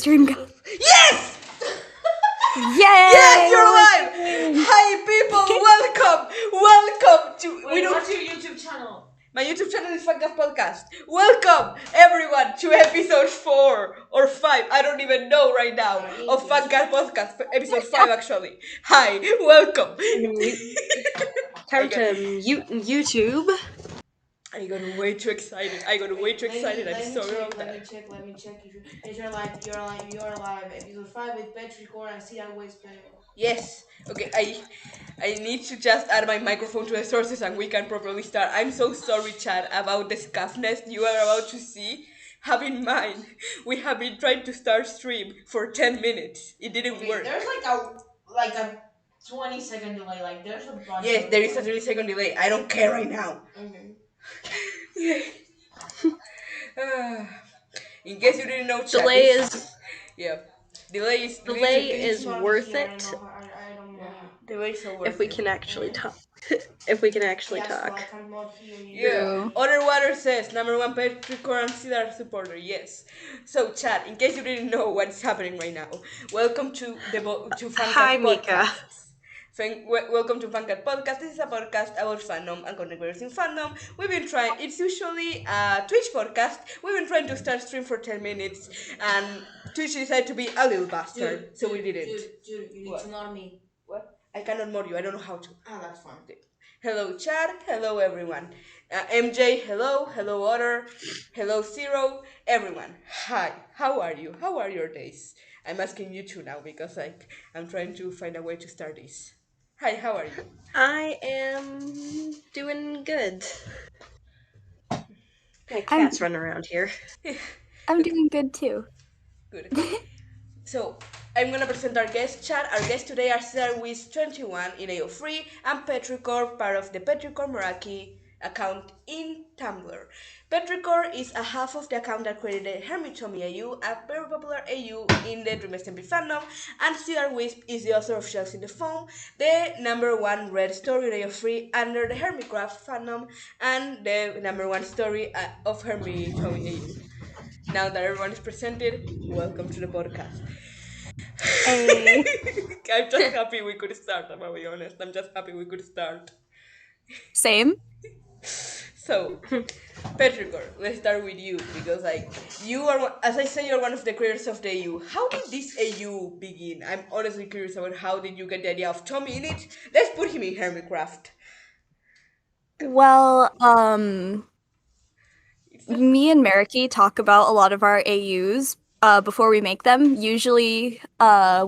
stream go? Yes! Yay! Yes, you're live! Hi, people, welcome to... What's your YouTube channel? My YouTube channel is Fancast Podcast. Welcome, everyone, to episode 4 or 5, I don't even know right now, of Fancast Podcast, episode 5 actually. Hi, welcome. Time to mute YouTube. I got way too excited. I'm sorry about that. Let me check. You're live. Episode 5 with Petrichor and CedarWhisp21. Yes. Okay, I need to just add my microphone to the sources and we can properly start. I'm so sorry, Chad, about the scuffness you are about to see. Have in mind, we have been trying to start stream for 10 minutes. It didn't work. There's like a 20-second delay. Like there's a bunch. Yes, there is a 20-second delay. I don't care right now. Okay. In case you didn't know, Chad, Delay is worth it. I don't know. Delay is so worth If we it. can actually talk. If we can actually Yes, talk. Yeah. Underwater says number 1 Petrichor and Cedar supporter. Yes. So, Chad, in case you didn't know what's happening right now, welcome to Fancast Hi, Mika. Welcome to Fancast Podcast. This is a podcast about fandom and content creators in fandom. We've been trying. It's usually a Twitch podcast. We've been trying to start stream for 10 minutes, and Twitch decided to be a little bastard, so we didn't. Dude, you need to mod me. What? I cannot mod you. I don't know how to. That's fine. Hello, Chad. Hello, everyone. MJ, hello. Hello, Otter. Hello, Zero. Everyone, hi. How are you? How are your days? I'm asking you two now because I'm trying to find a way to start this. Hi, how are you? I am doing good. My cat's running around here. I'm doing good too. Good. So, I'm gonna present our guest, Chad. Our guests today are CedarWhisp21 in AO3 and Petrichor, part of the Petrichor Meraki account in Tumblr. Petrichor is a half of the account that created Hermit Tommy AU, a very popular AU in the Dream SMP fandom, and CedarWhisp is the author of Shells in the Foam, the #1 read story in AO3 under the Hermitcraft fandom, and the #1 story of Hermit Tommy AU. Now that everyone is presented, welcome to the podcast. Hey. I'm just happy we could start, I'm gonna be honest. I'm just happy we could start. Same. So, Petrichor, let's start with you because, you are, as I say, you're one of the creators of the AU. How did this AU begin? I'm honestly curious about how did you get the idea of Tommy in it? Let's put him in Hermitcraft. Well, me and Meraki talk about a lot of our AUs before we make them. Usually,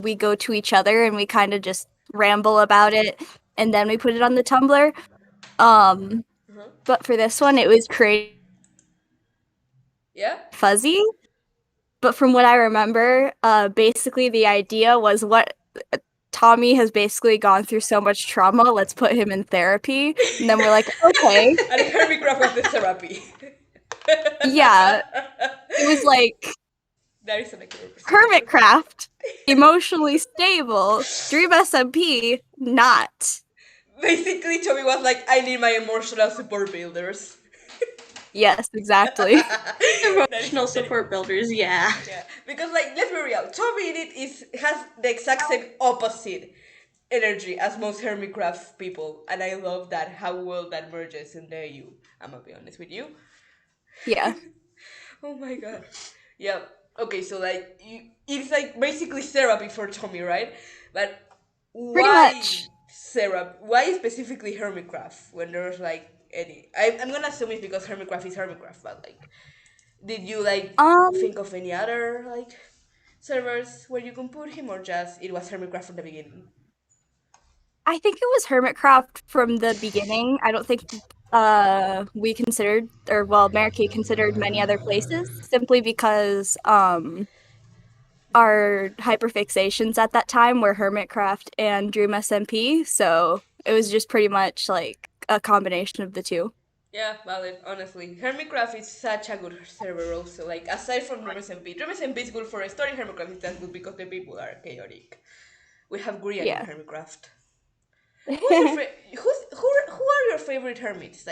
we go to each other and we kind of just ramble about it, and then we put it on the Tumblr. But for this one, it was created fuzzy. But from what I remember, basically the idea was what Tommy has basically gone through so much trauma. Let's put him in therapy, and then we're like, okay. And Hermitcraft was the therapy. Yeah, it was like That is an accurate Hermitcraft, emotionally stable. Dream SMP, not. Basically, Tommy was like, I need my emotional support builders. Yes, exactly. Emotional support builders, yeah. Yeah, because let's be real, Tommy in it has the exact same opposite energy as most Hermitcraft people, and I love that, how well that merges in the AU. I'm gonna be honest with you. Yeah. Oh my god. Yeah. Okay, so it's basically therapy for Tommy, right? But Pretty why much. therapy? Why specifically Hermitcraft when there's any? I'm gonna assume it's because Hermitcraft is Hermitcraft, but did you think of any other servers where you can put him, or just it was Hermitcraft from the beginning? I think it was Hermitcraft from the beginning. I don't think we considered, Meraki considered many other places, simply because our hyperfixations at that time were Hermitcraft and Dream SMP, so it was just pretty much a combination of the two. Yeah, valid, honestly. Hermitcraft is such a good server also. Aside from Dream SMP is good for a story, Hermitcraft is that good because the people are chaotic. We have Grian in Hermitcraft. Who are your favorite hermits?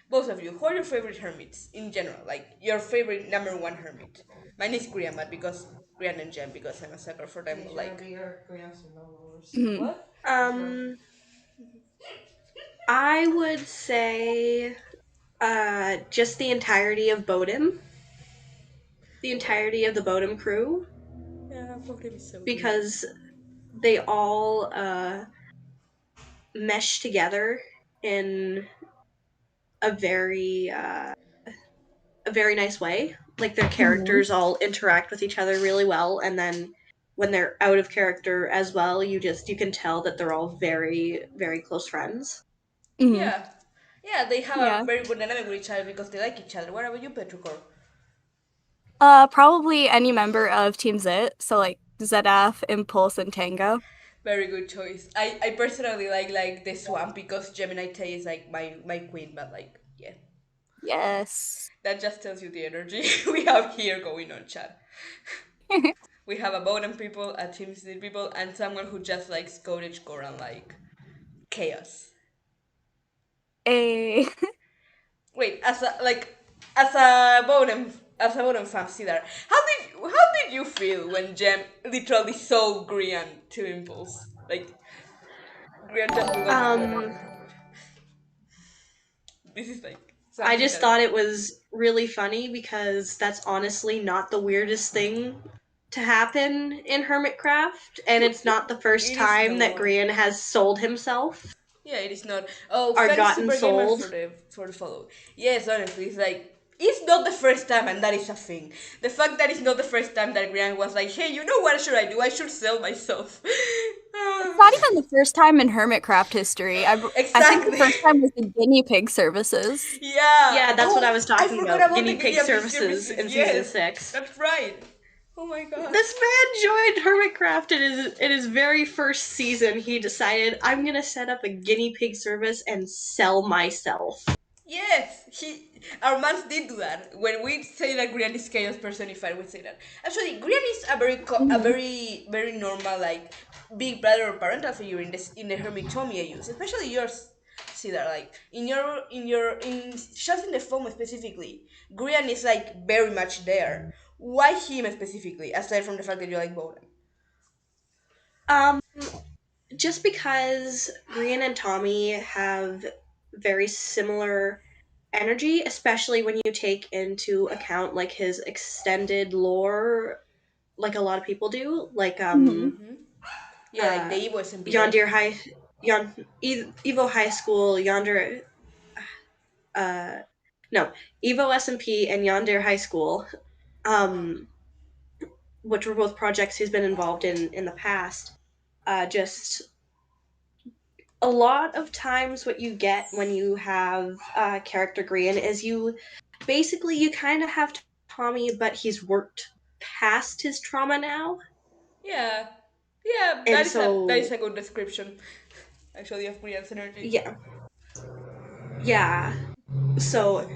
Both of you, who are your favorite hermits in general? Your favorite #1 hermit? Mine is Grian, but because Grian and Jem because I'm a sucker for them. You're a Like bigger Korean followers. Mhm. what? I would say just the entirety of Bodum. The entirety of the Bodum crew. Yeah, Pokemon is so good. Because they all mesh together in a very nice way. Like their characters all interact with each other really well, and then when they're out of character as well, you can tell that they're all very, very close friends. Mhm. Yeah. Yeah, they have Yeah. a very good dynamic with each other because they like each other. What about you, Petrichor? Probably any member of Team Zit, so like Zedaf, Impulse, and Tango. Very good choice. I personally like the swamp because Gemini Tay is like my queen, but like yeah. Yes. That just tells you the energy we have here going on, chat. We have a Bodem people, a Team City people, and someone who just likes cottage core and like chaos. A Wait, as a Bodem fan, Cedar, how did you feel when Gem literally saw Grian to Impulse? Like Grian just looked like this is like I something just that thought it was really funny because that's honestly not the weirdest thing to happen in Hermitcraft, and it's not the first it is time that not. Grian has sold himself Yeah, it is not. Oh, or thanks gotten Super Gamer sold. for the follow. Yes, honestly, it's like it's not the first time, and that is a thing. The fact that it's not the first time that Grian was like, "Hey, you know what should I do? I should sell myself." It's not even the first time in Hermitcraft history. I think the Exactly. first time was the guinea pig services. Yeah. Yeah, that's what I was talking forgot about. the Guinea pig services in season 6. That's right. Oh my god. This man joined Hermitcraft in his very first season. He decided, I'm gonna set up a guinea pig service and sell myself. Yes, our mans did do that. When we say that Grian is chaos personified, we say that. Actually, Grian is a very normal like big brother or parental figure in the hermitomy I use, especially yours. See that like in just in the foam specifically, Grian is like very much there. Why him specifically? Aside from the fact that you like both. Um, just because Grian and Tommy have very similar energy, especially when you take into account like his extended lore, like a lot of people do. Like Yeah, like the Evo SMP. Yondir High, Evo High School, Yonder, no, Evo SMP and Yondir High School, which were both projects he's been involved in the past. Just a lot of times what you get when you have character Grian is you kind of have Tommy, but he's worked past his trauma now. Yeah, yeah, And that is a good description, actually, of Brian's energy. Yeah. So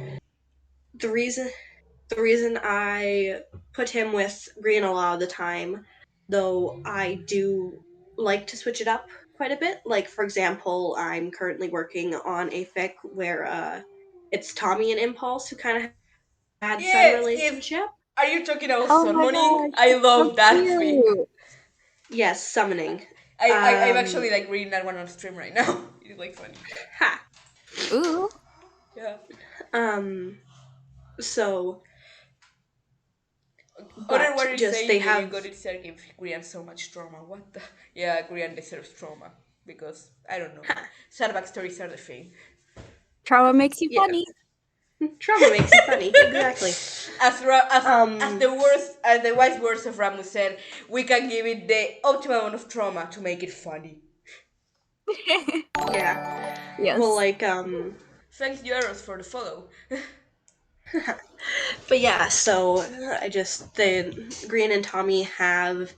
the reason I put him with Grian a lot of the time, though I do like to switch it up quite a bit. Like for example, I'm currently working on a fic where it's Tommy and Impulse who kind of had some Yes, relationship. Are you talking about Oh my summoning? gosh, I that's love so that cute. thing. Yes, summoning. I'm actually like reading that one on stream right now. It's like funny. Ha. Ooh. Yeah. So Other what you just saying they that you have got to give Grian so much trauma. What the? Yeah, Grian deserves trauma because I don't know. Sad backstories are the thing. Trauma makes you Yeah. funny. Trauma makes you funny. Exactly. As the wise words of Ramu said, we can give it the optimal amount of trauma to make it funny. Yeah. Yes. Well, like Thanks, Euros, for the follow. But yeah, so the Grian and Tommy have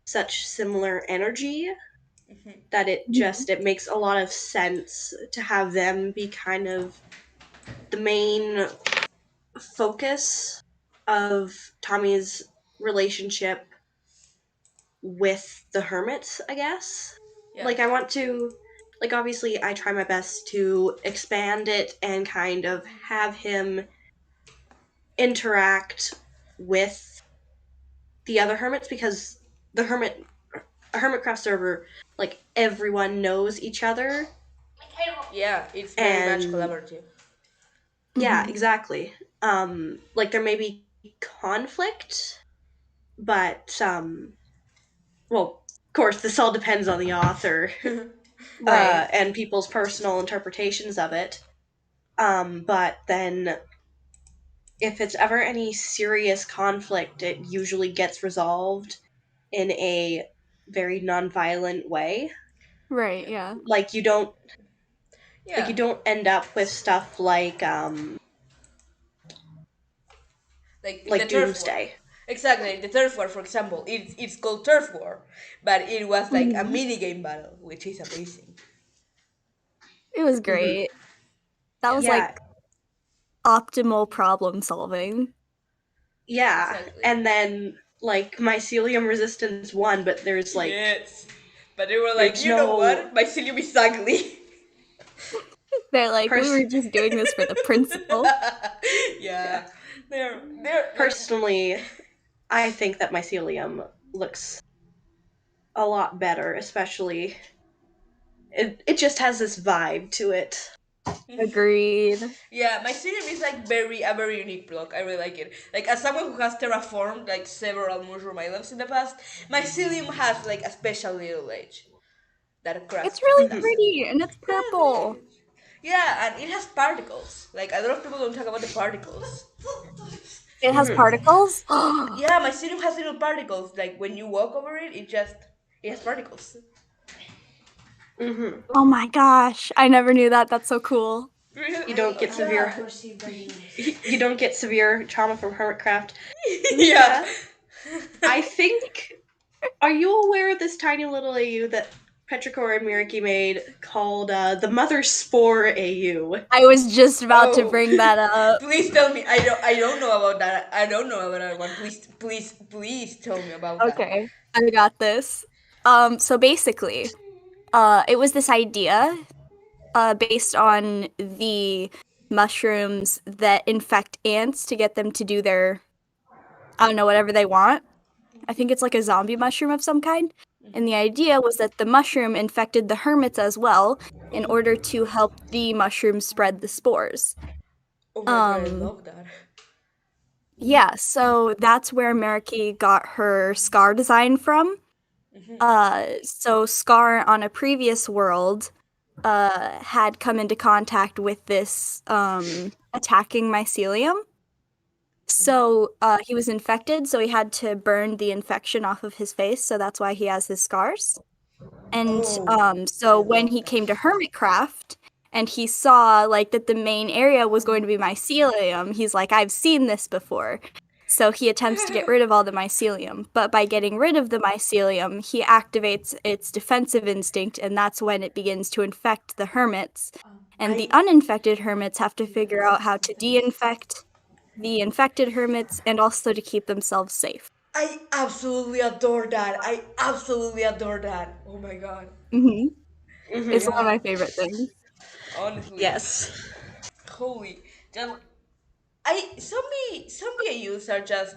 such similar energy that it makes a lot of sense to have them be kind of the main focus of Tommy's relationship with the hermits, I guess. Yeah. Like I want to obviously I try my best to expand it and kind of have him interact with the other hermits, because the hermitcraft server, like, everyone knows each other. Yeah, it's very much And collaborative. yeah, exactly. Like, there may be conflict, but well, of course, this all depends on the author Right. and people's personal interpretations of it. But then, if it's ever any serious conflict, it usually gets resolved in a very nonviolent way. Right, Yeah. yeah. Like, you don't Yeah. end up with stuff Like the like turf war. Doomsday. Exactly, the turf war, for example, it's called turf war, but it was like a Mhm. mini game battle, which is amazing. It was Mhm. great. That was Yeah, like optimal problem solving. yeah. Exactly. And then, like, Mycelium Resistance 1, but Yes, but they were like, there's you know no what? My Mycelium is ugly. They're like, we were person. just doing this for the principle. Yeah, Yeah. they're like Personally, I think that Mycelium looks a lot better, especially it just has this vibe to it. Agreed. yeah, my Mycelium is like a very unique block. I really like it. Like as someone who has terraformed like several mushroom islands in the past, my Mycelium has like a special little edge that It's craft really doesn't. pretty and it's Yeah, it's really purple. cute. Yeah, and it has particles. Like a lot of people don't talk about the particles. It has Mhm. particles. Yeah, my Mycelium has little particles. Like when you walk over it, it has particles. Mhm. Oh my gosh. I never knew that. That's so cool. You don't get I have severe perceived that unique. you don't get severe trauma from Hermitcraft. yeah. Mika, I think, are you aware of this tiny little AU that Petrichor and Meraki made called the Mother Spore AU? I was just about to Oh, bring that up. please tell me. I don't know about that. I don't know about that one. Please tell me about that. Okay, I got this. So basically, it was this idea, based on the mushrooms that infect ants to get them to do their, I don't know, whatever they want. I think it's like a zombie mushroom of some kind. And the idea was that the mushroom infected the hermits as well in order to help the mushroom spread the spores. Oh my god, I Um, love that. yeah, so that's where Meraki got her scar design from. So Scar on a previous world had come into contact with this attacking mycelium. So he was infected, so he had to burn the infection off of his face, so that's why he has his scars. And Oh, I so when love he that. came to Hermitcraft and he saw like that the main area was going to be mycelium, he's like, I've seen this before. So he attempts to get rid of all the mycelium. But by getting rid of the mycelium, he activates its defensive instinct, and that's when it begins to infect the hermits. And the I uninfected hermits have to figure out how to de-infect the infected hermits and also to keep themselves safe. I absolutely adore that. I absolutely adore that. Oh my god. Hmm. It's Mhm. one of Yeah. my favorite things. Honestly. Yes. Holy. Just some VAUs are just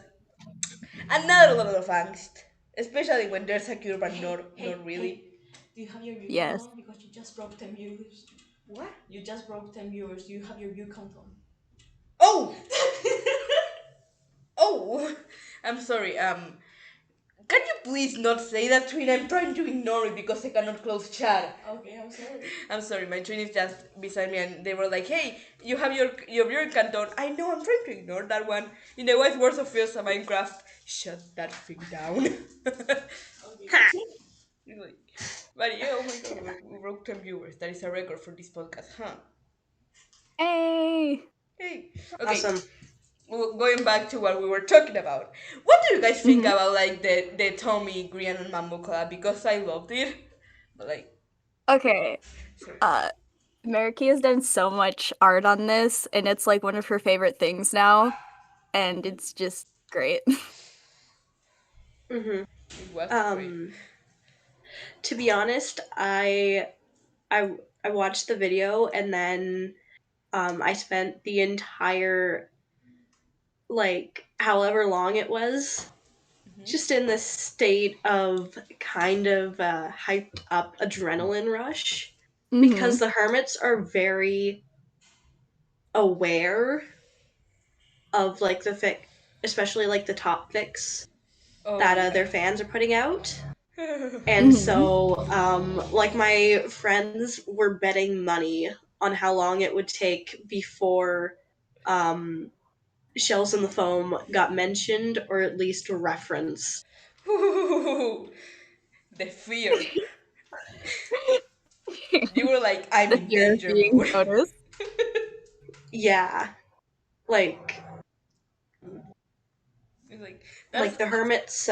another level of angst. Especially when there's a cure but not really. Do you have your view count Yes. on? Because you just broke 10 viewers. What? You just broke 10 viewers. Do you have your view count on? Oh! Oh! I'm sorry, can you please not say that, twin? I'm trying to ignore it because I cannot close chat. Okay, I'm sorry. I'm sorry, my twin is just beside me and they were like, hey, you have your viewing canton. I know, I'm trying to ignore that one. In the wise words of Fierce Minecraft, shut that thing down. Okay. Like, but yeah, oh my god, we broke 10 viewers. That is a record for this podcast, huh? Hey. Hey. Okay, Awesome. going back to what we were talking about. What do you guys think Hmm. about like the Tommy, Grian, and Mambo collab? Because I loved it. But like, Okay. sorry. Uh, Meraki has done so much art on this, and it's like one of her favorite things now, and it's just great. Mhm. It was great. Um, to be honest, I I watched the video, and then I spent the entire, like, however long it was, just in this state of kind of hyped up adrenaline rush because the hermits are very aware of like the fic, especially like the top fics that their fans are putting out. And so, like, my friends were betting money on how long it would take before Shells in the Foam got mentioned or at least referenced. The fear. You were like, I'm The in fear of danger being mode. noticed. Yeah. Like, It's like, like the hermits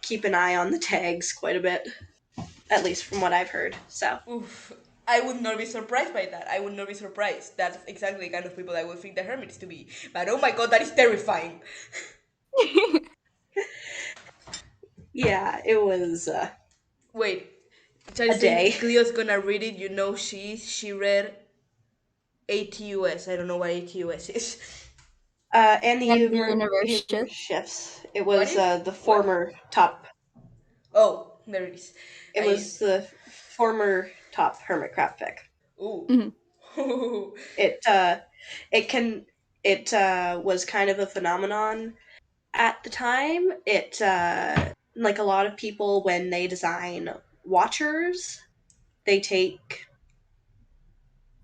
keep an eye on the tags quite a bit, at least from what I've heard. So, oof. I would not be surprised by that. I would not be surprised. That's exactly the kind of people I would think the hermits to be. But oh my god, that is terrifying. yeah, it was Wait, a day. Cleo's gonna read it. You know she read ATUS. I don't know what ATUS is. And the And the universe universe shifts. shifts. It What was is the what? former top. Oh, there it is. It was the former top hermit crab fic. Ooh. It was kind of a phenomenon at the time. It like a lot of people when they design watchers, they take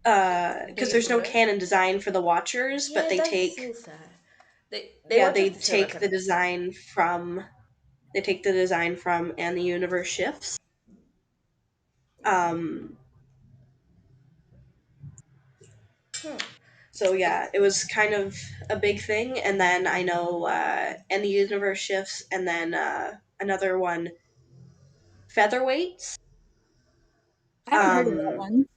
because there's no canon design for the watchers, but Yes, they that is take so sad. They they watchers deserve a take the hermit. design from And the Universe Shifts. Um So yeah, it was kind of a big thing, and then I know And the Universe Shifts, and then another one, Featherweights. I haven't heard of that one.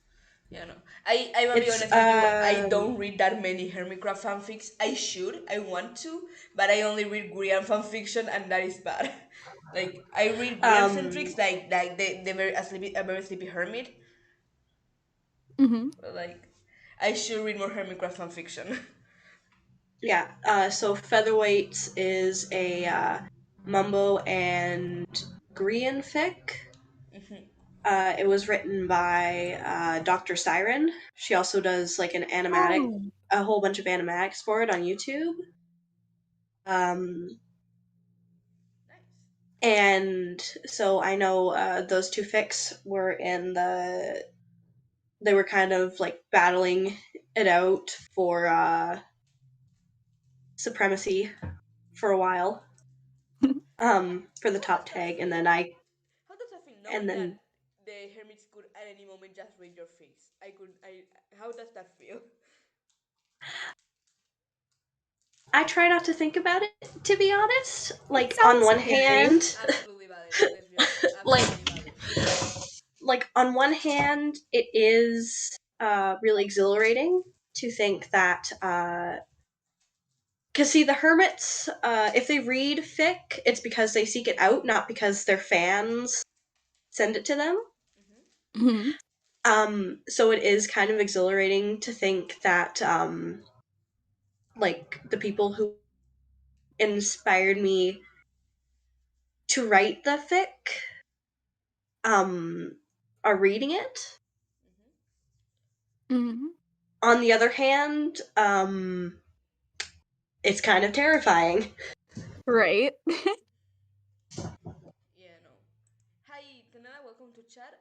Yeah, no. I will be It's honest with you. I don't read that many Hermitcraft fanfics. I should. I want to, but I only read Grian fanfiction, and that is bad. Like I read Grian centrics, like the very a very sleepy hermit. But like, I should read more Hermitcraft fanfiction. yeah. So Featherweights is a Mumbo and Grian fic. It was written by Dr. Siren. She also does like an animatic, a whole bunch of animatics for it on YouTube. And so I know those two fics were they were kind of like battling it out for supremacy for a while. For the top tag, and then How does that feel and knowing then that the hermits could at any moment just read your face? How does that feel? I try not to think about it, to be honest. Like on Sounds one scary. hand, Absolutely valid. Let's be honest. like Absolutely valid. like on one hand, it is really exhilarating to think that because see the hermits, if they read fic, it's because they seek it out, not because their fans send it to them. So it is kind of exhilarating to think that like the people who inspired me to write the fic are reading it. On the other hand, it's kind of terrifying. Right. Yeah, no. Hi, Tanana, welcome to chat.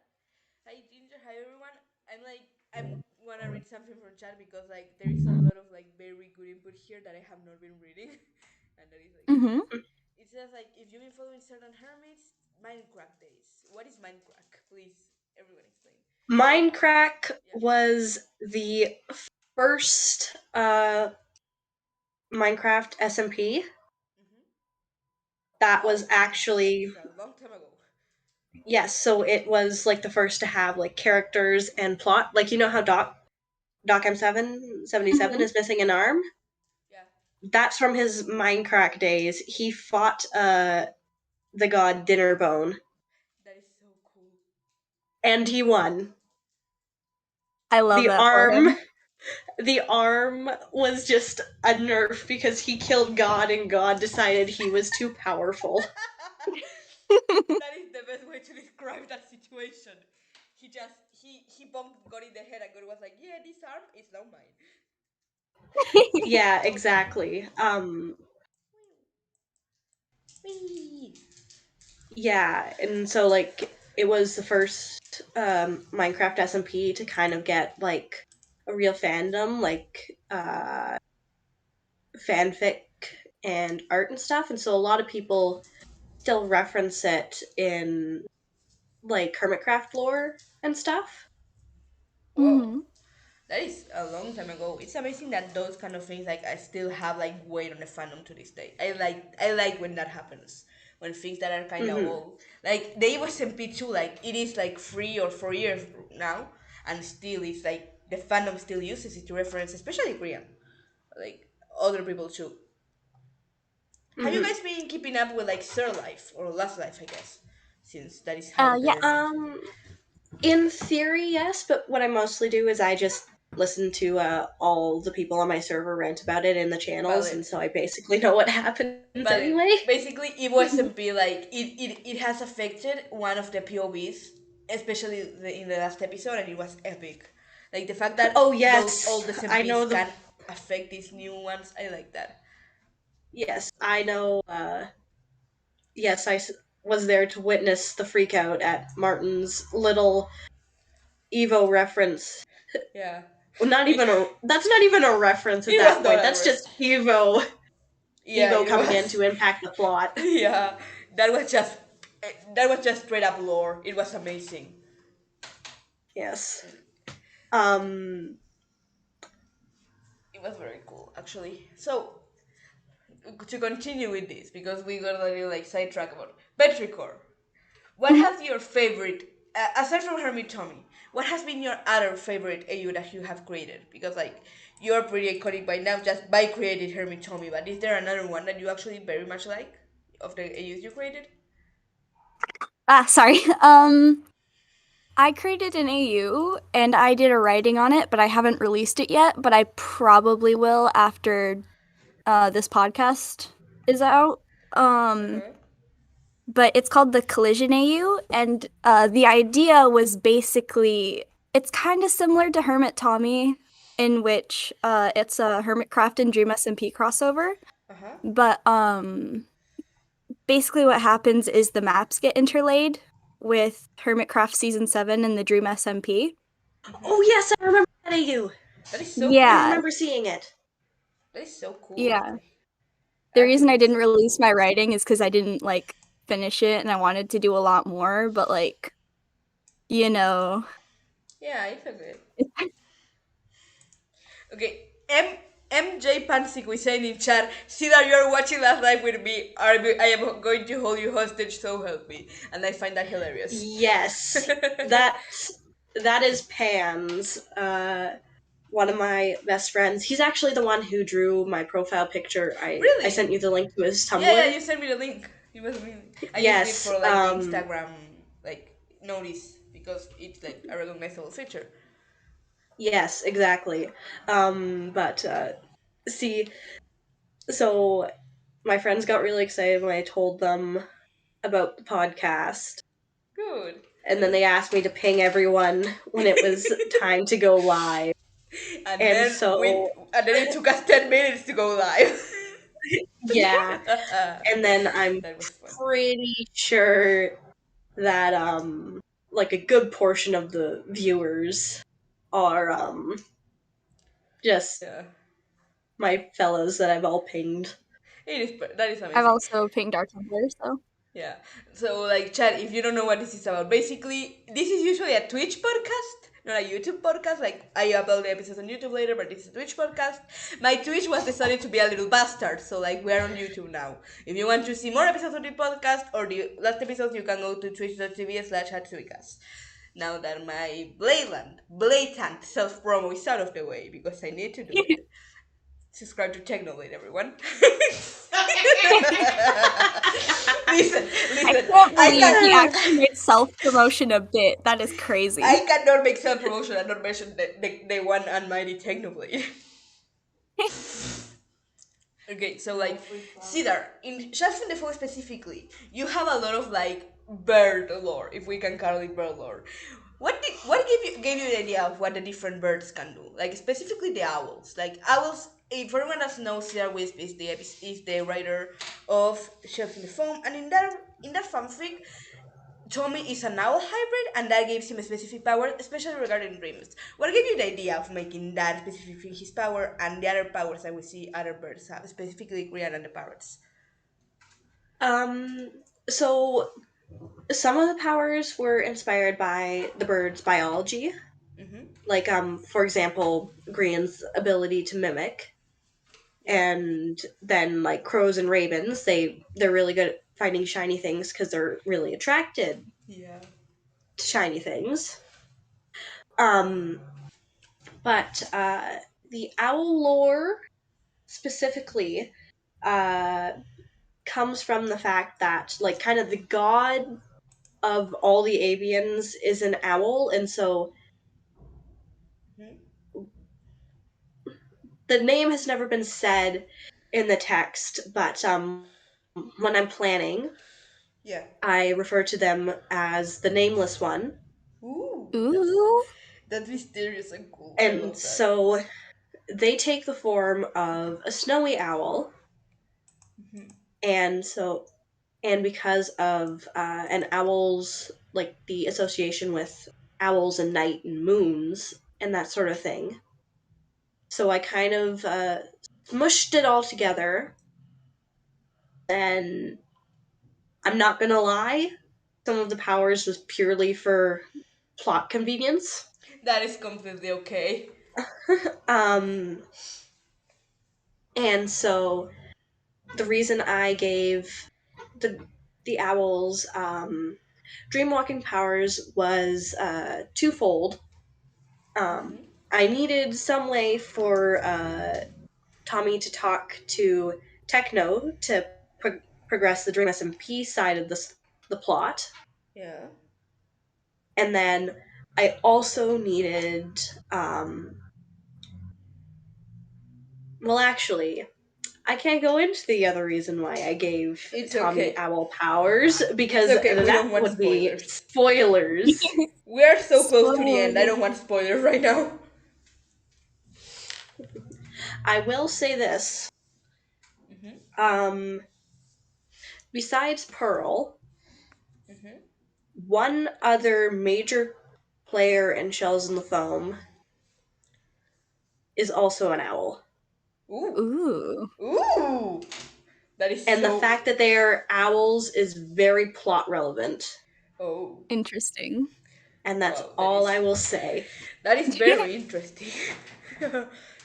Hi, Ginger, hi, everyone. I'm wanna read something from chat because, like, there is a lot of, like, very good input here that I have not been reading. And that is, like, it says, like, if you've been following certain hermits, Minecraft days. What is Minecraft? Please, everyone explain. Mindcrack was the first Minecraft SMP. That was actually a long time ago. Yes, so it was like the first to have like characters and plot. Like you know how Doc M77 is missing an arm? Yeah. That's from his Minecraft days. He fought the god Dinnerbone. That is so cool. And he won. I love that for him. The arm was just a nerf because he killed God and God decided he was too powerful. That is the best way to describe that situation. He bumped God in the head and God was like, yeah, this arm is now mine. Yeah, exactly. Whee! Yeah, and so like it was the first Minecraft SMP to kind of get like a real fandom, like fanfic and art and stuff, and so a lot of people still reference it in like Hermitcraft lore and stuff. Whoa. Mm-hmm. That is a long time ago. It's amazing that those kind of things like I still have like weight on the fandom to this day. I like when that happens. When things that are kind of Mm-hmm. old, like the SMP too, like it is like 3 or 4 years now, and still it's like the fandom still uses it to reference, especially Korean, like other people too. Have you Mm-hmm. guys been keeping up with like Third Life or Last Life? I guess, since that is how they're Yes. named. In theory, yes, but what I mostly do is I just listen to all the people on my server rant about it in the channels, Valid. and so I basically know what happens But anyway. basically, it wasn't be like it has affected one of the POVs, especially in the last episode, and it was epic. Like the fact that Oh those yes, old I know SMPs the can affect these new ones. I like that. yes, I know. Yes, was there to witness the freak out at Martin's little Evo reference. Yeah, Well, not it, even a. That's not even a reference at it was that not point. a That's ref. just Evo. Yeah, Evo it coming in was. to impact the plot. Yeah, that was just straight up lore. It was amazing. Yes. Um. It was very cool, actually. So to continue with this, because we got a little like sidetrack about Petrichor. What Mhm. has your favorite, aside from Hermit Tommy, what has been your other favorite AU that you have created? Because like you're pretty iconic by now just by creating Hermit Tommy, but is there another one that you actually very much like of the AUs you created? Sorry. I created an AU and I did a writing on it, but I haven't released it yet. But I probably will after this podcast is out. Um, Uh-huh. but it's called the Collision AU, and the idea was basically it's kind of similar to Hermit Tommy, in which it's a Hermitcraft and Dream SMP crossover. Uh-huh. But basically, what happens is the maps get interlaid with Hermitcraft Season 7 and the Dream SMP. Oh yes, I remember that AU. That is so I Yeah, cool. remember seeing it. That is so cool, yeah. actually. The I have to reason I didn't listen. release my writing is because I didn't like finish it and I wanted to do a lot more, but like, you know. Yeah, it's a good. Okay, MJ Pansik we saying in chat, see that you're watching Last Live with me. I am going to hold you hostage, so help me. And I find that hilarious. Yes, that that is Pans. One of my best friends. He's actually the one who drew my profile picture. I Really? sent you the link to his Yeah, yeah, Tumblr. you sent me the link. You must mean. I use it Yes. for like the Instagram like notice because it's like a recognizable feature. Yes, exactly. But see, so my friends got really excited when I told them about the podcast, Good. and then they asked me to ping everyone when it was time to go live. And And then so, it took us 10 minutes to go live. yeah. And then I'm That was fun. pretty sure that like a good portion of the viewers are just Yeah. my fellows that I've all pinged. That is I've amazing. also pinged our Tumblr, so. Yeah. So, like, chat, if you don't know what this is about, basically, this is usually a Twitch podcast, not a YouTube podcast. Like, I upload the episodes on YouTube later, but this is a Twitch podcast. My Twitch was decided to be a little bastard, so, like, we're on YouTube now. If you want to see more episodes of the podcast or the last episodes, you can go to twitch.tv/Hatsuikas. Now that my blatant self promo is out of the way, because I need to do it. Subscribe to Technoblade, everyone. listen, I listen. can't I believe he can actually made self-promotion a bit. That is crazy. I cannot make self promotion and not mention the one and mighty Technoblade. Okay, so No, like free flower. Cedar, in just in the phone specifically, you have a lot of like bird lore, if we can call it bird lore. What gave you the idea of what the different birds can do? Like specifically the owls. Like owls, if everyone doesn't know, Cedar Wisp is the writer of Shells in the Foam, and in that fanfic, Tommy is an owl hybrid, and that gives him a specific power, especially regarding dreams. What gave you the idea of making that specific thing his power, and the other powers that we see other birds have, specifically Grian and the parrots? Um, so some of the powers were inspired by the bird's biology. Mm-hmm. Like, for example, Grian's ability to mimic. Yeah. And then like crows and ravens, they're really good at finding shiny things because they're really attracted Yeah. to shiny things. Um, but the owl lore specifically uh, comes from the fact that like kind of the god of all the avians is an owl, and so Mm-hmm. the name has never been said in the text, but when I'm planning, Yeah. I refer to them as the nameless one. Ooh, Ooh. that's mysterious and cool. I And love that. so they take the form of a snowy owl, and so and because of an owl's like the association with owls and night and moons and that sort of thing. So I kind of smushed it all together, and I'm not gonna lie, some of the powers was purely for plot convenience. That is completely okay. um, and so the reason I gave the the owls dreamwalking powers was twofold. Mm-hmm. I needed some way for Tommy to talk to Techno to progress the Dream SMP side of the plot, Yeah. and then I also needed. Well, actually, I can't go into the other reason why I gave It's Tommy okay. owl powers It's because okay. We that don't want would be spoilers. spoilers. We are so close to the end. I don't Spoiler. want spoilers right now. I will say this. Mm-hmm. Um, besides Pearl, Mm-hmm. one other major player in Shells in the Foam is also an owl. Ooh. Ooh. Ooh. That is And the so. fact that they are owls is very plot relevant. Oh. Interesting. And that's Wow. all I will say. That is very interesting.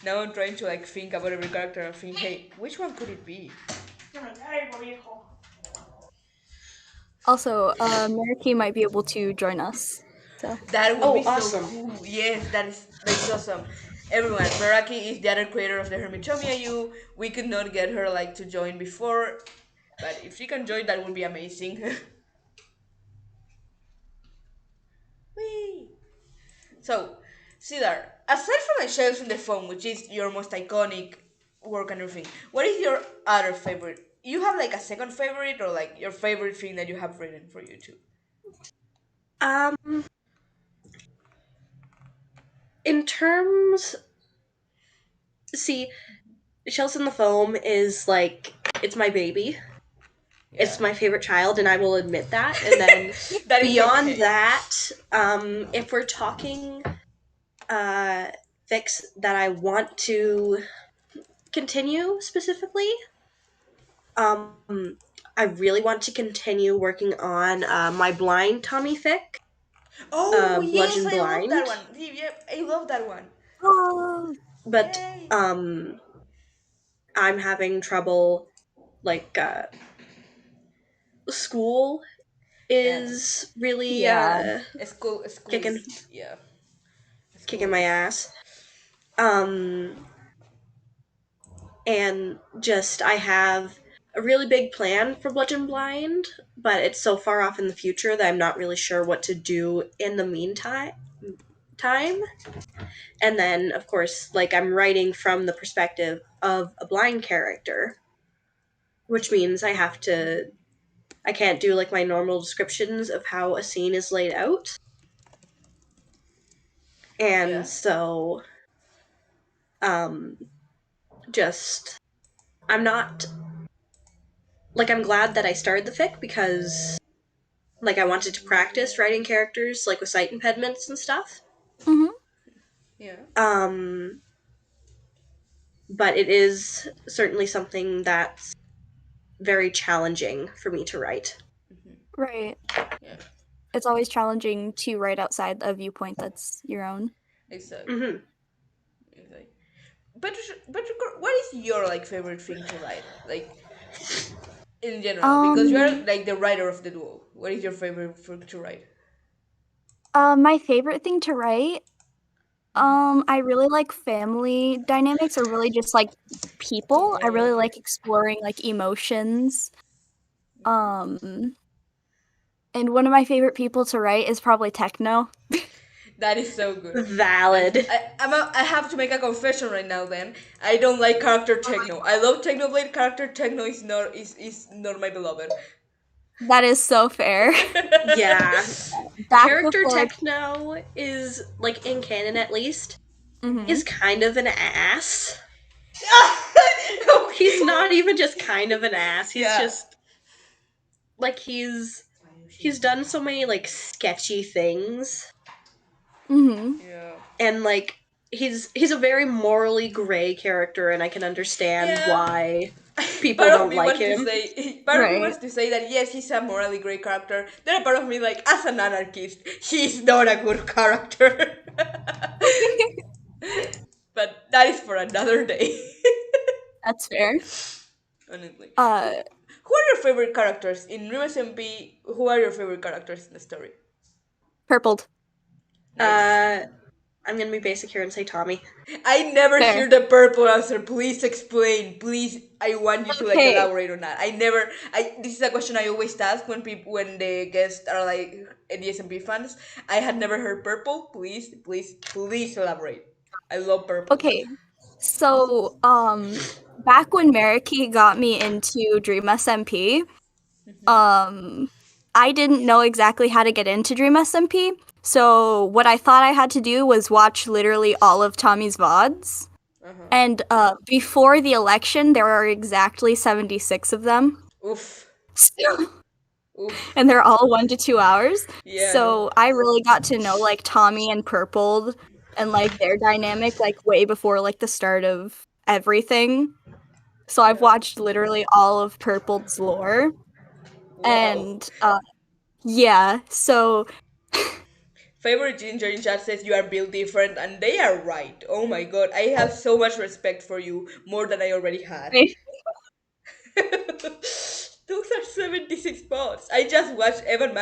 Now I'm trying to like think about every character and think, hey, which one could it be? Also, Meraki might be able to join us. So That would be Oh, so awesome. cool. Yes, that is awesome. Everyone, Meraki is the other creator of the Hermitomia U. We could not get her like to join before, but if she can join, that would be amazing. Whee! So, Cedar, aside from my shells in the phone, which is your most iconic work and everything, what is your other favorite? You have like a second favorite or like your favorite thing that you have written for YouTube? Um, in terms, see, Shells in the Foam is like, it's my baby. Yeah. It's my favorite child, and I will admit that. And then That is beyond okay. that, if we're talking fics that I want to continue specifically, um, I really want to continue working on my blind Tommy fic, Oh, yes, Bludgeon I love that Blind. one. Yeah, I love that one. oh, But Yay. I'm having trouble, like, school Yeah. is really yeah. School kicking is, yeah. kicking School my is. ass. Um, and just I have a really big plan for Bludgeon Blind, but it's so far off in the future that I'm not really sure what to do in the meantime. time. And then, of course, like I'm writing from the perspective of a blind character, which means I can't do like my normal descriptions of how a scene is laid out. And Yeah. so, um, just, I'm not, like, I'm glad that I started the fic because, like, I wanted to practice writing characters, like, with sight impediments and stuff. Mm-hmm. Yeah. Um, but it is certainly something that's very challenging for me to write. Right. Yeah. It's always challenging to write outside a viewpoint that's your own. Exactly. Mm-hmm. Exactly. But what is your like favorite thing to write? Like in general, because you are Um, like the writer of the duo. What is your favorite thing to write? my favorite thing to write, I really like family dynamics or really just like people. I really like exploring like emotions. Um, and one of my favorite people to write is probably Techno. That is so good. Valid. I have to make a confession right now. Then I don't like character techno. I love Technoblade. Character techno is not my beloved. That is so fair. Yeah. Back Character before, techno is, like, in canon at least, mhm. is kind of an ass. He's Okay. not even just kind of an ass. He's Yeah. just like he's done so many like sketchy things, Mhm. Yeah. and like he's a very morally gray character, and I can understand Yeah. why people Part of don't me like wants to him. say, part of me Right. wants to say that yes, he's a morally great character. Then a part of me, like as an anarchist, he's not a good character. But that is for another day. That's fair. Honestly, Uh, who are your favorite characters in Dream SMP? Who are your favorite characters in the story? Purpled. Nice. I'm gonna be basic here and say Tommy. I never Fair. hear the purple answer. Please explain. Please, I want you to like Okay. elaborate on that. I never. I This is a question I always ask when the guests are like DSMP fans. I had never heard purple. Please elaborate. I love purple. Okay. So, back when Meraki got me into Dream SMP, um, I didn't know exactly how to get into Dream SMP. So, what I thought I had to do was watch literally all of Tommy's VODs. Uh huh. And before the election, there are exactly 76 of them. Oof. Oof. And they're all 1 to 2 hours. Yeah. No. So I really got to know like Tommy and Purpled and like their dynamic like way before like the start of everything. So I've Yeah. watched literally all of Purpled's lore. Wow. And yeah, so Favorite ginger in chat says you are built different, and they are right. Oh my god, I have so much respect for you, more than I already had. Those are 76 bots. I just watched Evan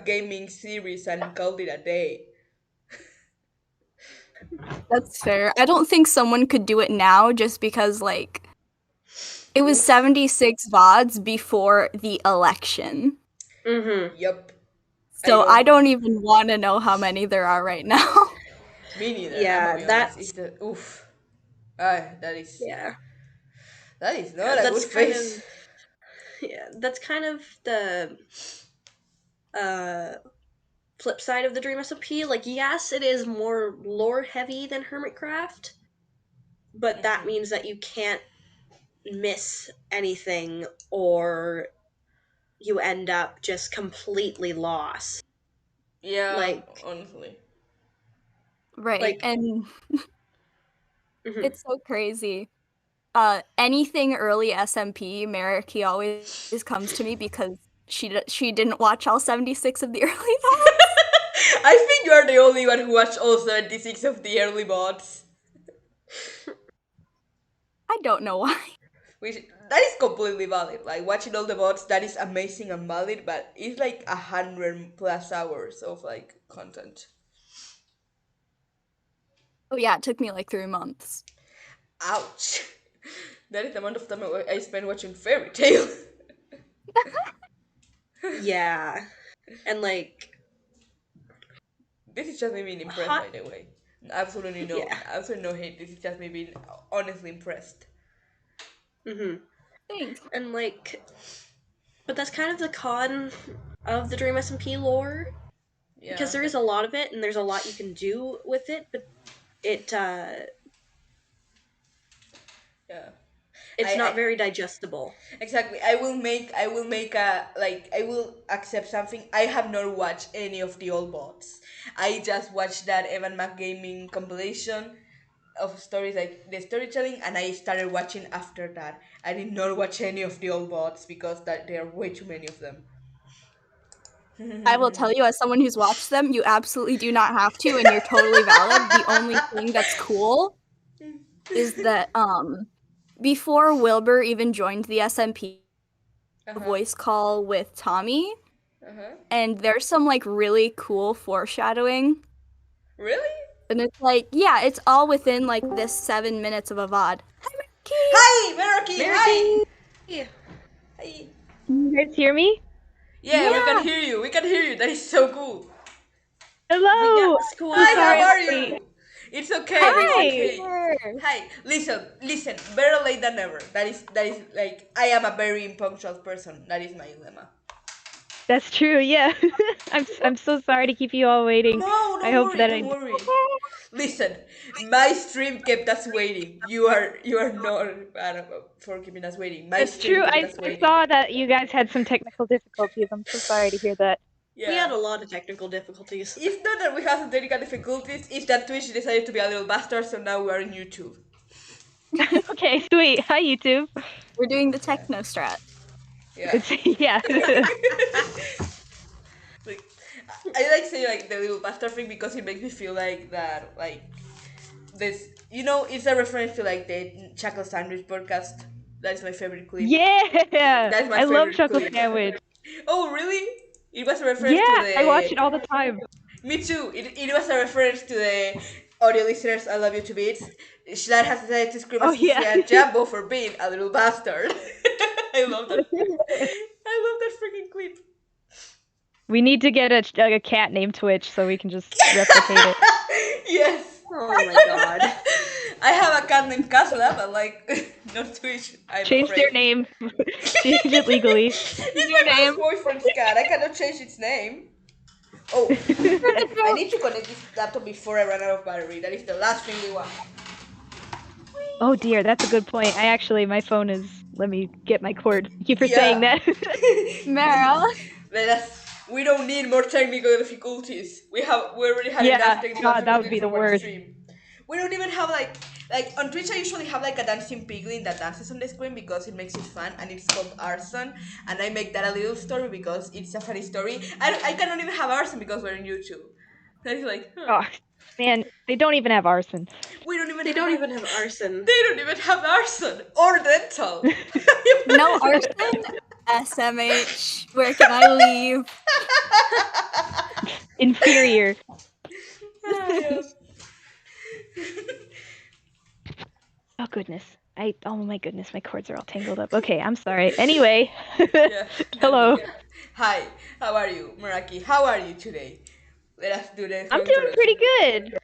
Gaming series and called it a day. that's fair. I don't think someone could do it now just because like it was Oof. 76 VODs before the election. Mm-hmm. Yup. So I don't even want to know how many there are right now. Me neither. I'm gonna Yeah, be honest. that's It's the oof. Ah, yeah. that is Yeah, not a good that's kind face. of yeah, that's kind of the uh flip side of the Dream SMP. Like, yes, it is more lore heavy than Hermitcraft, but that means that you can't miss anything or you end up just completely lost. Yeah, Like, honestly. Right. like, And mhm. it's so crazy. Anything early SMP, Meraki always comes to me because she didn't watch all 76 of the early VODs. I think you are the only one who watched all 76 of the early bots. I don't know why. Which that is completely valid. Like watching all the bots, that is amazing and valid, but it's like 100+ hours of like content. Oh yeah, it took me like 3 months. Ouch. That is the amount of time I spent watching Fairy Tail. Yeah. And like This is just me being impressed, by the way. Yeah. Absolutely no hate. This is just me being honestly impressed. Thanks. And but that's kind of the con of the Dream SMP lore, because Yeah. there is a lot of it and there's a lot you can do with it, but it Yeah. it's not I very digestible. exactly. I will accept something. I have not watched any of the old bots. I just watched that Evan McGaming compilation of stories, like the storytelling, and I started watching after that. I did not watch any of the old bots because that there are way too many of them. I will tell you, as someone who's watched them, you absolutely do not have to, and you're totally valid. The only thing that's cool is that before Wilbur even joined the SMP, a voice call with Tommy, and there's some like really cool foreshadowing. Really? And it's like, yeah, it's all within like this 7 minutes of a VOD. Hi, Meraki! Hi! Yeah. Hi! Can you guys hear me? Yeah, we can Yeah. hear you. We can hear you. That is so cool. Hello. Yes, cool. Hi, how are Sorry. you? It's okay. Hi. It's okay. Hi. Listen. Better late than never. That is like I am a very impunctual person. That is my dilemma. That's true. Yeah. I'm so sorry to keep you all waiting. No, I don't hope worry. that Don't worry. Listen, my stream kept us waiting. You are not bad for keeping us waiting. My That's stream true. kept I us waiting. saw that you guys had some technical difficulties. I'm so sorry to hear that. Yeah. We had a lot of technical difficulties. It's not that we have some technical difficulties. It's that Twitch decided to be a little bastard, so now we are on YouTube. Okay, sweet. Hi, YouTube. We're doing the techno strat. Yeah. Yeah. Like, I like saying like the little bastard thing because it makes me feel like that, like this. It's a reference to like the Chuckle Sandwich podcast. That is my favorite clip. Yeah. That's my I love favorite Chuckle clip. Sandwich. Oh, really? It was a reference Yeah, to the. I watch it all the time. Me too. It was a reference to the audio listeners. I love you to bits. Schlatt has decided to scream Oh, at Sissy yeah. and Jumbo for being a little bastard. I love that. I love that freaking clip. We need to get a cat named Twitch so we can just replicate it. Yes. Oh my god. I have a cat named Kasla, but like not Twitch. I'm Change afraid. their name. Change it legally. It's my ex-boyfriend's cat. I cannot change its name. Oh, I need to connect this laptop before I run out of battery. That is the last thing we want. Oh dear, that's a good point. My phone is. Let me get my cord. Thank you for Yeah. saying that. Meryl. We don't need more technical difficulties. We already had enough Yeah, technical God, that would difficulties be the for one worst. stream. We don't even have like on Twitch I usually have like a dancing piglin that dances on the screen because it makes it fun, and it's called Arson, and I make that a little story because it's a funny story. I cannot even have Arson because we're on YouTube. That is like, Oh, man, they don't even have arson. They don't even have arson. They don't even have Arson or dental. No arson? SMH. Where can I leave? Inferior. Oh goodness. Oh my goodness, my cords are all tangled up. Okay, I'm sorry. Anyway. Yeah. Hello. Hi, how are you, Meraki? How are you today? Let us do this. I'm doing pretty good.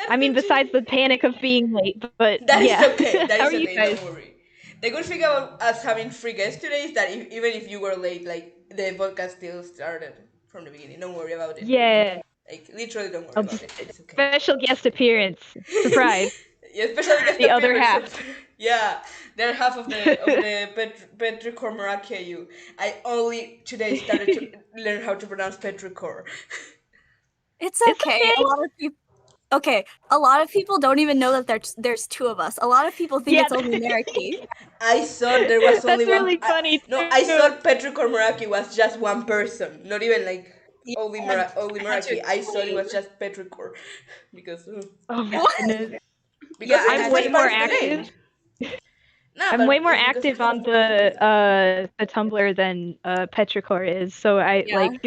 I mean, besides the panic of being late, but That is yeah. okay. That How is are you okay. guys? Don't worry. The good thing about us having free guests today is that even if you were late, like the podcast still started from the beginning. Don't worry about it. Yeah. Like literally, don't worry I'll about just it. It's okay. special guest appearance. Surprise. Yeah, especially guest The other appearance. half. Yeah, they're half of the Petrichor Meraki. I only today started to learn how to pronounce Petrichor. It's okay. A lot of people. Okay, a lot of people don't even know that there's two of us. A lot of people think Yeah. it's only Meraki. I thought there was only That's one. really funny. I thought Petrichor Meraki was just one person, not even like only I had Meraki. to I thought it was explain. just Petrichor because Oh my goodness. because Yeah, I it's had I'm way just more part of the name. active. Nah, I'm but way more it's because active it's part on of the the Tumblr than Petrichor is. So I Yeah. like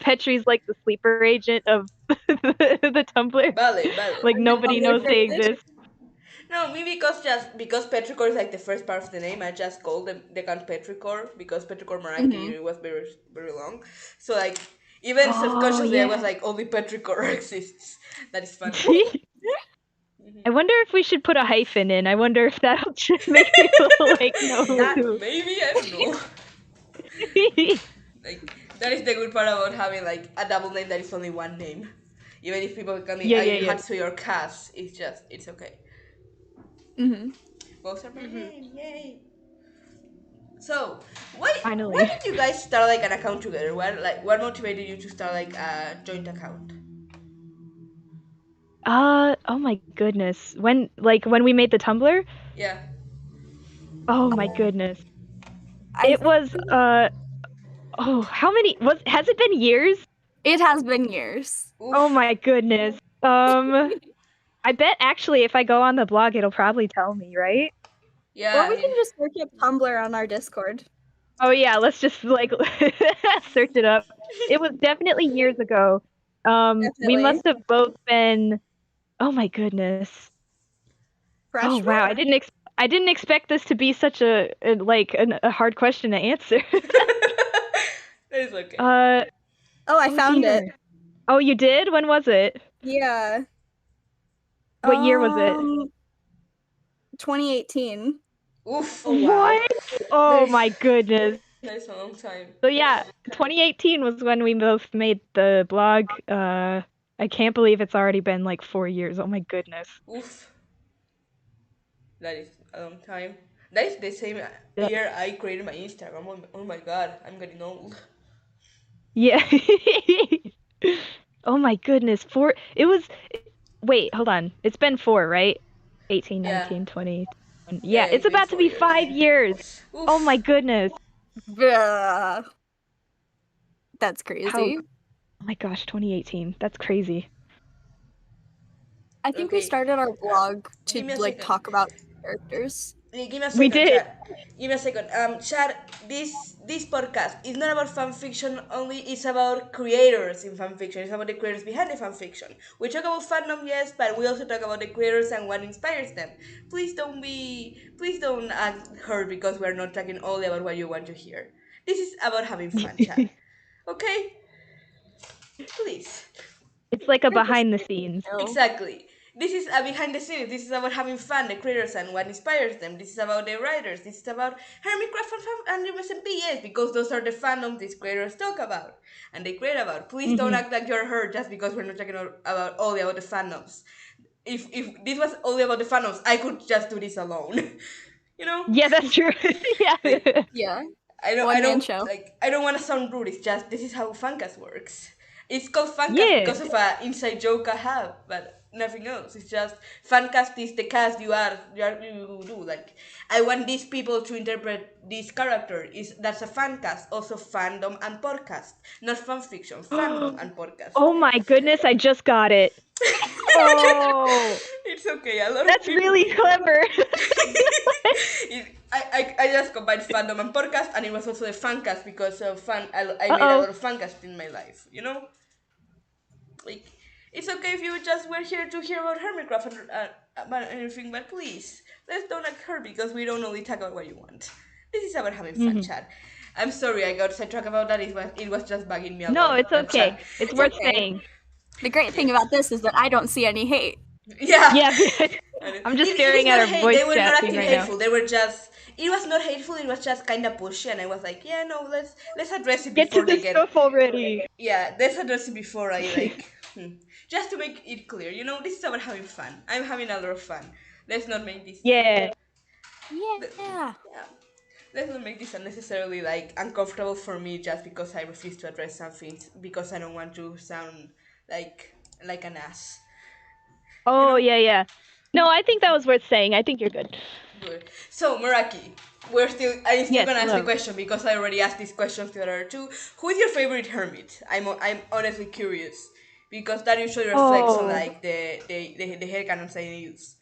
Petri's like the sleeper agent of the Tumblr. Vale. Like nobody knows they exist. No, me because Petrichor is like the first part of the name. I just called them the account Petrichor because Petrichor Meraki was very very long. So like Even subconsciously, I was like, only Petrichor exists. That is funny. I wonder if we should put a hyphen in. I wonder if that'll just make people like know who. Maybe, I don't know. Like, that is the good part about having like a double name that is only one name. Even if people call me Hatsu or Cass, it's okay. Mm-hmm. Both are my name, yay! So, why Finally. did you guys start like an account together? What motivated you to start like a joint account? Oh my goodness. When we made the Tumblr? Yeah. Oh my goodness. I It was how many has it been years? It has been years. Oof. Oh my goodness. I bet actually if I go on the blog it'll probably tell me, right? Yeah. Or we can just search up Tumblr on our Discord. Oh yeah, let's just like search it up. It was definitely years ago. We must have both been. Oh my goodness. Freshman? Oh wow, I didn't expect this to be such a hard question to answer. That is okay. I found it. Oh, you did? When was it? Yeah. What year was it? 2018. Oof. Oh, wow. What? Oh my goodness. That is a long time. So yeah, 2018 was when we both made the blog. I can't believe it's already been like 4 years. Oh my goodness. Oof. That is a long time. That is the same year I created my Instagram. Oh my god, I'm getting old. Yeah. Oh my goodness. Wait, hold on. It's been 4, right? 18, 19, 20. Yeah, it's about to be 5 years. Oof. Oh my goodness. That's crazy. Oh my gosh, 2018. That's crazy. I think we started our blog to like talk about characters. Give me a second, we did. Chad. Give me a second. Chad, this podcast is not about fanfiction only. It's about creators in fanfiction. It's about the creators behind the fanfiction. We talk about fandom, yes, but we also talk about the creators and what inspires them. Please don't act hurt because we're not talking only about what you want to hear. This is about having fun, Chad. Okay? Please. It's like a behind the scenes. Exactly. This is a behind the scenes. This is about having fun, the creators, and what inspires them. This is about the writers. This is about Hermitcraft and MSMP, yes, because those are the fandoms these creators talk about and they create about. Please don't act like you're hurt just because we're not talking about only about the fandoms. If this was only about the fandoms, I could just do this alone. You know? Yeah, that's true. Yeah. Yeah. I don't want to sound rude. It's just this is how Fancast works. It's called Fancast because of an inside joke I have, but nothing else. It's just Fancast is the cast you do. Like, I want these people to interpret this character. That's a Fancast, also fandom and podcast, not fanfiction, fandom and podcast. Oh my goodness, I just got it. Oh, it's okay. That's really clever. I just combined fandom and podcast, and it was also the fancast because of I made a lot of fancast in my life. You know, like it's okay if you just were here to hear about Hermitcraft and about anything, but please let's don't act hurt because we don't only talk about what you want. This is about having fun, Chad. I'm sorry I got sidetracked about that. It was just bugging me out. No, it's okay. It's worth saying. The great thing about this is that I don't see any hate. Yeah. I'm just staring at our voice chat. They were not acting hateful. They were just. It was not hateful. It was just kind of pushy, and I was like, yeah, no, let's address it before they get. Stuff already. Yeah, let's address it before I like. Just to make it clear, you know, this is about having fun. I'm having a lot of fun. Let's not make this. Yeah. Let's not make this unnecessarily like uncomfortable for me just because I refuse to address something because I don't want to sound like an ass. Oh, you know? Yeah. No, I think that was worth saying. I think you're good. Good. So, Meraki, I'm still gonna ask the question because I already asked these questions to the other two. Who is your favorite hermit? I'm honestly curious because that usually reflects on like the headcanons I use.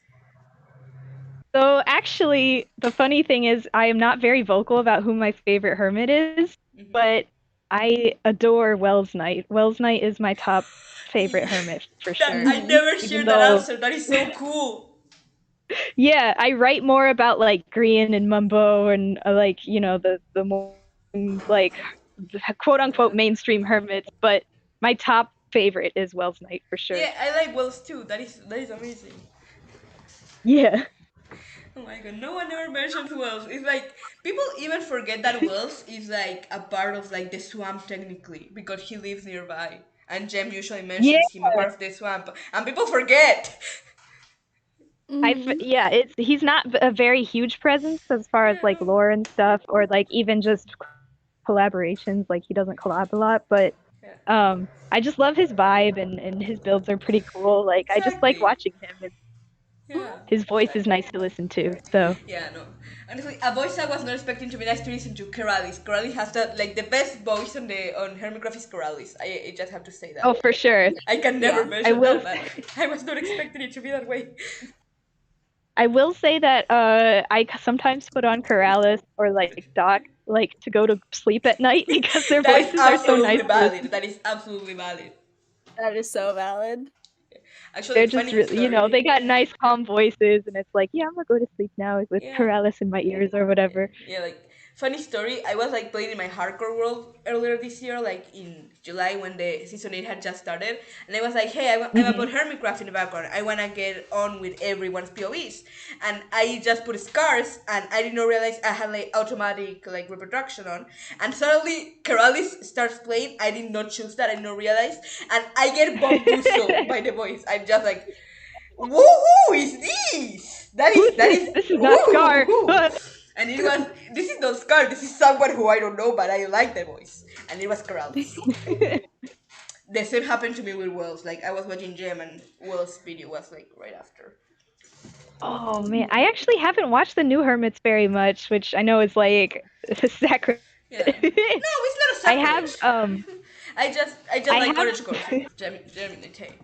So actually, the funny thing is, I am not very vocal about who my favorite hermit is, but I adore Wells Knight. Wells Knight is my top favorite hermit for sure. I never shared that answer. That is so cool. Yeah, I write more about like Grian and Mumbo and like, you know, the more like quote unquote mainstream hermits, but my top favorite is Wells Knight for sure. Yeah, I like Wells too. That is amazing. Yeah. Oh my god, no one ever mentions Wells. It's like people even forget that Wells is like a part of like the swamp technically because he lives nearby. And Jem usually Yeah. mentions him a part of the swamp, and people forget. He's not a very huge presence as far as Yeah, like no. lore and stuff, or like even just collaborations. Like he doesn't collab a lot, but Yeah. I just love his vibe and his builds are pretty cool. Like I just like Exactly. watching him. And Yeah. his voice is nice to listen to. So Yeah, no. Honestly, a voice I was not expecting to be nice to listen to, Keralis. Keralis has the best voice on Hermicraft is Keralis. I just have to say that. oh, for sure. I can never Yeah. mention will that, but I was not expecting it to be that way. I will say that I sometimes put on Corrales or like Doc like to go to sleep at night because their That is voices are so nice absolutely to listen. valid. That is absolutely valid. That is so valid. Actually, They're just funny really, story. they got nice calm voices, and it's like, yeah, I'm gonna go to sleep now with Yeah. Corrales in my ears or whatever. Yeah, like funny story. I was like playing in my hardcore world earlier this year, like in July when the season 8 had just started, and I was like, hey, I'm gonna put Hermitcraft in the background. I wanna get on with everyone's POVs, and I just put scars, and I did not realize I had like automatic like reproduction on, and suddenly Keralis starts playing. I did not choose that. I did not realize, and I get bamboozled by the voice. I'm just like, woohoo! Is this? Who's That this? is This is not Scar. woohoo! And it was, this is not Scar, this is someone who I don't know, but I like the voice. And it was Corrales. The same happened to me with Wells. Like, I was watching Gem and Wells' video was like right after. Oh man, I actually haven't watched the new Hermits very much, which I know is like sacrilege. Yeah. No, it's not I a have sacrilege. I just I like have cottagecore too. Gem in the tape.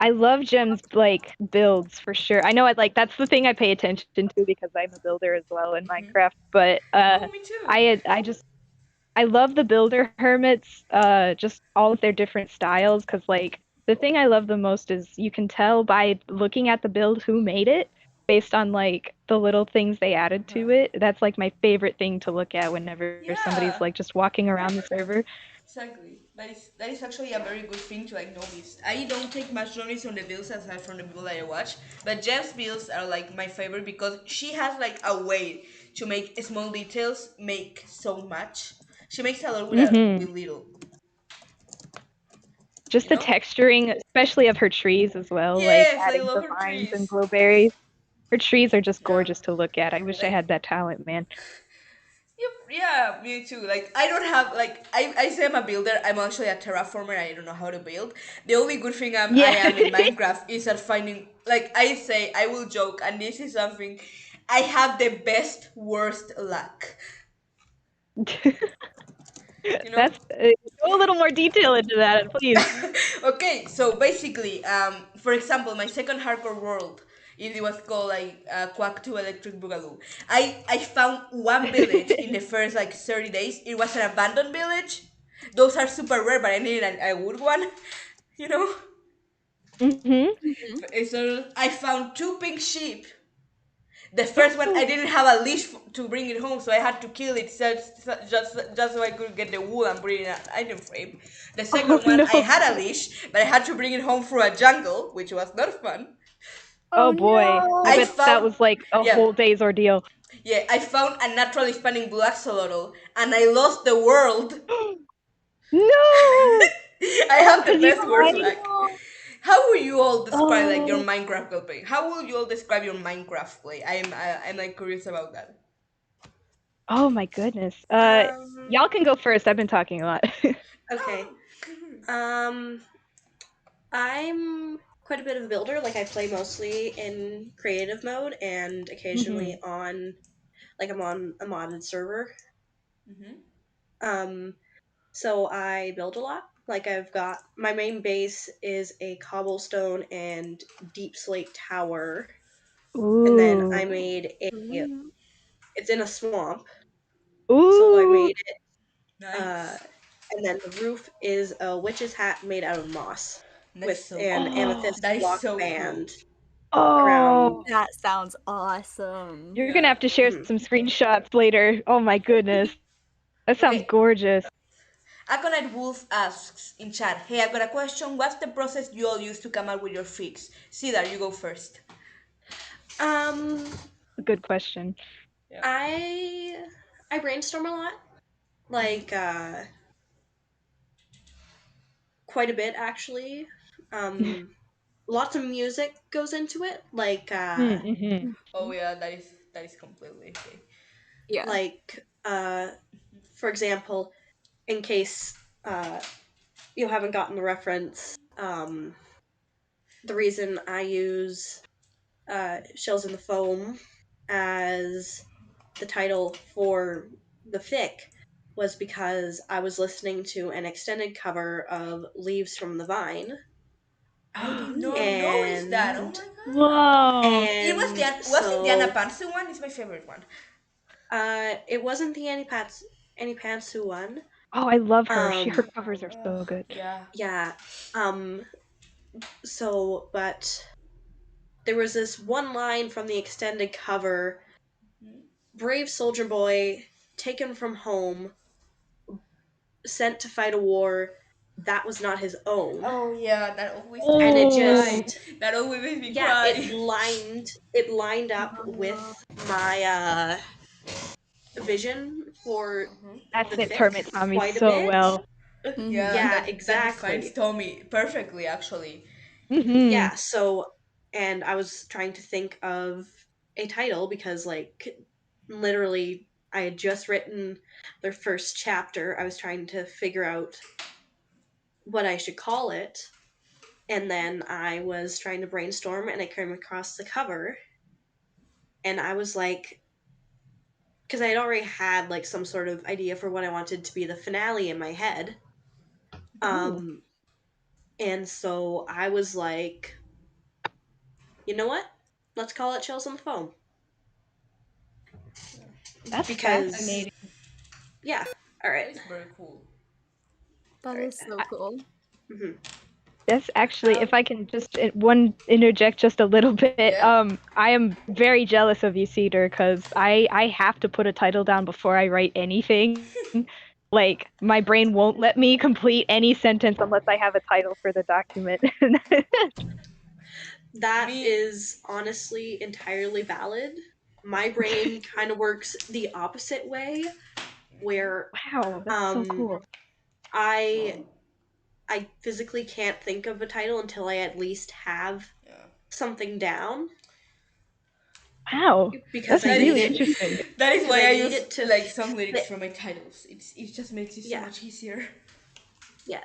I love Jem's like builds for sure. I know that's the thing I pay attention to because I'm a builder as well in Minecraft. But Oh, me too. I love the builder hermits, just all of their different styles. Because like the thing I love the most is you can tell by looking at the build who made it based on like the little things they added to it. That's like my favorite thing to look at whenever somebody's Yeah. like just walking around the server. Exactly. That is actually a very good thing to like notice. I don't take much notice on the builds aside from the people that I watch, but Jeff's builds are like my favorite because she has like a way to make small details make so much. She makes a lot with little. Just You the know? texturing, especially of her trees as well, like Yes, I adding love the her vines and trees. glowberries. Her trees are just Yeah. gorgeous to look at. I wish I Like had that talent, man. Yep, yeah, me too. Like, I don't have, like, I say I'm a builder, I'm actually a terraformer, I don't know how to build. The only good thing I Yeah. am in Minecraft is at finding, like, I say, I will joke, and this is something, I have the best, worst luck. You know? That's go a little more detail into that, please. Okay, so basically, for example, my second hardcore world, it was called like Quack 2 Electric Boogaloo. I found one village in the first like 30 days. It was an abandoned village. Those are super rare, but I needed a wood one, you know? Mm-hmm. So I found two pink sheep. The first one, I didn't have a leash to bring it home, so I had to kill it just so I could get the wool and put it in an item frame. The Oh second one, no. I had a leash, but I had to bring it home through a jungle, which was not fun. Oh Oh boy. I I no! bet that found, was like a yeah, whole day's ordeal. yeah, I found a naturally spawning blue axolotl, and I lost the world. No! I Oh, have the because you best worst died? luck. How will you all describe like your Oh. Minecraft gameplay? How will you all describe your Minecraft play? I'm like curious about that. Oh my goodness. Um. Y'all can go first. I've been talking a lot. Okay. Um. I'm quite a bit of a builder. Like I play mostly in creative mode and occasionally on, like I'm on a modded server. Mm-hmm. Um. So I build a lot. Like I've got my main base is a cobblestone and deep slate tower, and then I Ooh. made a. It's in a swamp, so I Ooh. made it. Uh, Nice. and then the roof is a witch's hat made out of moss That is with so an cool. Oh. amethyst That is block so cool. band Oh. around. That sounds awesome. You're gonna Yeah. have to share Mhm. some screenshots later. Oh my goodness. That sounds Okay. gorgeous. Aconite Wolf asks in chat, hey, I've got a question. What's the process you all use to come up with your fics? Cedar, you go first. A good question. Yeah. I brainstorm a lot. Like quite a bit actually. Lots of music goes into it. Like Oh yeah, that is completely okay. Yeah. like for example, in case you haven't gotten the reference, the reason I use Shells in the Foam as the title for the fic was because I was listening to an extended cover of Leaves from the Vine. I did not notice And that. Oh my god. Whoa. It was was it the Anna Pantsu one? It's my favorite one. It wasn't the Annie Pantsu one. Oh, I love her. Her covers are so good. Yeah. Yeah. But there was this one line from the extended cover: "Brave soldier boy, taken from home, sent to fight a war that was not his own." Oh yeah, that always And it makes me cry. just, That always makes me yeah, cry. it lined up with my vision for That the fits fic Hermit Tommy quite a so bit. well. Yeah, Yeah, that defines exactly. Tommy perfectly, actually. Yeah, so, and I was trying to think of a title because, like, literally, I had just written their first chapter. I was trying to figure out what I should call it, and then I was trying to brainstorm, and I came across the cover, and I was like, because I had already had like some sort of idea for what I wanted to be the finale in my head. And so I was like, you know what? Let's call it Chills on the Foam. That's Because fascinating. yeah, all right. That is very cool. That is so cool. Mm-hmm. That's actually, if I can just interject just a little bit, Yeah. I am very jealous of you, Cedar, because I have to put a title down before I write anything. Like, my brain won't let me complete any sentence unless I have a title for the document. That is honestly entirely valid. My brain kind of works the opposite way, where Wow, that's so cool. I physically can't think of a title until I at least have something down. Wow, Because that's really interesting. That is why I use it to like some lyrics from my titles. It just makes it so much easier. Yeah,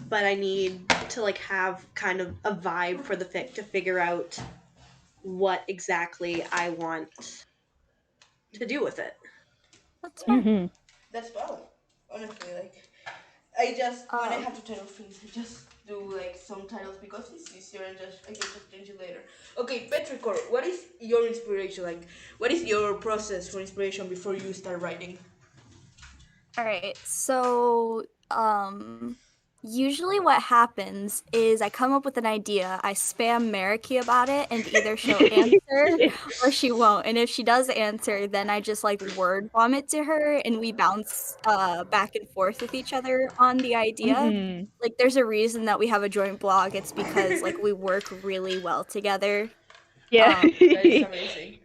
but I need to like have kind of a vibe for the fic to figure out what exactly I want to do with it. That's fine. That's valid. Honestly, like I just when I have to title things, I just do like some titles because it's easier and just I can just change it later. Okay, Petrichor, what is your inspiration like? What is your process for inspiration before you start writing? All right. So, usually what happens is I come up with an idea, I spam Meraki about it, and either she'll answer or she won't. And if she does answer, then I just like word vomit to her and we bounce back and forth with each other on the idea. Like there's a reason that we have a joint blog. It's because like we work really well together. Yeah. That is amazing.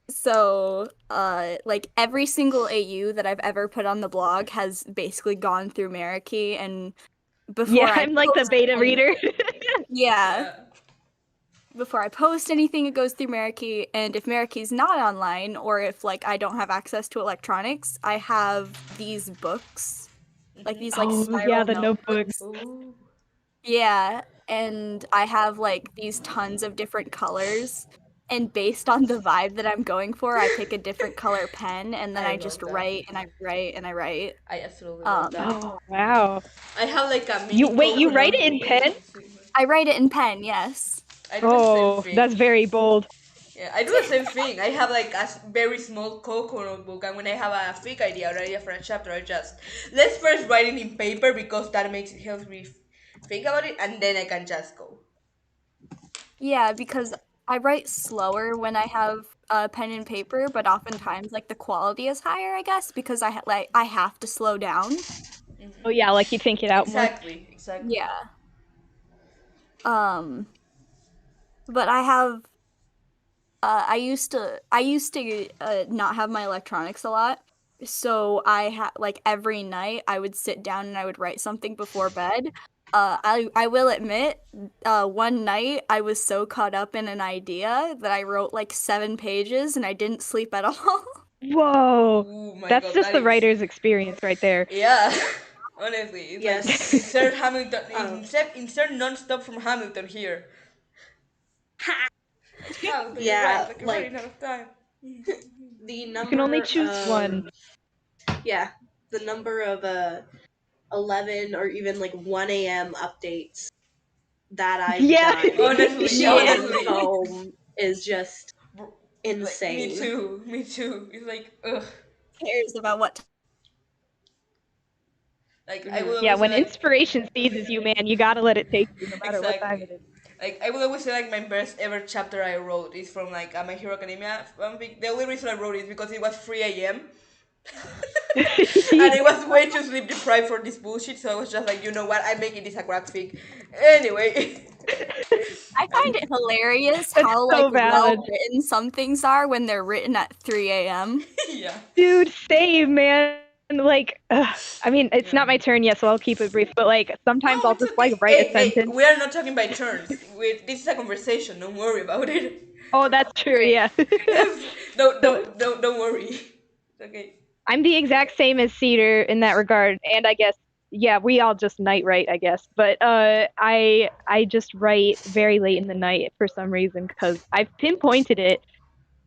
So, like every single AU that I've ever put on the blog has basically gone through Meraki, and before I'm like the beta reader. Yeah. Before I post anything, it goes through Meraki, and if Meraki's not online, or if like I don't have access to electronics, I have these books, like these like spiral the notebooks. Yeah, and I have like these tons of different colors. And based on the vibe that I'm going for, I pick a different color pen, and then I just write and I write and I write. I absolutely love that. Oh wow! I have like a mini. You write it in pen? I write it in pen, yes. I do the same thing. That's very bold. Yeah, I do the same thing. I have like a very small Coco notebook, and when I have a fic idea or idea for a chapter, I just let's first write it in paper because that makes it helps me think about it, and then I can just go. Yeah, because I write slower when I have pen and paper, but oftentimes like the quality is higher, I guess, because I have to slow down. Oh yeah, like you think it out more. Exactly. Yeah. But I have I used to not have my electronics a lot. So like every night I would sit down and I would write something before bed. I will admit, one night I was so caught up in an idea that I wrote like 7 pages and I didn't sleep at all. Whoa, Oh my that's god, just that the is. writer's experience right there. Yeah. Honestly, it's like Yes. insert Hamilton, Um, insert non-stop from Hamilton here. Hamilton, you're right. yeah, Like you're running out like of time. the You can only number choose of one. yeah, the number of 11 or even like 1 a.m. updates that I've Yeah. done Honestly, on honestly. foam is just Like, insane. me too. Me too. It's like ugh. Cares about what Like I will Yeah, always say when like inspiration seizes you, man, you gotta let it take you, no matter what time it exactly. is. Like I will always say like my best ever chapter I wrote is from like My Hero Academia fanfic. The only reason I wrote it is because it was 3 a.m. and I was way too sleep deprived for this bullshit, so I was just like, you know what, I'm making this a graphic. Anyway. I find it hilarious That's how so like valid. well written some things are when they're written at 3 a.m. Yeah. Dude, same, man. Like, I mean, it's not my turn yet, so I'll keep it brief. But like, sometimes No, I'll it's just like okay. write a Hey, sentence. we are not talking by turns. This is a conversation. Don't worry about it. Oh, that's true. Yeah. Don't worry. Okay. I'm the exact same as Cedar in that regard, and I guess yeah, we all just night write, I guess. But I just write very late in the night for some reason because I've pinpointed it.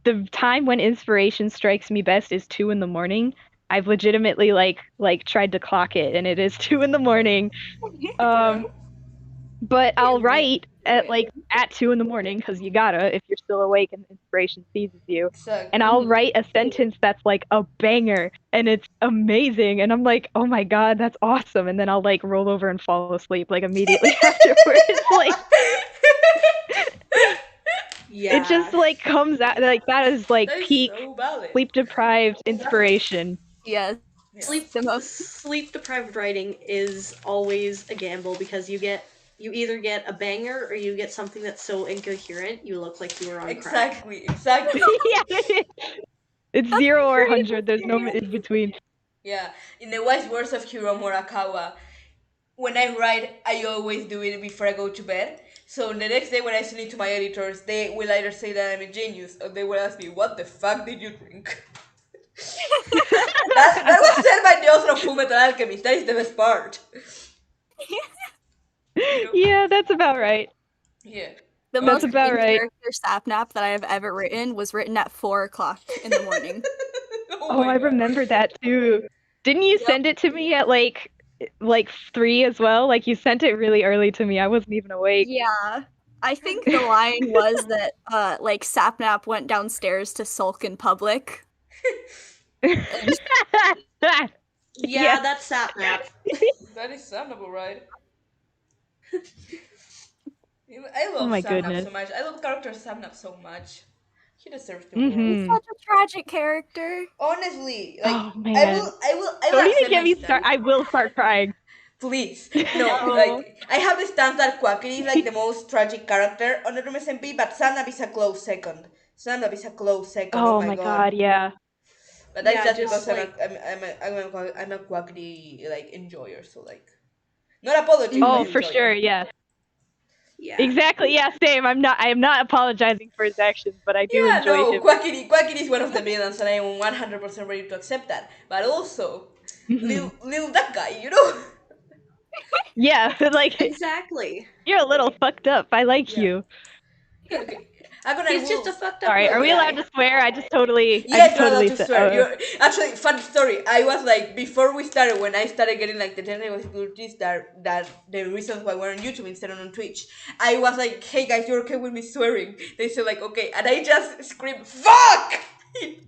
The time when inspiration strikes me best is 2 in the morning. I've legitimately like tried to clock it, and it is 2 in the morning. Yeah. But I'll Wait, write at 2 in the morning because you gotta if you're still awake and inspiration seizes you. And Exactly. I'll write a sentence that's like a banger and it's amazing. And I'm like, oh my god, that's awesome. And then I'll like roll over and fall asleep like immediately afterwards. Like Yeah. it just like comes out like that is like That is peak so valid. sleep deprived inspiration. yes. Yeah. Sleep deprived writing is always a gamble because you either get a banger or you get something that's so incoherent you look like you were on crack. Exactly. Yeah. It's 0 or 100. There's no in between. Yeah. In the wise words of Hiro Morakawa, when I write, I always do it before I go to bed. So the next day when I send it to my editors, they will either say that I'm a genius or they will ask me, "What the fuck did you drink?" that was said by the author of Fullmetal Alchemist. That is the best part. You know? Yeah, that's about right. Yeah. The That's most about right. in-character sapnap that I have ever written was written at 4 o'clock in the morning. Oh, I remember that too. Didn't you send it to me at like 3 as well? Like you sent it really early to me. I wasn't even awake. Yeah. I think the line was that like Sapnap went downstairs to sulk in public. Yeah, that's Sapnap. That is Samnap, right? I love my Samnap goodness. so much. I love character Samnap so much. He deserves the He's world. such a tragic character. Honestly, like Oh man. I will Don't even accept get my me stance. started. I will start crying. Please. No, No. like I have the stance that Quackity is like the most tragic character on the Room SMP, but Samnap is a close second. Samnap is a close second. Oh my god, yeah. But that's Yeah, just just because like I'm a Quackity like enjoyer, so like not apology, but Oh, Mhm. for enjoyer. sure, yeah. Yeah. Exactly, yeah, same. I am not apologizing for his actions, but I do Yeah, enjoy no, him. Quackity is one of the villains, and I am 100% ready to accept that. But also, Mhm. little that guy, you know? Yeah, like Exactly. you're a little fucked up. I like Yeah. you. Okay. I'm gonna He's just rule. a fucked up Sorry, are little we allowed guy. to swear? I just totally Yes, you're allowed to said swear. You're actually funny story. I was like before we started when I started getting like the technical difficulties that the reasons why we're on YouTube instead of on Twitch. I was like, hey guys, you're okay with me swearing? They said like okay, and I just screamed fuck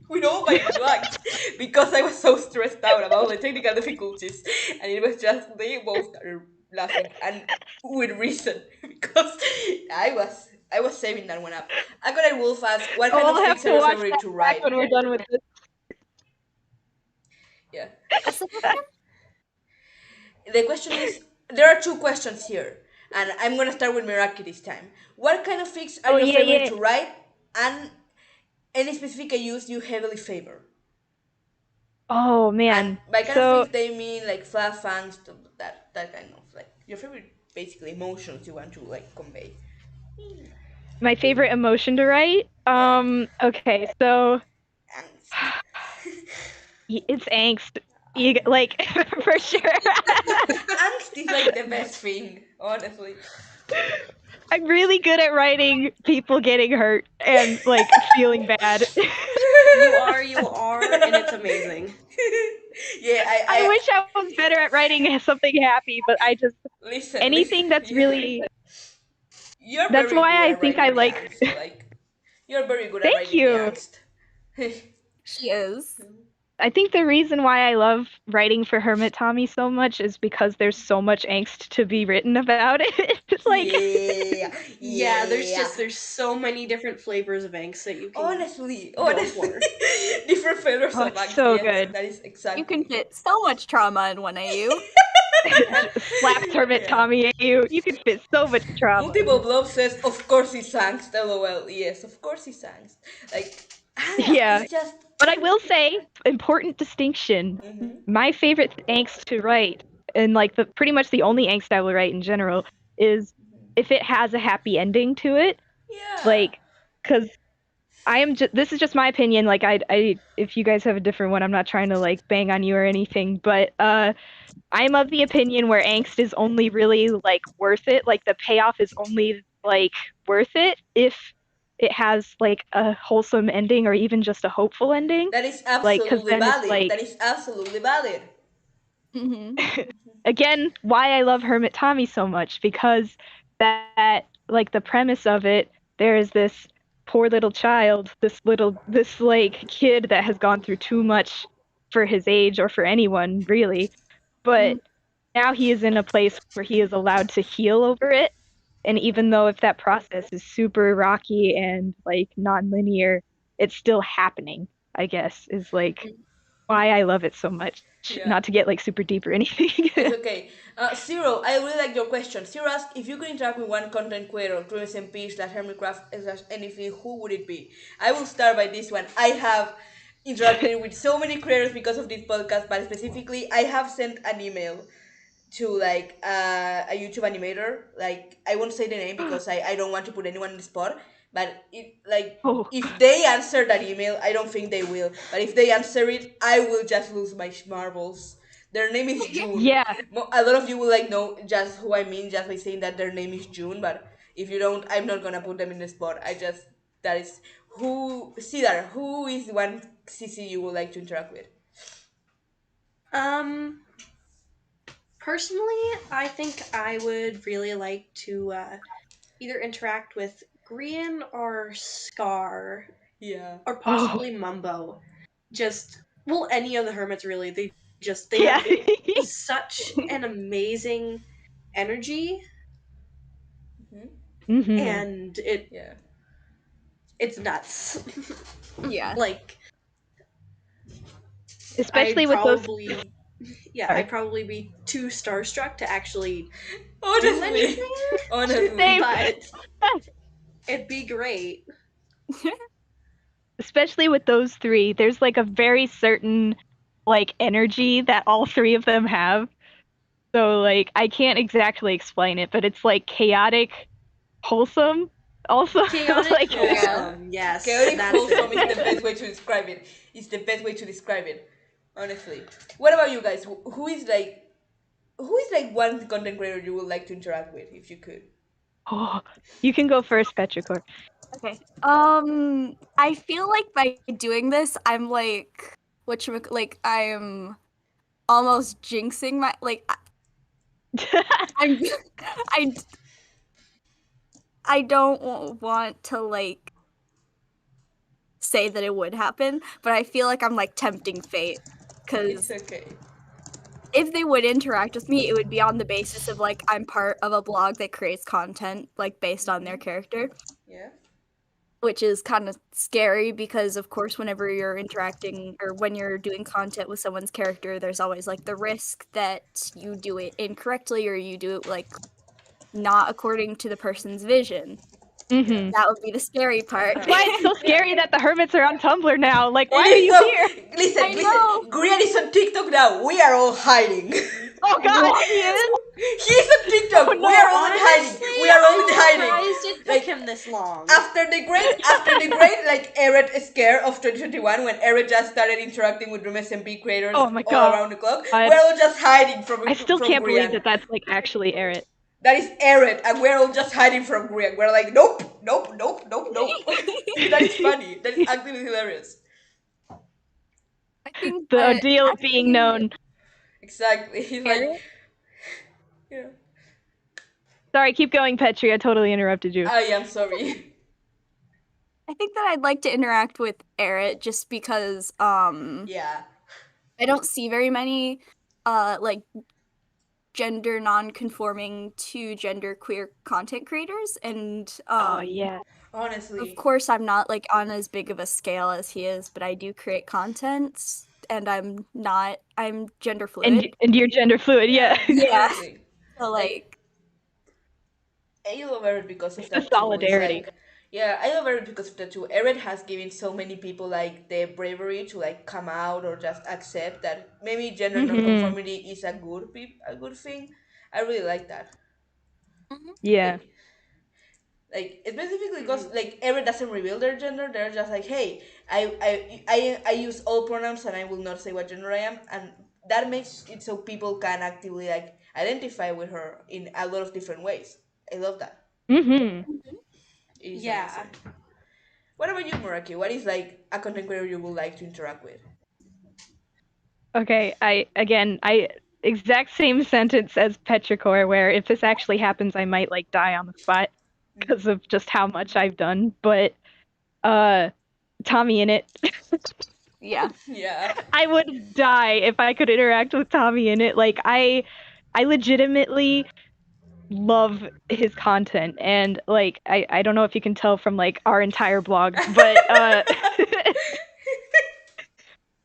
with all my lungs because I was so stressed out about the technical difficulties, and it was just they both started laughing and with reason because I was saving that one up. I'm gonna wolf ask what kind Oh, of I'll have fics are to your watch favorite that to back write? when we're done with this. Yeah. What's the question? The question is, there are two questions here, and I'm gonna start with Meraki this time. What kind of fics are your favorite to write, and any specific use you heavily favor? Oh And man. by kind of So fics, they mean like flat fans, that kind of like your favorite, basically emotions you want to like convey. my favorite emotion to write. Yeah, Okay, so angst. it's angst. Like for sure. Angst is like the best thing, honestly. I'm really good at writing people getting hurt and like feeling bad. You are, and it's amazing. Yeah, I wish I was better at writing something happy, but I just listen. anything that's Yeah. really You're that's very why good I at think writing I the like angst. Like, you're very good at Thank writing the you. angst. She is. I think the reason why I love writing for Hermit Tommy so much is because there's so much angst to be written about it. Like Yeah, there's so many different flavors of angst that you can honestly, go for. different flavors oh, of it's angst. so Yes, good. that is You can exactly. fit so much trauma in one AU. Slaps Hermit Yeah. Tommy at you. You can fit so much trauma in Multiple it. Blob says, of course it's angst. LOL. Yes, of course it's angst. Like, angst Yeah. is just. But I will say, important distinction. Mm-hmm. My favorite angst to write, and like the pretty much the only angst I will write in general, is if it has a happy ending to it. Yeah. Like, because I am just this is just my opinion. Like, I if you guys have a different one, I'm not trying to like bang on you or anything, but I'm of the opinion where angst is only really like worth it. Like the payoff is only like worth it if it has like a wholesome ending or even just a hopeful ending. That is Like, because absolutely then it's valid. like That is absolutely valid. Hmm. again why I love Hermit Tommy so much because that like the premise of it, there is this poor little child, this like kid that has gone through too much for his age or for anyone really, but now he is in a place where he is allowed to heal over it. And even though if that process is super rocky and like non-linear, it's still happening, I guess, is like why I love it so much. Yeah. Not to get like super deep or anything. It's okay. Zero, I really like your question. Zero asked if you could interact with one content creator, through SMP slash Hermitcraft slash anything, who would it be? I will start by this one. I have interacted with so many creators because of this podcast, but specifically, I have sent an email to like a YouTube animator. Like I won't say the name because I don't want to put anyone in the spot. But it like Oh. if they answer that email, I don't think they will. But if they answer it, I will just lose my marbles. Their name is June. Yeah. A lot of you will like know just who I mean just by saying that their name is June. But if you don't, I'm not gonna put them in the spot. I just that is who Cedar. Who is one CC you would like to interact with? Um, Personally, I think I would really like to either interact with Grian or Scar, Yeah. or possibly Mumbo. Just, well, any of the hermits really. They Yeah. have such an amazing energy, Mm-hmm. and Yeah. it's nuts. Yeah. Like, Especially I'd with those. probably, yeah, Sorry. I'd probably be too starstruck to actually do Honestly. anything, Honestly. Same. but it'd be great. Especially with those three, there's like a very certain like energy that all three of them have. So like I can't exactly explain it, but it's like chaotic, wholesome. Also, Chaotic, like wholesome, yes, Chaotic that's wholesome it. is the best way to describe it. It's the best way to describe it. Honestly. What about you guys? Who is like one content creator you would like to interact with if you could? oh, you can go first, Petrichor. Okay. I feel like by doing this, I'm like, like I'm almost jinxing my like. I'm, I, I don't want to like say that it would happen, but I feel like I'm like tempting fate It's because okay. if they would interact with me, it would be on the basis of like I'm part of a blog that creates content like based on their character. Yeah? which is kind of scary because, of course, whenever you're interacting or when you're doing content with someone's character, there's always like the risk that you do it incorrectly or you do it like not according to the person's vision. Mm-hmm. That would be the scary part. That's why it's so scary that the hermits are on Tumblr now. Like, why It are is you so, here? Listen, I know. Grian is on TikTok now. We are all hiding. Oh God, he is. He's on TikTok. Oh, no, we are all Honestly, hiding. We are all I'm hiding. surprised it Like, took him this long. After the great like Eret scare of 2021, when Eret just started interacting with Room SMP creators Oh my all God. around the clock, we're all just hiding from. I still from can't Grian. believe that that's like actually Eret. That is Eret, and we're all just hiding from Grian. We're like, nope. That is funny. That is actually hilarious. I think The that ordeal of being known. Exactly. He's Eret? like, yeah. Sorry, keep going, Petri. I totally interrupted you. I am sorry. I think that I'd like to interact with Eret just because Yeah. I don't see very many like gender non-conforming to gender queer content creators, and Oh yeah. Honestly. of course I'm not like on as big of a scale as he is, but I do create content and I'm gender fluid. And you're gender fluid, yeah. Yeah. Exactly. So like I love Eret because of It's that the solidarity. too. It's like, yeah, I love Eret because of that too. Eret has given so many people like the bravery to like come out or just accept that maybe gender nonconformity is a good thing. I really like that. Yeah. Like specifically because like Eret doesn't reveal their gender. They're just like, hey, I use all pronouns and I will not say what gender I am, and that makes it so people can actively like identify with her in a lot of different ways. I love that. Mm-hmm. It is Yeah. amazing. What about you, Meraki? What is like a content creator you would like to interact with? Okay, I exact same sentence as Petrichor, where if this actually happens, I might like die on the spot because of just how much I've done. But Tommy in it. yeah. Yeah. I would die if I could interact with Tommy in it. Like I legitimately love his content, and like I don't know if you can tell from like our entire blog, but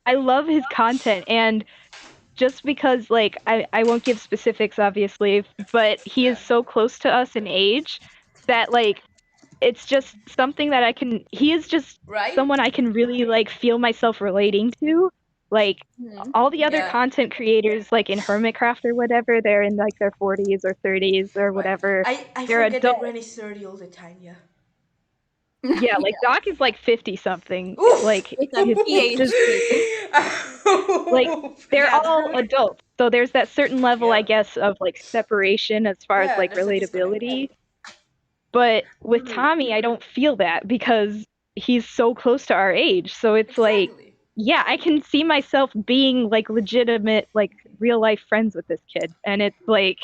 I love his content, and just because like I won't give specifics obviously, but he is so close to us in age that like it's just something that he is just Right? someone I can really like feel myself relating to. Like all the other Yeah. content creators like in Hermitcraft or whatever, they're in like their 40s or 30s or whatever. I They're forget that adults. Granny's 30 all the time, yeah. Yeah, like Doc is like 50 something. Oof. Like With a PhD. like they're Yeah. all adults. So there's that certain level, I guess, of like separation as far as like there's a disconnect. relatability. But with Tommy, I don't feel that because he's so close to our age. So it's like, yeah, I can see myself being like legitimate, like real life friends with this kid. And it's like,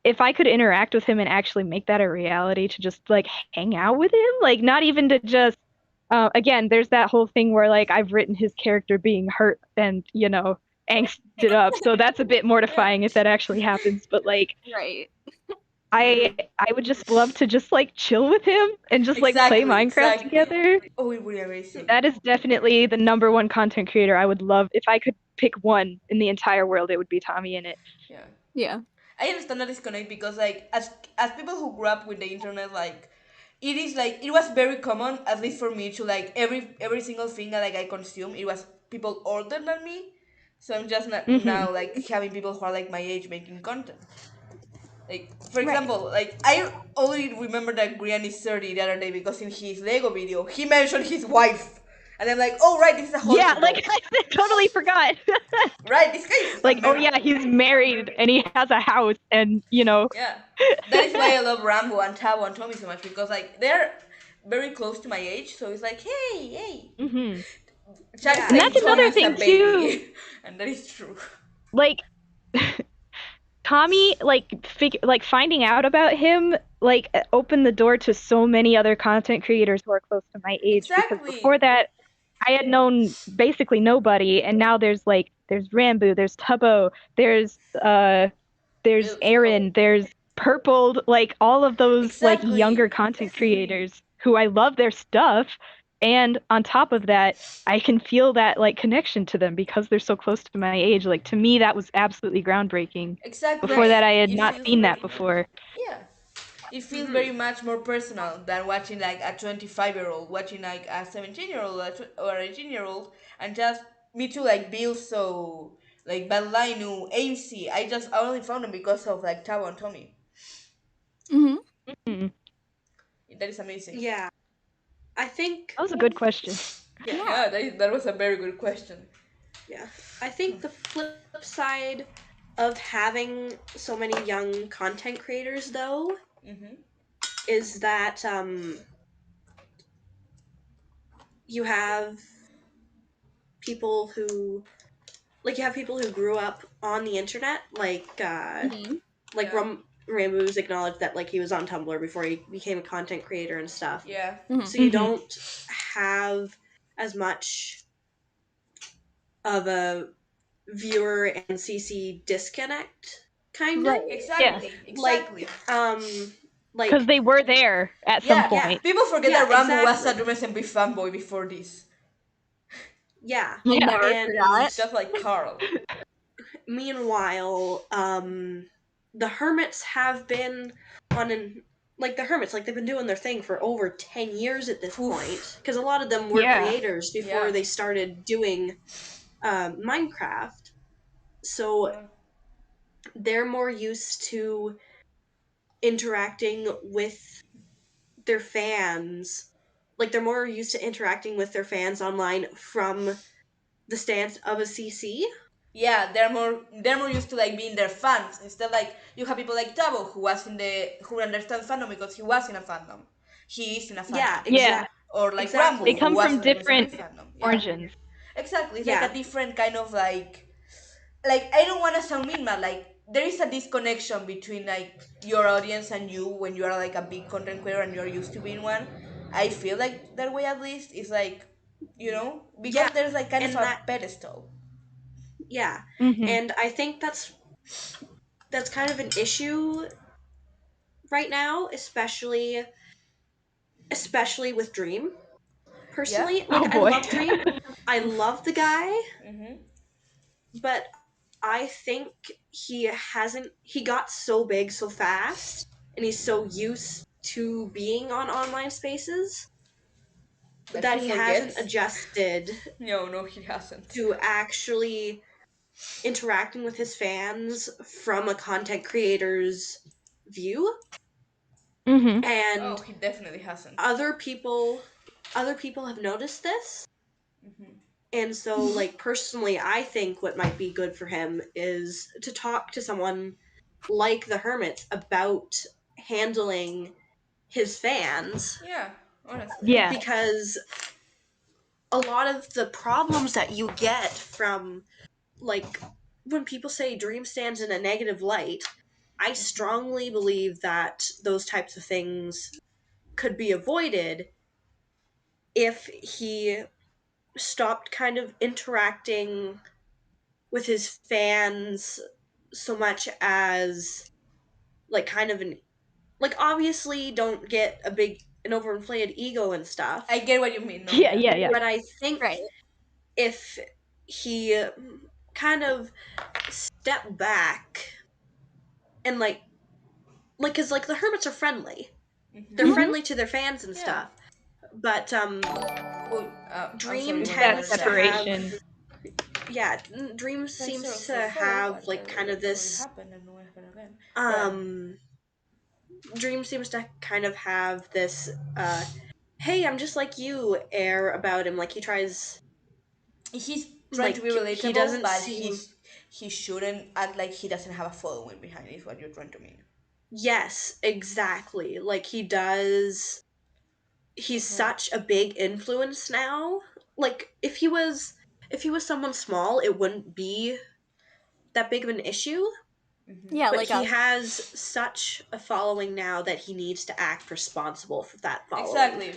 if I could interact with him and actually make that a reality to just like hang out with him, like not even to just, again, there's that whole thing where like I've written his character being hurt and, you know, angsted up. So that's a bit mortifying if that actually happens. But like, Right. I would just love to just like chill with him and just like play Minecraft together. Oh, it would be amazing. That is definitely the number one content creator I would love. If I could pick one in the entire world, it would be Tommy in it. Yeah. Yeah. I understand that disconnect because like as people who grew up with the internet, like it is like it was very common, at least for me, to like every single thing that like I consume, it was people older than me. So I'm just not now like having people who are like my age making content. Like for example, like I only remember that Grian is 30 the other day because in his Lego video he mentioned his wife. And I'm like, oh right, this is a whole Yeah, like I totally forgot. Right, this guy is like, oh yeah, he's married and he has a house and you know. Yeah. That is why I love Rambo and Tabo and Tommy so much because like they're very close to my age, so it's like, hey. Mm-hmm. And that's another thing too. And that is true. Like Tommy, like finding out about him, like opened the door to so many other content creators who are close to my age. Exactly. Because before that, I had known basically nobody, and now there's Rambo, there's Tubbo, there's Aaron, there's Purpled, like all of those like younger content creators who I love their stuff, and on top of that, I can feel that like connection to them because they're so close to my age. Like to me, that was absolutely groundbreaking. Exactly. Before that, I had It not feels seen that very before. yeah. It feels very much more personal than watching like a 25-year-old watching like a 17-year-old or 18-year-old, and just me too like Bill so like Badlainu, AMC. I only found them because of like Tabo and Tommy. Hmm. Hmm. That is amazing. Yeah, I think. That was a good question. Yeah, Yeah. Yeah, that was a very good question. yeah. I think the flip side of having so many young content creators, though, Mm-hmm. is that you have people who you have people who grew up on the internet, Hmm. like Yeah. Ramboos acknowledged that like he was on Tumblr before he became a content creator and stuff. Yeah. Hmm. So you Hmm. don't have as much of a viewer and CC disconnect, kind of. Right. Yeah, Exactly. Like, Exactly. because like, they were there at some Yeah. yeah, point. People forget yeah, that Rambo was a exactly. Dream SMP fanboy before this. Yeah. We'll Yeah. never And forget. Just like Carl. meanwhile, the hermits have been on an the hermits, like they've been doing their thing for over 10 years at this point, Oof. because a lot of them were Yeah. creators before Yeah. they started doing Minecraft. So Yeah. they're more used to interacting with their fans. Like they're more used to interacting with their fans online from the stance of a CC. Yeah, they're more used to like being their fans instead. Like you have people like Davo who understands fandom because he was in a fandom, he is in a Yeah, fandom, Yeah. or like They Rambo exactly. who come was from in a Dream SMP different fandom. Yeah, origins. exactly. It's like Yeah, a different kind of like I don't want to sound mean, but like there is a disconnection between like your audience and you when you are like a big content creator and you're used to being one. I feel like that way at least is like yeah, because there's like kind of and a that pedestal. yeah, Hmm. and I think that's kind of an issue right now, especially with Dream. Yeah. Personally, Oh I boy. love Dream. I love the guy, Mm-hmm. but I think he got so big so fast and he's so used to being on online spaces That that he he hasn't forgets? adjusted No, no, he hasn't. to actually interacting with his fans from a content creator's view. Hmm. Oh, And he definitely hasn't. other people have noticed this. And so, like, personally, I think what might be good for him is to talk to someone like the Hermits about handling his fans, Yeah, honestly. Yeah. because a lot of the problems that you get from, like, when people say Dream stands in a negative light, I strongly believe that those types of things could be avoided if he stopped kind of interacting with his fans so much as like kind of an like obviously don't get an overinflated ego and I stuff, get what you mean. No, Yeah, yeah. yeah, yeah. but I think Right. if he kind of stepped back and like cuz like the hermits are friendly. They're Mm-hmm. Hmm. friendly to their fans and Yeah. stuff. But Oh, I'm Dream sorry With for that the tends to have separation. yeah, Dream Thanks seems for to follow, have but like kind of that already this happened and no one happened again. Yeah. um Dream seems to kind of have this hey, I'm just like you air about him. Like he tries He's trying to be like he relatable, doesn't but seem he shouldn't act like he doesn't have a following behind. Is what you're trying to mean. yes, exactly. Like he does he's Mm-hmm. such a big influence now. Like if he was someone small, it wouldn't be that big of an issue. Mm-hmm. Yeah, But like he us. has such a following now that he needs to act responsible for that following. Exactly.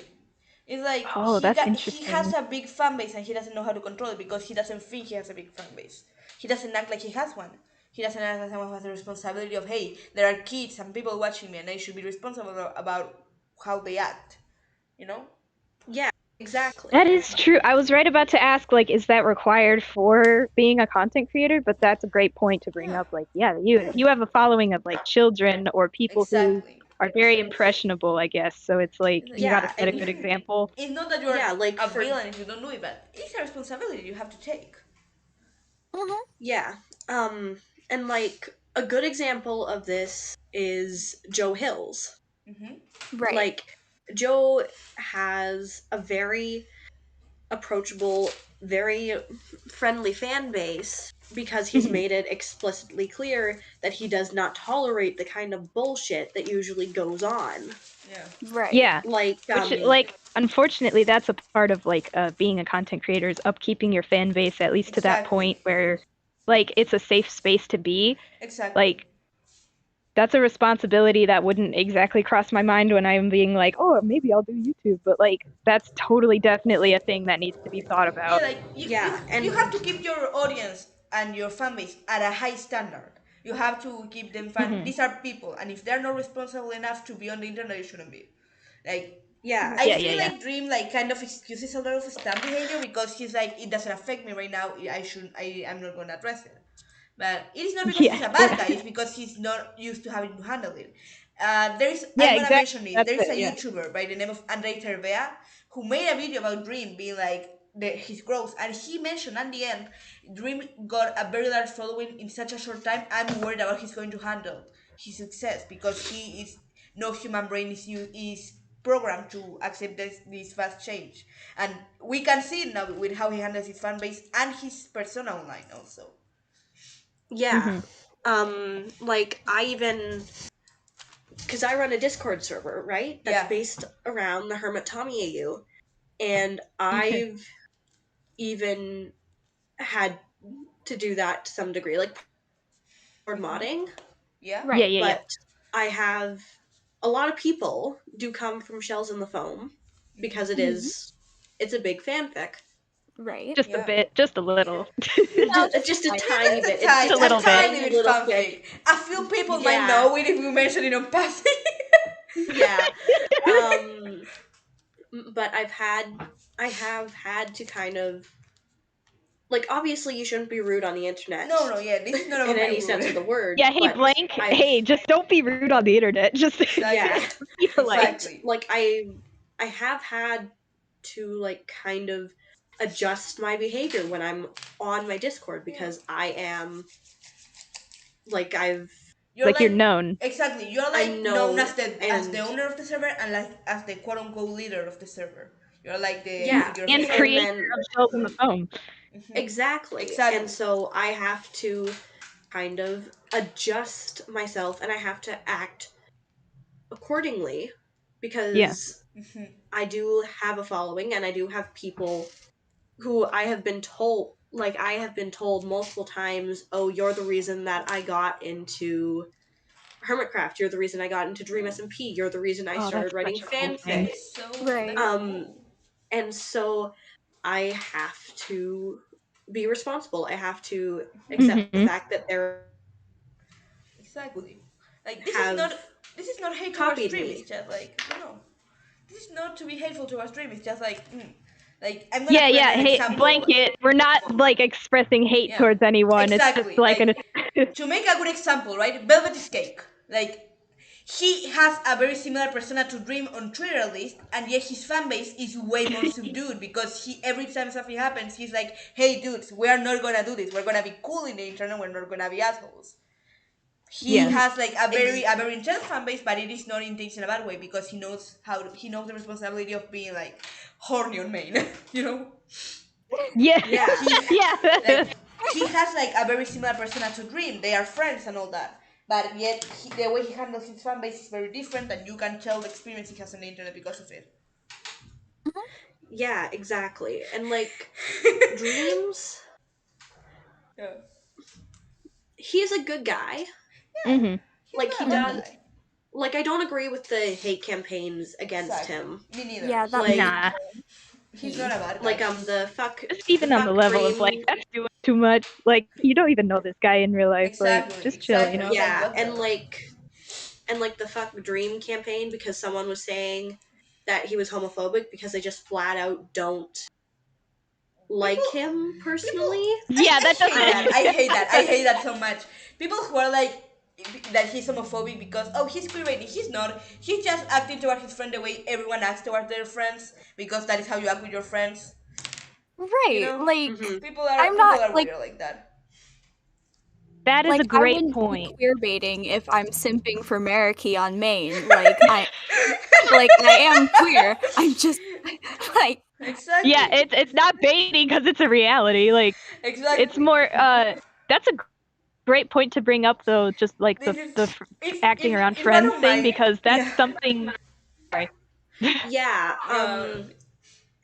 It's like Oh, that's he has interesting. a big fan base and he doesn't know how to control it because he doesn't think he has a big fan base. He doesn't act like he has one. He doesn't act like someone who has the responsibility of hey, there are kids and people watching me and I should be responsible about how they act. you know? Yeah, exactly. That is true. I was right about to ask, like, is that required for being a content creator? But that's a great point to bring Yeah. up. Like, yeah, you have a following of like children or people who Exactly. are very impressionable, I guess. So it's like you got to set a and good example. It's not that you're yeah, like a for villain if you don't do it, but it's a responsibility you have to take. yeah, and like a good example of this is Joe Hills. Right. Like Joe has a very approachable, very friendly fan base because he's made it explicitly clear that he does not tolerate the kind of bullshit that usually goes on. Yeah. Right. Yeah. Like Which, like, unfortunately, that's a part of like being a content creator is upkeeping your fan base at least to that Exactly. point where, like, it's a safe space to be. Exactly. Like, that's a responsibility that wouldn't exactly cross my mind when I'm being like, oh, maybe I'll do YouTube. But like, that's totally definitely a thing that needs to be thought Yeah, about. like yeah, you have and to keep your audience and your fan base at a high standard. You have to keep them fan. These are people, and if they're not responsible enough to be on the internet, they shouldn't be. Like, yeah, I Yeah, feel yeah. like Dream like kind of excuses a lot of Stan behavior because he's like, it doesn't affect me right now. I shouldn't. I'm not gonna address it. But it is not because Yeah, he's a bad guy. It's because he's not used to having to handle it. yeah, I'm gonna exactly. mention it. That's There is it. a Yeah. YouTuber by the name of Andre Tervea who made a video about Dream being like his growth, and he mentioned at the end, Dream got a very large following in such a short time. I'm worried about he's going to handle his success because he is no human brain is programmed to accept this fast change, and we can see it now with how he handles his fan base and his persona online also. yeah. Like I even because I run a Discord server, right? That's Yeah. based around the Hermit Tommy AU, and I've even had to do that to some degree, like modding. Yeah. Yeah, Right. yeah, yeah. But I have a lot of people do come from Shells in the Foam because it's a big fanfic. Right. Just a Yeah. bit, just a little. Just a Like, tiny bit. It's Tiny, just a little a bit. tiny tiny bit little fanfic. fic. A few people might Yeah, know it if we mention it on passing. yeah. Um, but I have had to kind of like obviously you shouldn't be rude on the internet No, no, yeah, this is not in about any being sense of the rude. word. Yeah, hey, But blank. I've Hey, just don't be rude on the internet. Just yeah, Exactly. be polite. but Exactly. like I have had to like kind of adjust my behavior when I'm on my Discord because I am like You're Like, you're like known. exactly. You're I'm like known known as the and owner of the server and like as the quote unquote leader of the server. You're like the yeah, figure of And and authority. creator then of Shells in the Foam. exactly. And Exactly. so I have to kind of adjust myself and I have to act accordingly Yeah. because I do have a following and I do have people who I have been told multiple times, oh, you're the reason that I got into Hermitcraft, you're the reason I got into Dream SMP, you're the reason I Oh, that's started writing such a cool thing. fanfic. That's so Right. that's so cool. And so I have to be responsible. I have to accept the fact that there Exactly. Like have this is not hate towards copied Dream. me. It's just like no. This is not to be hateful towards Dream. It's just like I'm gonna Yeah, put yeah. an Hey, example. blanket. We're not like expressing hate Yeah, towards anyone. It's just exactly. like an. Like to make a good example, right? Velvet is Cake. Like he has a very similar persona to Dream on Twitter at least, and yet his fan base is way more subdued because he every time something happens, he's like, "Hey dudes, we are not gonna do this. We're gonna be cool in the internet. We're not gonna be assholes." He Yeah. has like Ex- a very intense fan base, but it is not intense in a bad way because he knows the responsibility of being like horny on main, you know. Yeah. yeah. Yeah. Like he has like a very similar persona to Dream. They are friends and all that, but yet the way he handles his fan base is very different, and you can tell the experience he has on the internet because of it. Yeah, exactly. And like Dreams, Yeah, he's a good guy. hmm he's Like not he a bad does guy. like I don't agree with the hate campaigns against Exactly. him. Me neither. Yeah, that Like Nah. He's not a bad guy. like Just even on the level of like, dream. that's doing too much. Like, you don't even know this guy in real life. Like, Exactly. just chill, you Exactly. know? It's like Yeah, what the. and like the fuck dream campaign because someone was saying that he was homophobic because they just flat out don't like People, him people, personally. Yeah, I that hate that. I doesn't. hate that. I hate that so much. People who are like that he's homophobic because he's queerbaiting. He's not. He's just acting toward his friend the way everyone acts toward their friends because that is how you act with your friends. You Right. know, Hmm. Like, I'm people not are like weird like that. that is a I great wouldn't be point. queer baiting if I'm simping for Meraki on Maine. I am queer. I'm just like Yeah, Exactly. it's not baiting because it's a reality. Like, it's Exactly. more. That's a great point to bring up, though. Just like This is acting around it's one friends of thing, my because that's yeah something. Sorry. Yeah, yeah.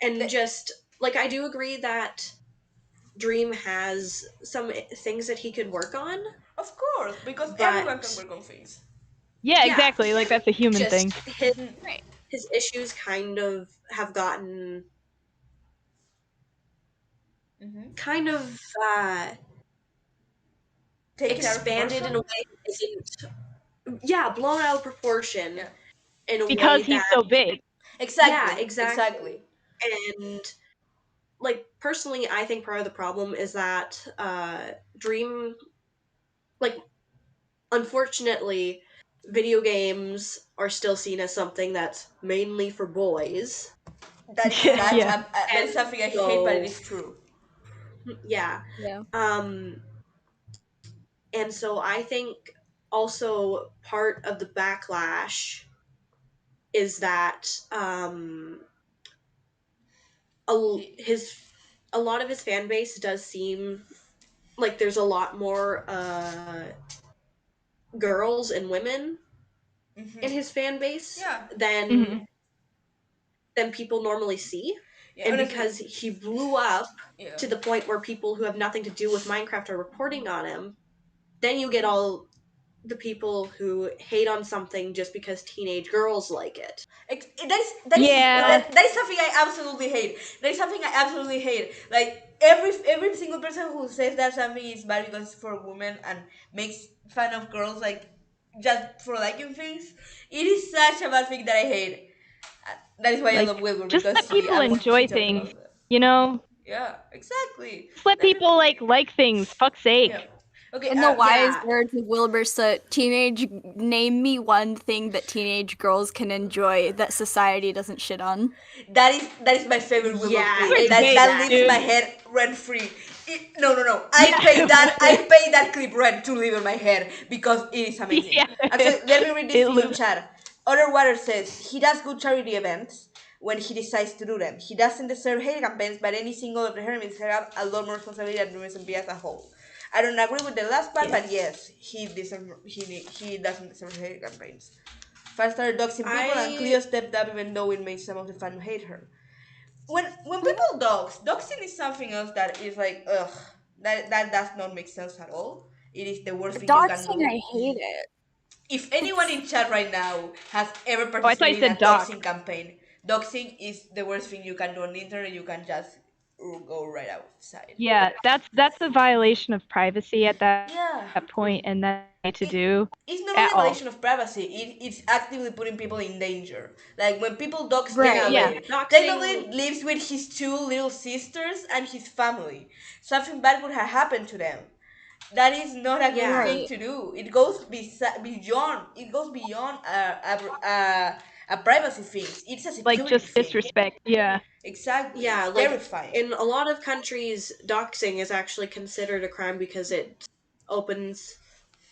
and The, just like I do agree that Dream has some things that he could work on, of course, because everyone can but work on things. Yeah, yeah, exactly. Like, that's a human thing. just Hmm. his issues kind of have gotten Hmm. kind of Taken out of expanded proportion. in a way that isn't, yeah, blown out of proportion Yeah. in a way Because he's that, so big. yeah, Exactly. exactly. Exactly. And like personally, I think part of the problem is that Dream, like, unfortunately, video games are still seen as something that's mainly for boys. That is such Yeah. that And is something I hate, but it so, is true. yeah. yeah. Um, and so I think also part of the backlash is that He, his a lot of his fan base does seem like there's a lot more girls and women in hmm. his fan base Yeah. than Hmm. people normally see. Yeah. And Honestly. because he blew up Yeah. to the point where people who have nothing to do with Minecraft are reporting on him, then you get all the people who hate on something just because teenage girls like it. Yeah. That is something I absolutely hate. That is something I absolutely hate. Like every single person who says that something is bad because it's for women and makes fun of girls like just for liking things, it is such a bad thing that I hate. That is why I love Like, Wilbur just because let people he enjoy talks things. about that. You know, Yeah, exactly. just let That, people like things. Fuck's yeah. sake. Okay. In the wise Yeah, words of Wilbur Soot, name me one thing that teenage girls can enjoy that society doesn't shit on. That is my favorite Wilbur yeah, clip. Wilbur's great, That leaves my dude. exactly. head rent free. No, no, no. Yeah. I pay that clip rent to live in my head because it is amazing. Yeah. Actually, let me read this It to you in lives. chat. Otterwater says he does good charity events when he decides to do them. He doesn't deserve hate campaigns, but any single of the hermits have a lot more responsibility than the SMP as a whole. I don't agree with the last part, Yeah. but yes, he doesn't deserve hate campaigns. Fan started doxing people, and I Cleo stepped up even though it made some of the fans hate her. When people doxing is something else that is like ugh, that does not make sense at all. It is the worst thing you can Doxing, do. I hate it. If anyone It's in chat right now has ever Oh, I thought you participated in a said doc. doxing campaign, doxing is the worst thing you can do on the internet. You can just go right outside. Yeah, that's a violation of privacy at Yeah. that point, and that to It, do it's not only at a all. violation of privacy, it's actively putting people in danger. Like when people dox yeah, right. like technically, doxing. technically lives with his two little sisters and his family. Something bad would have happened to them. That is not a good Yeah, thing Right. to do. It goes beyond. It goes beyond a privacy thing. It's a Like, security just thing. disrespect. Yeah. Exactly. yeah, It's like terrifying. in a lot of countries, doxing is actually considered a crime because it opens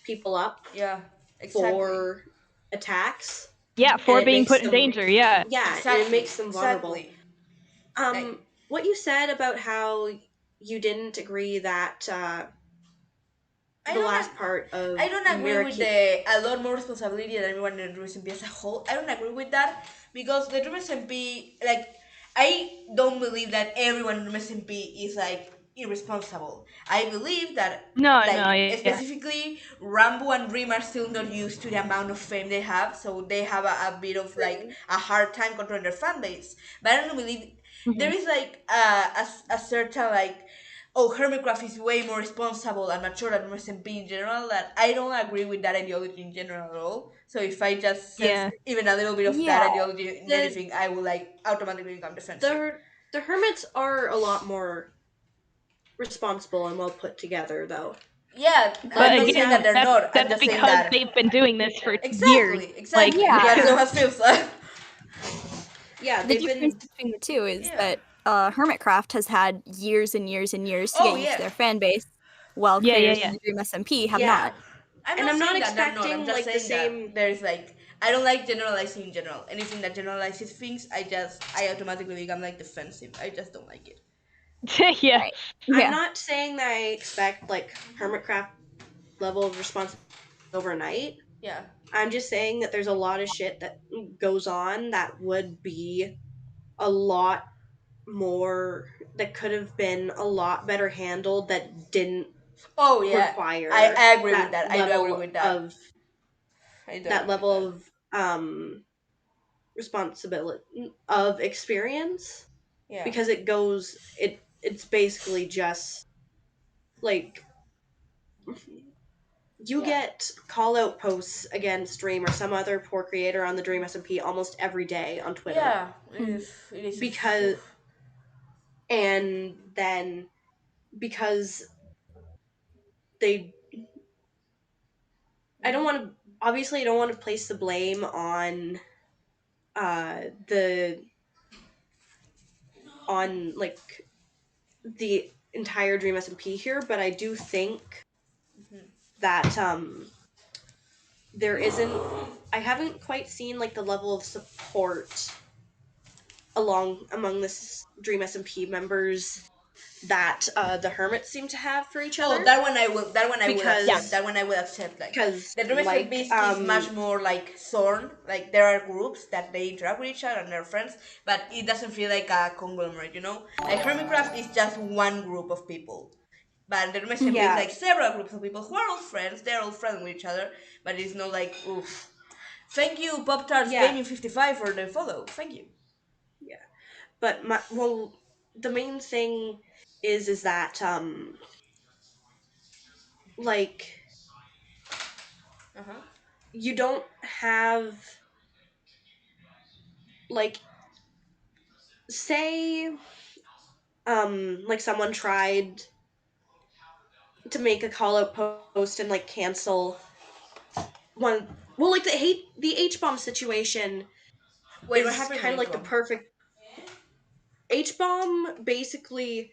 people up Yeah. Exactly. for attacks Yeah, and for it being makes put in them, danger. Yeah. yeah, and it Exactly. makes them vulnerable. Exactly. Like, What you said about how you didn't agree that I the don't last part of I don't agree with Meraki, the a lot more responsibility than everyone in the Dream SMP as a whole. I don't agree with that because the Dream SMP, like, I don't believe that everyone in Dream SMP is like irresponsible. I believe that No, like no, yeah. specifically Rambo and Dream are still not used to the amount of fame they have, so they have a bit of like a hard time controlling their fan base. But I don't believe Mhm. there is like a certain like oh, Hermitcraft is way more responsible and mature than SMP in general, that I don't agree with that ideology in general at all. So if I just sense Yeah. even a little bit of that Yeah. ideology in anything, I will like automatically become defensive. The hermits are a lot more responsible and well put together, though. Yeah, But I'm not saying that again, they're not. I'm that's just saying because that they've been doing this for years. exactly, Like, exactly. Yeah. Yeah, so has Filsa. Yeah, The they've difference been. between the two is Yeah. that Hermitcraft has had years and years and years to Oh get used to yeah, their fan base, while yeah, creators yeah. of the Dream SMP have Yeah. not. I'm And not I'm not saying that they're not. I'm expecting, just like, the saying that same. there's like I don't like generalizing in general. Anything that generalizes things, I automatically become like defensive. I just don't like it. Yeah. Right. I'm Yeah. not saying that I expect, like, Hermitcraft level of responsibility overnight. Yeah. I'm just saying that there's a lot of shit that goes on that would be a lot more, that could have been a lot better handled, that didn't Oh yeah. require I agree with that that. I do agree level with that. of I do that agree with level that. of responsibility of experience, Yeah. because it's basically just like you Yeah. get call out posts against Dream or some other poor creator on the Dream SMP almost every day on Twitter. Yeah. It Mhm. is. It is. Because and then because they I don't want to obviously I don't want to place the blame on the on like the entire Dream SMP here, but I do think that there isn't I haven't quite seen like the level of support among this Dream SMP members that the hermits seem to have for each other. Oh, that one I will. That one I will accept. Because That one I will accept. Like because the Dream like Beast is much more like Thorn. Like there are groups that they interact with each other and they're friends, but it doesn't feel like a conglomerate. You know, like Hermitcraft is just one group of people. But the Dream SMP is yeah, like several groups of people who are all friends. They're all friends with each other, but it's not like oof. Thank you, Pop Tarts yeah, Gaming 55 for the follow. Thank you. yeah. But the main thing is that like Uh huh. you don't have like say like someone tried to make a call out post and like cancel one. Well, like the H bomb situation Wait, what is happened kind with of H like the bomb? perfect H bomb. Basically,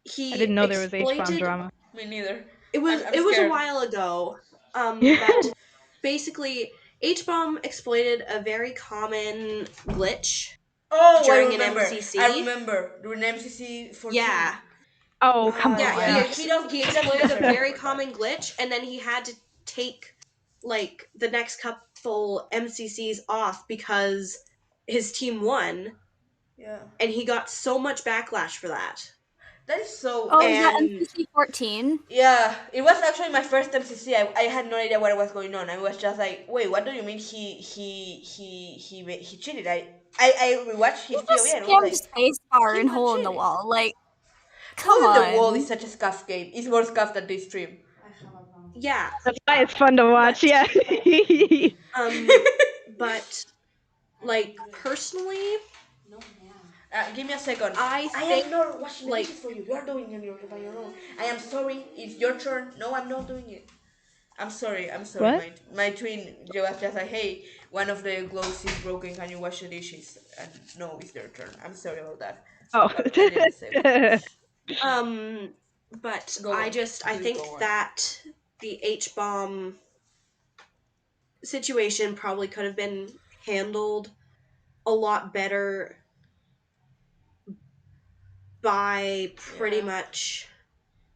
I he didn't know there was H bomb exploited. drama. Me neither. It was I'm it was a scared. while ago, but basically H bomb exploited a very common glitch Oh, I during an remember. I MCC. remember. During MCC 14. Yeah, Oh, come yeah. Yeah, on. He he doesn't exploited a deserve it very for that. common glitch, and then he had to take like the next couple MCCs off because his team won, Yeah. and he got so much backlash for that. That is so. Oh, is that And MCC 14? Yeah, it was actually my first MCC. I had no idea what was going on. I was just like, wait, what do you mean he cheated? I rewatched He his POV just and was spammed like, spacebar and he's not hole in the cheating. wall. Like, come Hole in the Wall is on. such a scuff game. It's more scuff than this stream. I have a problem. yeah, That's why it's fun to watch. but Yeah. um, but like personally, No, yeah. Give me a second. I I think am not washing the like dishes for you. You are doing it by your own. I am sorry. It's your turn. No, I'm not doing it. I'm sorry. I'm sorry. What? My twin was just like, hey, one of the gloves is broken. Can you wash the dishes? And no, it's their turn. I'm sorry about that. Oh. But I need to say it. but Go on. I Please think go on. that the H bomb situation probably could have been handled a lot better by pretty Yeah. much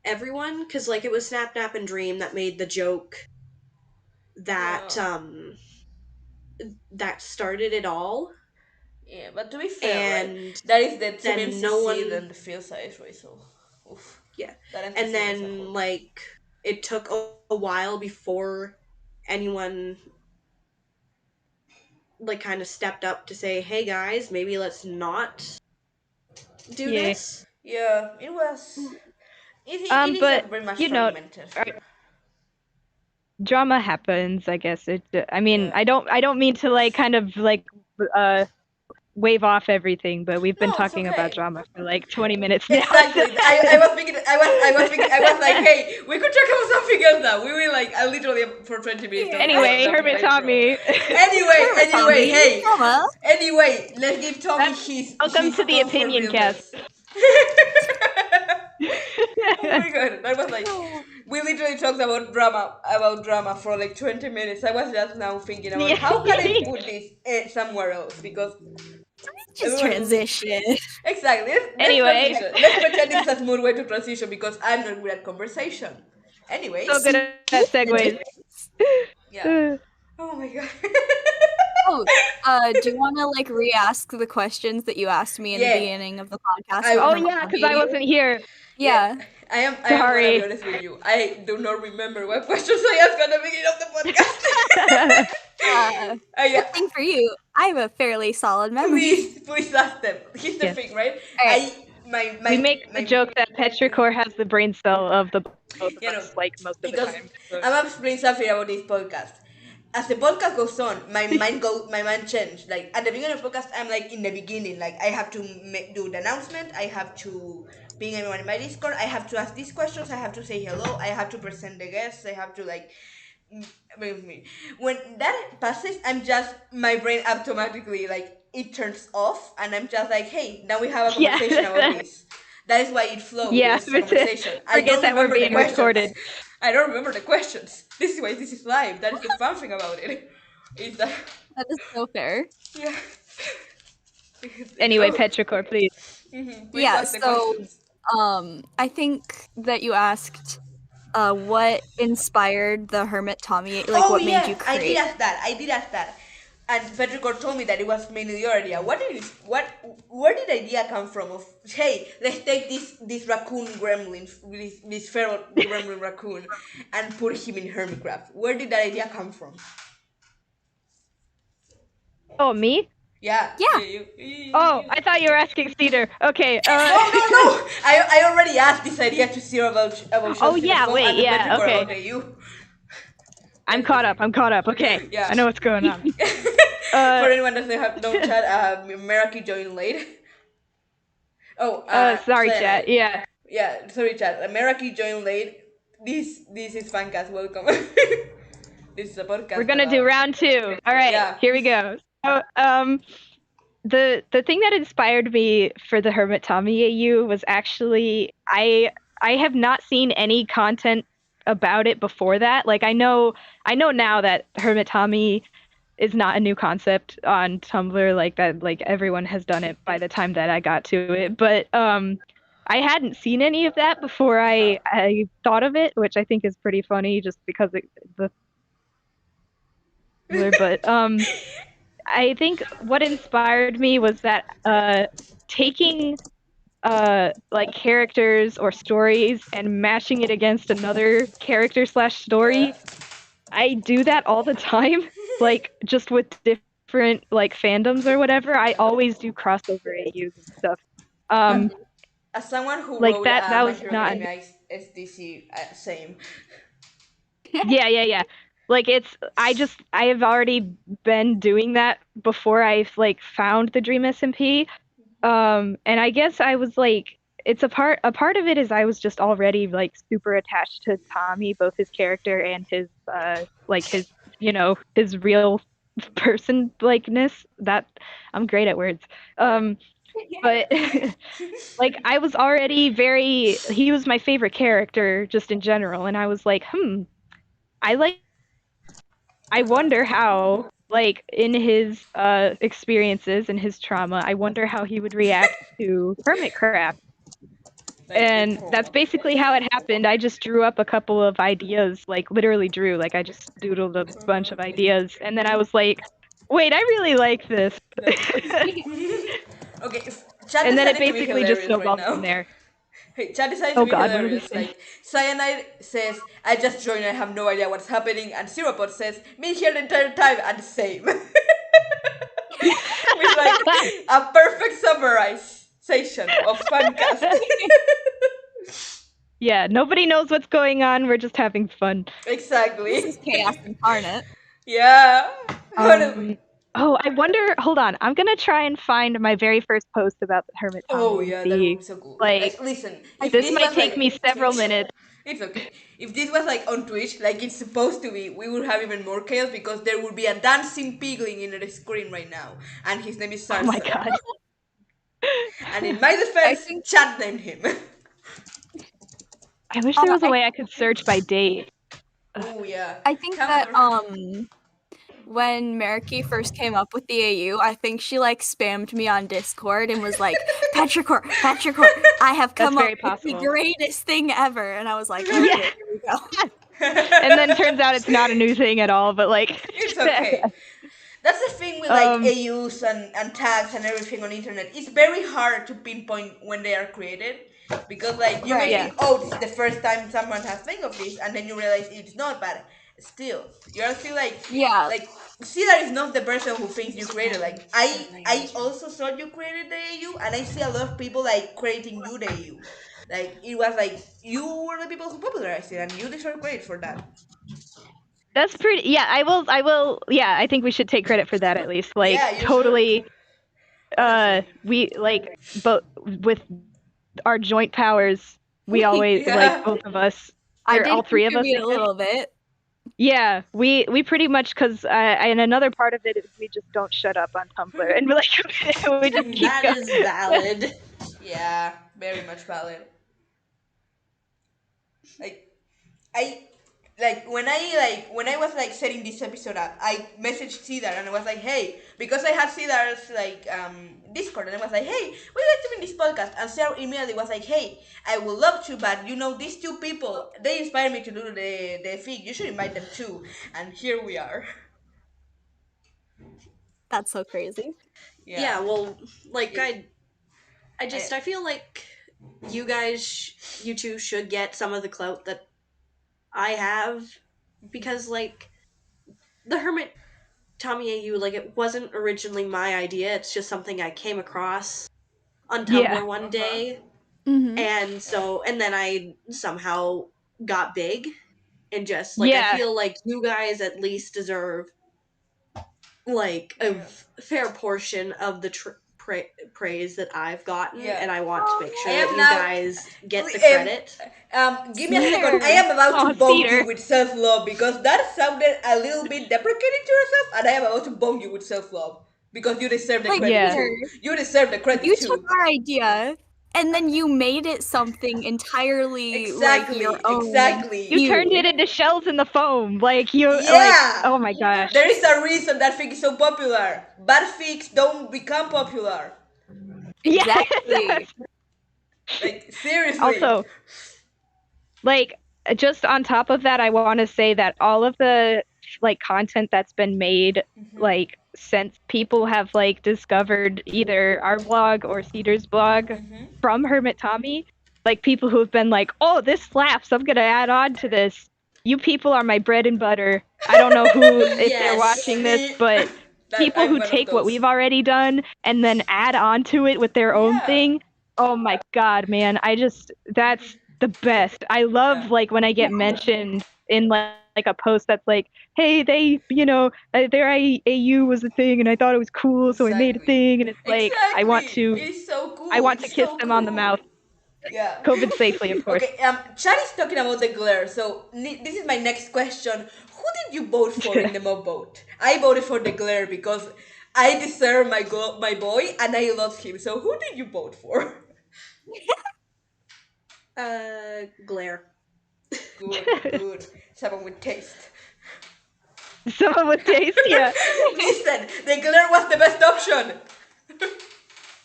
everyone, because like it was Snap Nap and Dream that made the joke that Yeah. that started it all, Yeah, but to be fair, right? and That is the team then no MCC, one, then the field size, right? So, oof. yeah, That and MCC was a then whole. like it took a while before anyone like kind of stepped up to say, hey guys, maybe let's not do Yeah. this. Yeah, it was. It is a But very much you know, fragmented. drama happens. I guess it. I mean, Yeah. I don't mean to like kind of like wave off everything, but we've been No, it's talking about okay. drama for like 20 minutes now. Exactly. I was thinking. I was like, hey, we could talk about something else now. We were like, literally for 20 minutes talking about Anyway, drama Hermit by Pro. Tommy. Anyway, hey. Drama. Anyway, let's give Tommy Welcome his to the comfort opinion cast. realness. Oh my god, that was like we literally talked about drama for like 20 minutes. I was just now thinking about how can I put this somewhere else because Just everyone transition. exactly. Let's Anyway. transition. Let's pretend it's a smooth way to transition because I'm not good at conversation. Anyways, So good at segues. yeah. Oh my god. Oh, do you want to like re-ask the questions that you asked me in the Yeah. beginning of the podcast? I- about Oh Hermit yeah, because Tommy? I wasn't here. Yeah. I am gonna be Sorry. honest with you. I do not remember what questions I asked at the beginning of the podcast. Good thing for you, I have a fairly solid memory. please ask them. Here's the Yes. thing, right? Alright. We make the joke that Petrichor has the brain cell of the both of You know, us, like most of the because time. So. I'm gonna explain something about this podcast. As the podcast goes on, my mind changed. Like at the beginning of the podcast, I'm like in the beginning, like I have to do the announcement, I have to ping everyone in my Discord, I have to ask these questions, I have to say hello, I have to present the guests, I have to like. With me, when that passes, I'm just my brain automatically like it turns off, and I'm just like, hey, now we have a conversation about this. That is why it flows. Yeah, It's a conversation. I forget don't that we're remember the being questions. recorded. I don't remember the questions. This is why this is live. That is the fun thing about it. Is that That is so fair. yeah. Anyway, Petrichor, please. Please Yeah, ask the so questions. I think that you asked what inspired the Hermit Tommy, like what made you I did create. ask that. And Petrichor told me that it was mainly your idea. Where did the idea come from? Of hey, let's take this raccoon gremlin, this feral gremlin raccoon, and put him in Hermitcraft. Where did that idea come from? Oh, me? Yeah. Yeah. You. Oh, I thought you were asking Cedar. Okay. No. I already asked this idea to Cedar about Oh, yeah, phone, wait, and the yeah, Petrichor okay. about you. I'm caught up. Okay. Yeah. I know what's going on. For anyone that don't chat, Meraki joined late. Oh, sorry, chat. chat. Yeah. Yeah, sorry, chat. Meraki joined late. This is Fancast. Welcome. This is a podcast. We're gonna do round 2. All right, Yeah. Here we go. So, the thing that inspired me for the Hermit Tommy AU was actually I have not seen any content about it before that. Like I know now that Hermit Tommy is not a new concept on Tumblr, like that, like everyone has done it by the time that I got to it. But I hadn't seen any of that before I thought of it, which I think is pretty funny just because the but I think what inspired me was that taking like characters or stories and mashing it against another character / story. Yeah. I do that all the time, like just with different like fandoms or whatever. I always do crossover AUs and stuff. As someone who Like wrote that My was Hero not Academia SDC, same. yeah. Like I have already been doing that before I've like found the Dream SMP. And I guess I was like, it's a part of it is I was just already like super attached to Tommy, both his character and his like his his real person likeness. That I'm great at words. But like I was already he was my favorite character just in general, and I was like, I wonder how, like, in his experiences and his trauma, I wonder how he would react to Hermitcraft. And that's basically how it happened. I just drew up a couple of ideas, like, literally drew. Like, I just doodled a bunch of ideas. And then I was like, wait, I really like this. Okay, chat And then it decided to be basically just hilarious snowballed right now. from there. Hey, chat decided Oh to be God, what did he hilarious. say? Like, Cyanide says, I just joined, I have no idea what's happening. And Syropod says, me here the entire time, and same. With like a perfect summarization of Fancast. Yeah, nobody knows what's going on. We're just having fun. Exactly. This is chaos incarnate. Yeah. Oh, I wonder. Hold on. I'm gonna try and find my very first post about the Hermit Tommy. Oh yeah, that would be so cool. Like, listen, if this this might was take like me several Twitch, minutes. it's okay. If this was like on Twitch, like it's supposed to be, we would have even more chaos because there would be a dancing pigling in the screen right now, and his name is Sarsa. Oh my god. And in my defense, chat named him. I wish there was a way I could search by date. Oh yeah. I think that when Meraki first came up with the AU, I think she like spammed me on Discord and was like, Petrichor, I have come up with the greatest thing ever. And I was like, okay, here we go. And then turns out it's not a new thing at all, but like it's okay. That's the thing with like AUs and tags and everything on internet. It's very hard to pinpoint when they are created. Because like you may think, oh, this is the first time someone has think of this, and then you realize it's not, but still, you're still like Cedar is not the person who thinks you created. Like I also thought you created the AU, and I see a lot of people like creating you the AU. Like it was like you were the people who popularized it, and you deserve credit for that. That's pretty. Yeah, I will. Yeah, I think we should take credit for that at least. Like totally. We like, but with our joint powers, we always like both of us. I did all three of us a little bit. Yeah, we pretty much because and another part of it is we just don't shut up on Tumblr and we're like we just keep that going. Is valid. Yeah, very much valid. When I was like setting this episode up, I messaged Cedar and I was like, hey, because I had Cedar's like Discord, and I was like, hey, we like to be in this podcast, and Cedar immediately was like, hey, I would love to, but you know these two people, they inspired me to do the thing. You should invite them too, and here we are. That's so crazy. Yeah, well, like I feel like you two should get some of the clout that I have, because like the Hermit Tommy AU, like it wasn't originally my idea. It's just something I came across on Tumblr one day, and then I somehow got big, and just like I feel like you guys at least deserve like a fair portion of the praise that I've gotten, and I want to make sure that you guys get the credit. Give me a second. I am about to bone you with self-love, because that sounded a little bit deprecating to yourself, and I am about to bone you with self-love because you deserve the credit too. You deserve the credit too. You took our idea and then you made it something entirely like your own. Exactly. You turned it into shells in the foam. Like you like, oh my gosh. There is a reason that fic is so popular. Bad fics don't become popular. Exactly. Like seriously. Also, like just on top of that, I want to say that all of the like content that's been made like since people have like discovered either our blog or Cedar's blog from Hermit Tommy, like people who have been like, oh, this slaps, I'm gonna add on to this. You people are my bread and butter. I don't know who if they're watching this, but people who take what we've already done and then add on to it with their own thing. Oh my god, man. That's the best. I love like when I get mentioned in like a post that's like, hey, they, you know, their AU was a thing and I thought it was cool, so I made a thing, and it's like I want to kiss them on the mouth. Yeah. COVID safely, of course. Okay, Chad is talking about the glare, so this is my next question. Who did you vote for in the mob vote? I voted for the glare because I deserve my boy and I love him. So who did you vote for? Glare. Good. Someone with taste. Someone with taste, yeah. Listen, the glare was the best option.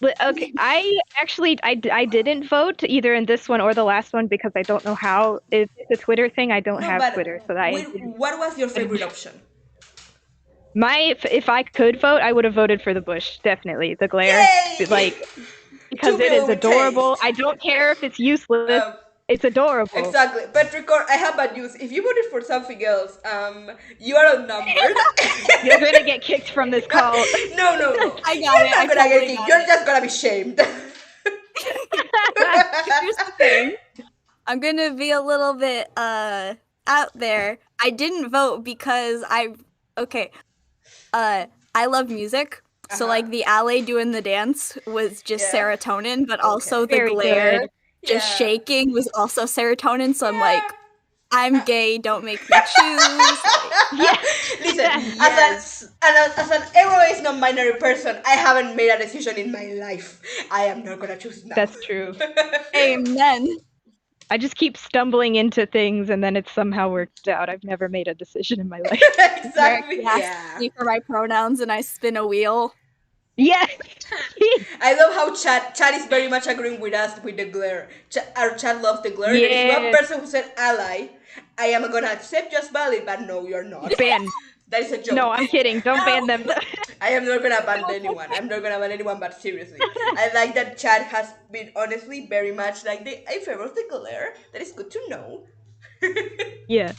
Okay, I didn't vote either in this one or the last one because I don't know how. It's a Twitter thing. I don't have Twitter, so what was your favorite option? If I could vote, I would have voted for the bush, definitely. The glare. Yay! Like because it is adorable. I don't care if it's useless. It's adorable. Exactly. Petrichor, I have bad news. If you voted for something else, you are outnumbered. You're gonna get kicked from this call. No. I got it. You're not gonna get kicked. You're just gonna be shamed. Here's the thing. I'm gonna be a little bit out there. I didn't vote because I love music. So like the alley doing the dance was just Yeah. serotonin, but also the Very glare good. just Yeah. shaking was also serotonin. So I'm Yeah. like, I'm gay, don't make me choose. Like, Yeah. Listen, Yes. as an aerospace non-binary person, I haven't made a decision in my life. I am not gonna choose now. That's true. amen. I just keep stumbling into things and then it somehow worked out. I've never made a decision in my life. Exactly. Meraki asks Yeah. me for my pronouns and I spin a wheel. Yes. I love how chat is very much agreeing with us with the glare. Our chat loves the glare. There is one Yes. person who said ally. I am gonna accept just valid, but no, you're not. Ban. That is a joke. No, I'm kidding. Don't ban them. I am not gonna ban anyone. I'm not gonna ban anyone, but seriously. I like that chat has been honestly very much like I favor the glare. That is good to know. Yeah.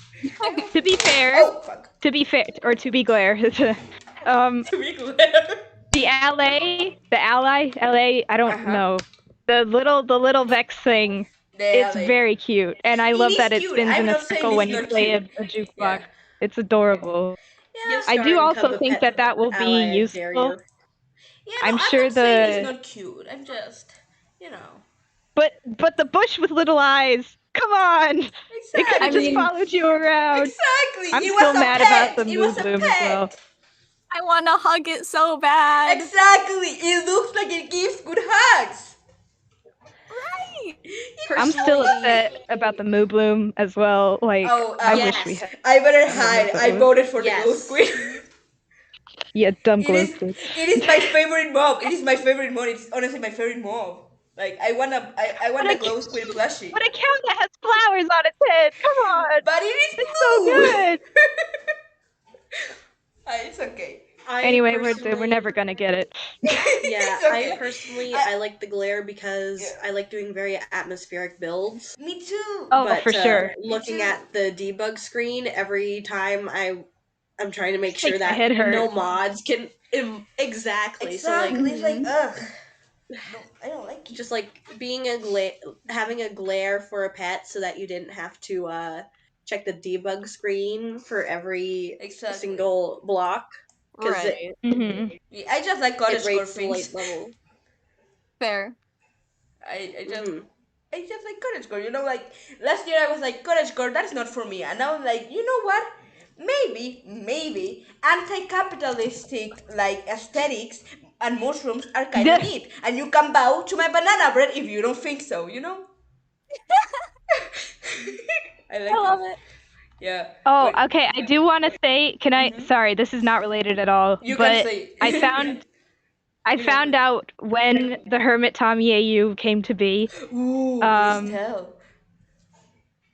To be fair, Oh, fuck. to be glare, To be glare. the ally, I don't know. The little Vex thing, it's LA. very cute. And I It love is that it cute. spins I'm in a not saying circle it's when you not play cute. a jukebox. Yeah. It's adorable. Yeah. I do also think that will be Ally, I dare useful. you. Yeah, I'm no, sure not saying it's the not cute. I'm just, you know. but the bush with little eyes. Come on. It could Exactly. have just followed you around. Exactly. I'm It still was a mad pet. about the It Moo was a Bloom as well. pet. I want to hug it so bad. Exactly. It looks like it gives good hugs. Right. I'm still Personally, upset about the Moo Bloom as well. Like, Oh, I yes. wish we had I better one of hide. I those. voted for the Yes. glow squid. Yeah, dumb It glow is. squid. It is my favorite mob. It is my favorite mob. It's honestly my favorite mob. Like I want a glow squid plushie. But a cow that has flowers on its head. Come on. But it is It's so blue. good. It's okay. Anyway, we're never gonna get it. Yeah, It's okay. I personally I like the glare because I like doing very atmospheric builds. Me too. Oh, But for sure. looking too. at the debug screen every time I'm trying to make sure Makes my that head hurt. no mods can exactly. So like Exactly. It's like ugh. I don't like it. just like being having a glare for a pet so that you didn't have to check the debug screen for every Exactly. single block because Right. Yeah, I just like it cottage core rates the light things. level. Fair. I just like cottage core. You know, like last year I was like cottage core. That is not for me, and now I'm like, you know what? Maybe anti-capitalistic like aesthetics and mushrooms are kind of neat, and you can bow to my banana bread if you don't think so. You know. I like I love it. it. Yeah. Oh, But okay. I do want to say, can I? Sorry, this is not related at all. you but can say. I found out when the Hermit Tommy AU came to be. Ooh, please tell.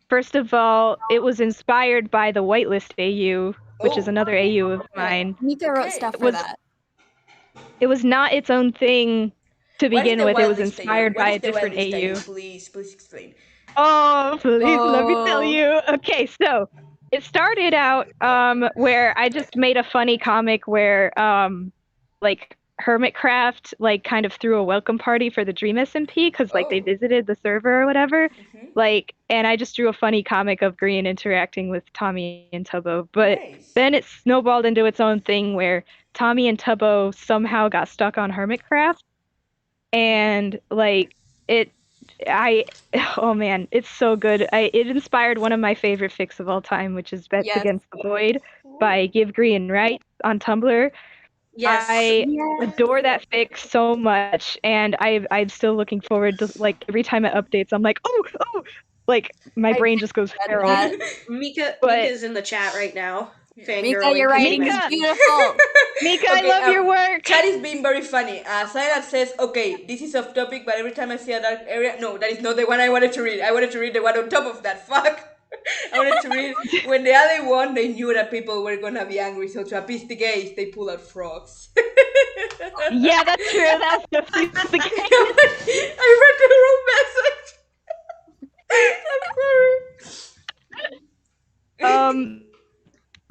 First of all, it was inspired by the Whitelist AU, which is Oh. another AU of mine. Mika wrote Okay. stuff It for was that. it was not its own thing to What is begin the with. It was wildest inspired AU? What by is a the different wildest AU. Please explain. Oh, please let me tell Oh. you. Okay, so it started out where I just made a funny comic where like Hermitcraft like kind of threw a welcome party for the Dream SMP because like they Oh. visited the server or whatever. Like, and I just drew a funny comic of Green interacting with Tommy and Tubbo. But Nice. then it snowballed into its own thing where Tommy and Tubbo somehow got stuck on Hermitcraft, and like oh man, it's so good. It inspired one of my favorite fics of all time, which is Bets Yes. Against the Void by Give Green Right on Tumblr. Yes. I adore that fic so much, and I'm still looking forward to like every time it updates. I'm like, oh, like my brain just goes feral. Mika's in the chat right now. Mika, your writing is beautiful. Mika, I love your work. Chat is being very funny. Silent says, okay, this is off topic, but every time I see a dark area, no, that is not the one I wanted to read. I wanted to read the one on top of that. Fuck. I wanted to read when the alley won, they knew that people were gonna be angry, so to appease the gays, they pull out frogs. Yeah, that's true. That's the gays. I read the wrong message. I'm sorry.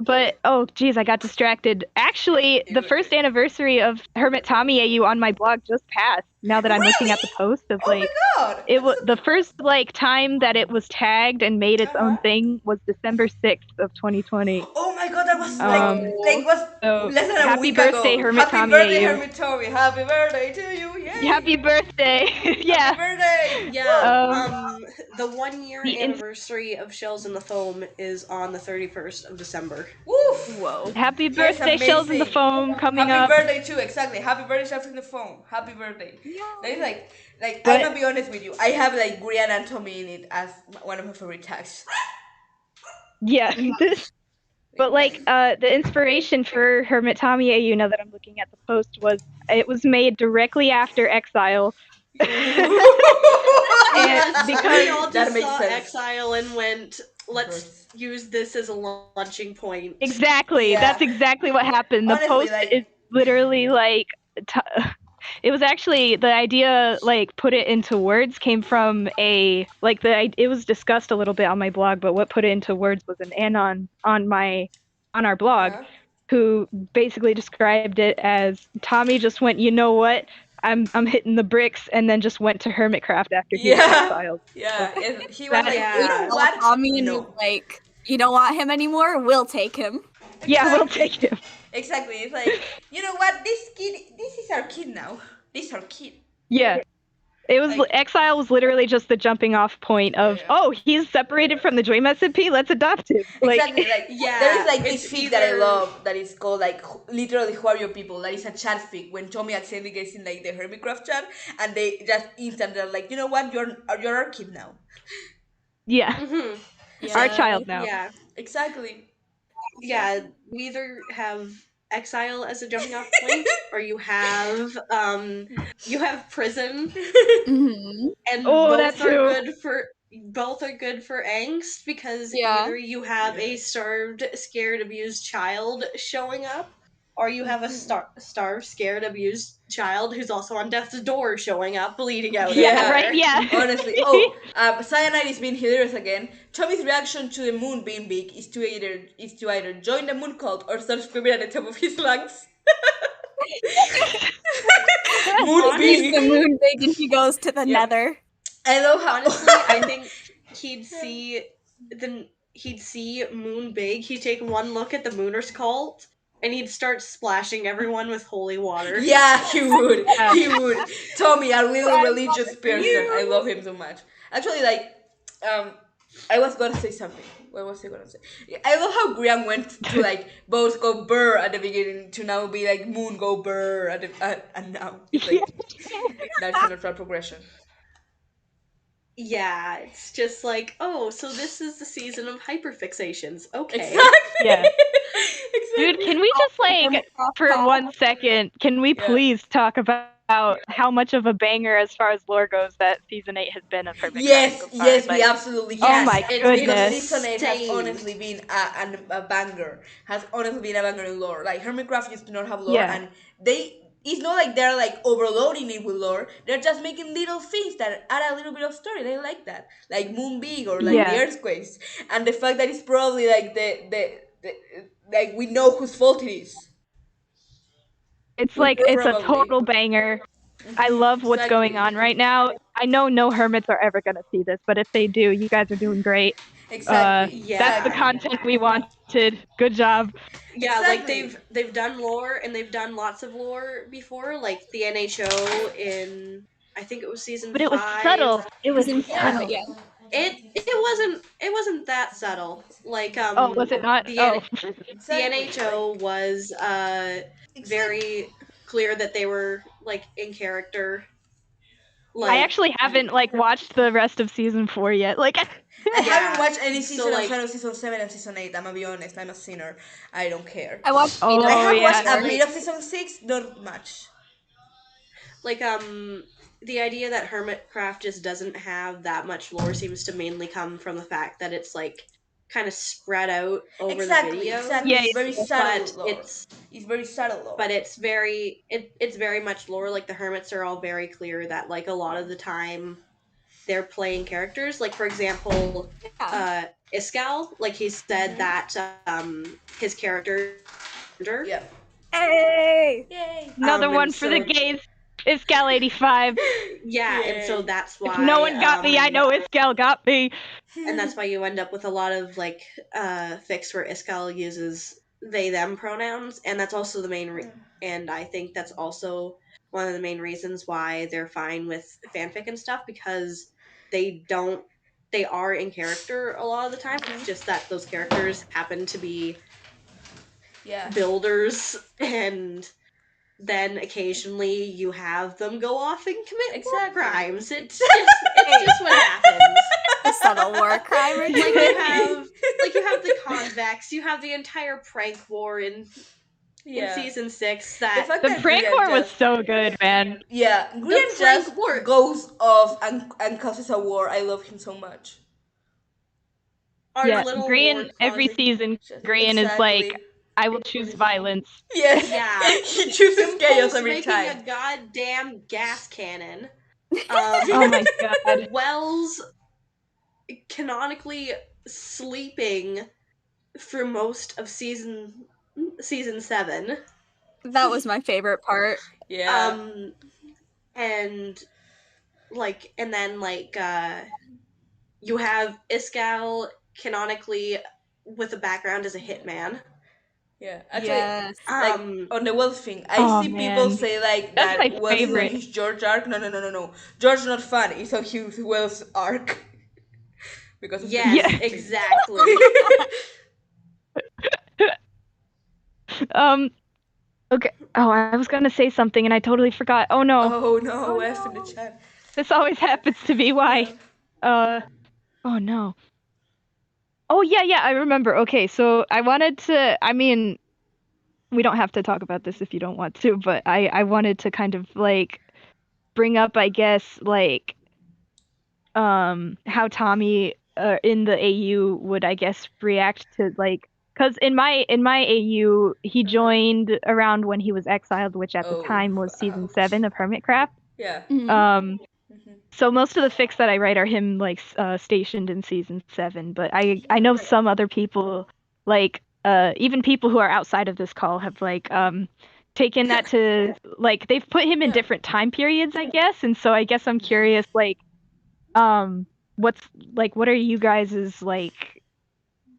but oh geez, I got distracted. Actually, the first anniversary of Hermit Tommy AU on my blog just passed. Now that I'm looking at the post of Oh my god! it was the first time that it was tagged and made its own thing was December 6th of 2020. Oh my god, that was was So less than a happy week birthday, ago. Hermit Happy Tommy birthday, AU. Hermit Tommy. Happy birthday to you. Yay! Happy birthday. Yeah. Happy birthday. Yeah. The 1 year The anniversary of Shells in the Foam is on the 31st of December. Woof. Whoa. Happy Yes, birthday, Shells in the amazing. Foam coming Happy up. birthday too, exactly. Happy birthday, Shells in the Foam. Happy birthday. Yeah. That is like But- I'm gonna be honest with you. I have like Grey Anatomy in it as one of my favorite tags. Yeah. But like the inspiration for Hermit Tommy AU, now that I'm looking at the post, it was made directly after Exile. Yes, because we all that just makes saw sense. Exile and went, let's use this as a launching point. Exactly. Yeah. That's exactly what happened. The Honestly, post is literally like it was actually the idea, like put it into words, came from it was discussed a little bit on my blog, but what put it into words was an anon on our blog, who basically described it as Tommy just went, you know what, I'm hitting the bricks, and then just went to Hermitcraft after he was exiled. Yeah, and he was like, you know Yeah. what? Tommy and No. was like, you don't want him anymore? We'll take him. Yeah, we'll take him. Exactly. It's like, you know what? This is our kid now. This is our kid. Yeah. It was Like- Exile was literally just the jumping off point of, oh, he's separated from the Joy SMP, let's adopt him. Exactly, like Yeah, there is like it's this fic that I either- love that is called like literally Who Are Your People? That is a chat fic when Tommy accidentally gets in like the Hermitcraft chat and they just instantly are like, you know what, you're our kid now. Yeah. Mm-hmm. Our child now. Yeah. Exactly. Yeah, we either have Exile as a jumping off point, or you have prison, Mm-hmm. and Oh, both that are too. both are good for angst, because Yeah. either you have a starved, scared, abused child showing up, or you have a starved, scared, abused child who's also on death's door showing up, bleeding out. Yeah, right, yeah. Honestly. Oh, Cyanide is being hilarious again. Tommy's reaction to the moon being big is to either join the moon cult or start screaming at the top of his lungs. Moon He's big. the moon big and he goes to the Yeah. nether. I love how Honestly, I think he'd see Moon big. He'd take one look at the Mooners cult, and he'd start splashing everyone with holy water. Yeah, he would. Yeah. He would. Tommy, a little religious person. I love him so much. Actually, like, I was gonna say something. What was I gonna say? I love how Graham went to like both go burr at the beginning to now be like moon go burr and now it's like that's a natural progression. Yeah, it's just like, oh, so this is the season of hyperfixations. Okay. Exactly. Yeah. Exactly. Dude, can we just like, for 1 second, can we please talk about how much of a banger as far as lore goes that season 8 has been of Hermitcraft Yes, so far? yes, Like, we absolutely oh yes. my Because goodness. season 8 has Insane. honestly been a banger. Has honestly been a banger in lore. Like Hermitcraft used to not have lore, Yeah. and it's not like they're like overloading it with lore. They're just making little things that add a little bit of story. They like that, like Moon Big or like the earthquakes, and the fact that it's probably like the like we know whose fault it is. It's like, it's a Probably. total banger. I love what's going on right now. I know no hermits are ever going to see this, but if they do, you guys are doing great. Exactly. That's the content we wanted. Good job. Yeah, Exactly. like they've done lore, and they've done lots of lore before, like the NHO in, I think it was season 5. But it was subtle. It was subtle. Yeah. It wasn't that subtle. Like Oh, was it not? The Exactly. NHO was very clear that they were like in character. Like, I actually haven't like watched the rest of season 4 yet. Like, I haven't watched any so, season like- outside of season 7 and season 8. I'm gonna be honest. I'm a sinner. I don't care. I watched. Oh, I have yeah. watched a bit of season 6, not much. like the idea that Hermitcraft just doesn't have that much lore seems to mainly come from the fact that it's like kind of spread out over the video. Exactly. Yeah, It's very subtle But lore. it's very subtle lore. but it's very much lore. Like the hermits are all very clear that like a lot of the time they're playing characters. Like, for example, Iskal, like he said that his character. Yeah. Hey! Yay! Another one and for the so- gays. Iscal 85. Yeah, and so Yay. that's why If no one got me, I know Iscal got me. and that's why you end up with a lot of like fics where Iskal uses they them pronouns, and that's also the main and I think that's also one of the main reasons why they're fine with fanfic and stuff, because they are in character a lot of the time. It's just that those characters happen to be builders, and then occasionally you have them go off and commit war crimes. It's just what happens. A subtle war crime. Like you have the convex, you have the entire prank war in season 6. That the prank war was so good, man. Yeah, Grian just goes off and causes a war. I love him so much. Yeah, Grian every season. Grian is like, I will choose violence. Yes. Yeah. He chooses chaos every time. Making a goddamn gas cannon. Oh my god. Wells canonically sleeping for most of season 7. That was my favorite part. Yeah. And then you have Iskal canonically with a background as a hitman. Yeah, actually, yes. Like on the Wells thing, I see people say like that's that my Wells is on favorite. his George arc. No. George not fun. It's on his Wells arc. Because of exactly. Okay. Oh, I was gonna say something and I totally forgot. Oh no. Oh no, F in the chat. This always happens to me. Why? Oh no. Oh yeah, I remember. Okay, so I wanted to, I mean, we don't have to talk about this if you don't want to, but I wanted to kind of like bring up, I guess, like how Tommy in the AU would, I guess, react to like, because in my AU he joined around when he was exiled, which at the time was season 7 of Hermitcraft. Yeah. So most of the fics that I write are him like stationed in season 7, but I know some other people, like even people who are outside of this call, have like taken that to like they've put him in different time periods, I guess. And so I guess I'm curious, like what are you guys's, like,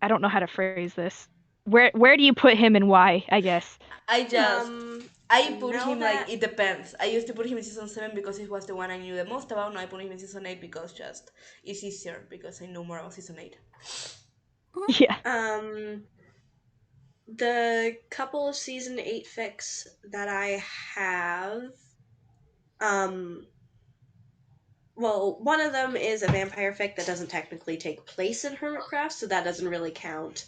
I don't know how to phrase this. Where do you put him and why, I guess? I put him like, it depends. I used to put him in season 7 because it was the one I knew the most about. Now I put him in season 8 because just it's easier because I know more about season 8. Yeah. The couple of season 8 fics that I have, well, one of them is a vampire fic that doesn't technically take place in Hermitcraft, so that doesn't really count.